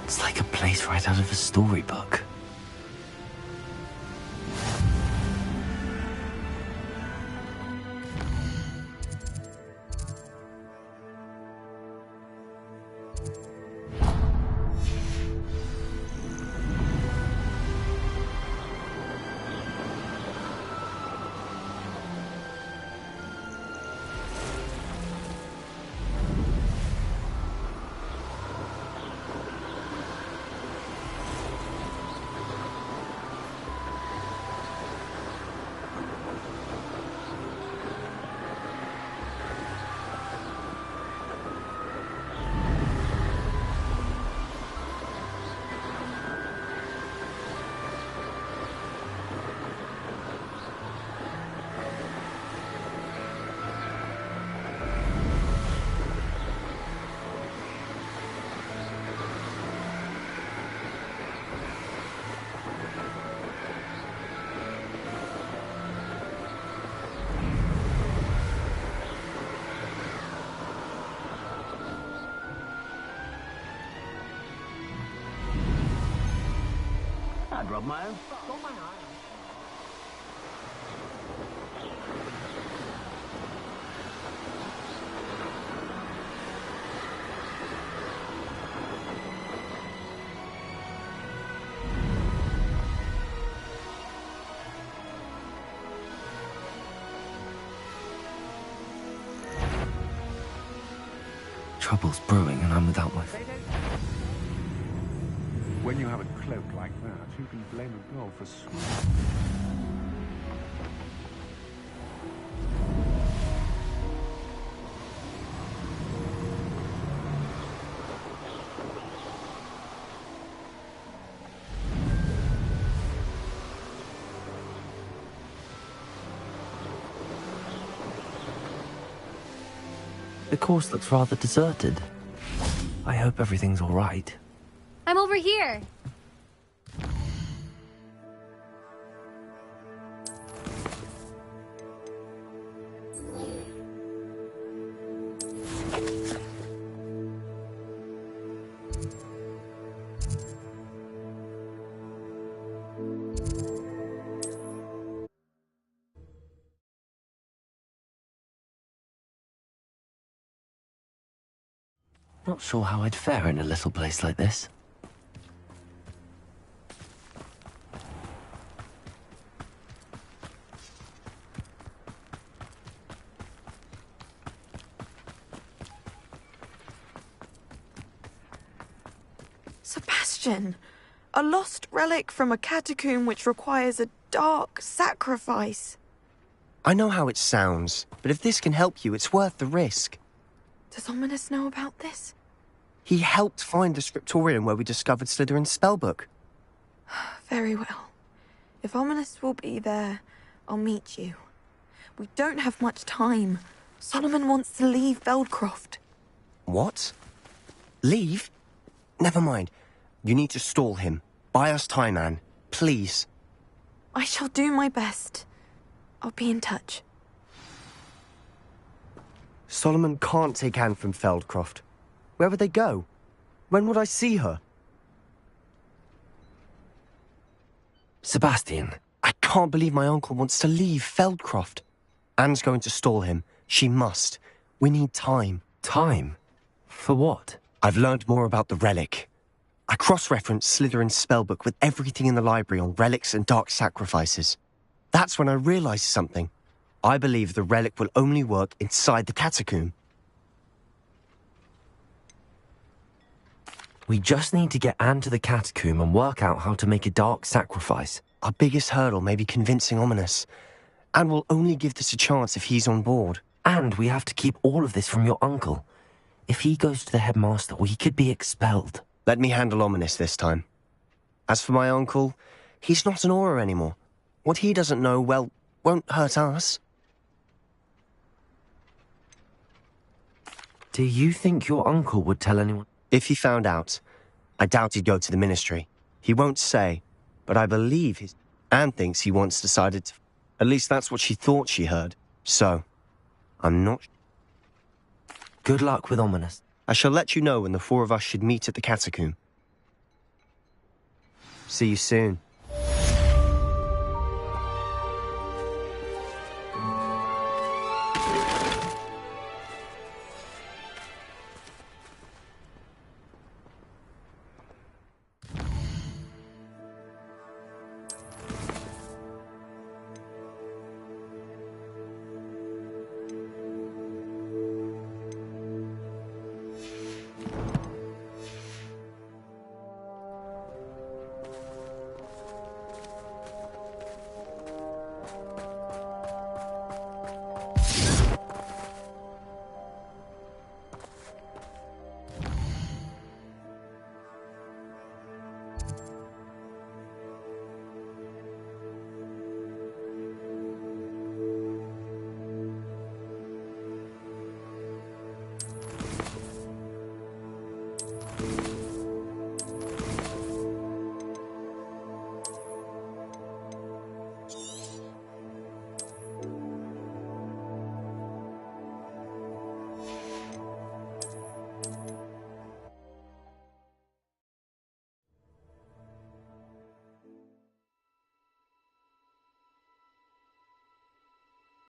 Speaker 1: It's like a place right out of a storybook.
Speaker 11: I'd rub my own fuck on my eye.
Speaker 1: Trouble's brewing and I'm without my...
Speaker 6: When you have a cloak like that, you can blame a girl for sweat.
Speaker 1: The course looks rather deserted. I hope everything's all right.
Speaker 19: I'm over here.
Speaker 1: Not sure how I'd fare in a little place like this.
Speaker 22: Sebastian, a lost relic from a catacomb which requires a dark sacrifice.
Speaker 16: I know how it sounds, but if this can help you, it's worth the risk.
Speaker 22: Does Ominous know about this?
Speaker 16: He helped find the scriptorium where we discovered Slytherin's spellbook.
Speaker 22: Very well. If Ominous will be there, I'll meet you. We don't have much time. Solomon wants to leave Feldcroft.
Speaker 16: What? Leave? Never mind. You need to stall him. Buy us time, Anne. Please.
Speaker 22: I shall do my best. I'll be in touch.
Speaker 16: Solomon can't take Anne from Feldcroft. Where would they go? When would I see her?
Speaker 1: Sebastian.
Speaker 16: I can't believe my uncle wants to leave Feldcroft. Anne's going to stall him. She must. We need time.
Speaker 1: Time? For what?
Speaker 16: I've learned more about the relic. I cross-referenced Slytherin's spellbook with everything in the library on relics and dark sacrifices. That's when I realized something. I believe the relic will only work inside the catacomb.
Speaker 1: We just need to get Anne to the catacomb and work out how to make a dark sacrifice.
Speaker 16: Our biggest hurdle may be convincing Ominous. And we'll only give this a chance if he's on board.
Speaker 1: And we have to keep all of this from your uncle. If he goes to the headmaster, we could be expelled.
Speaker 16: Let me handle Ominous this time. As for my uncle, he's not an Auror anymore. What he doesn't know, well, won't hurt us.
Speaker 1: Do you think your uncle would tell anyone?
Speaker 16: If he found out, I doubt he'd go to the ministry. He won't say, but I believe Anne thinks he once decided to... At least that's what she thought she heard. So, I'm not...
Speaker 1: Good luck with Ominous.
Speaker 16: I shall let you know when the four of us should meet at the catacomb. See you soon.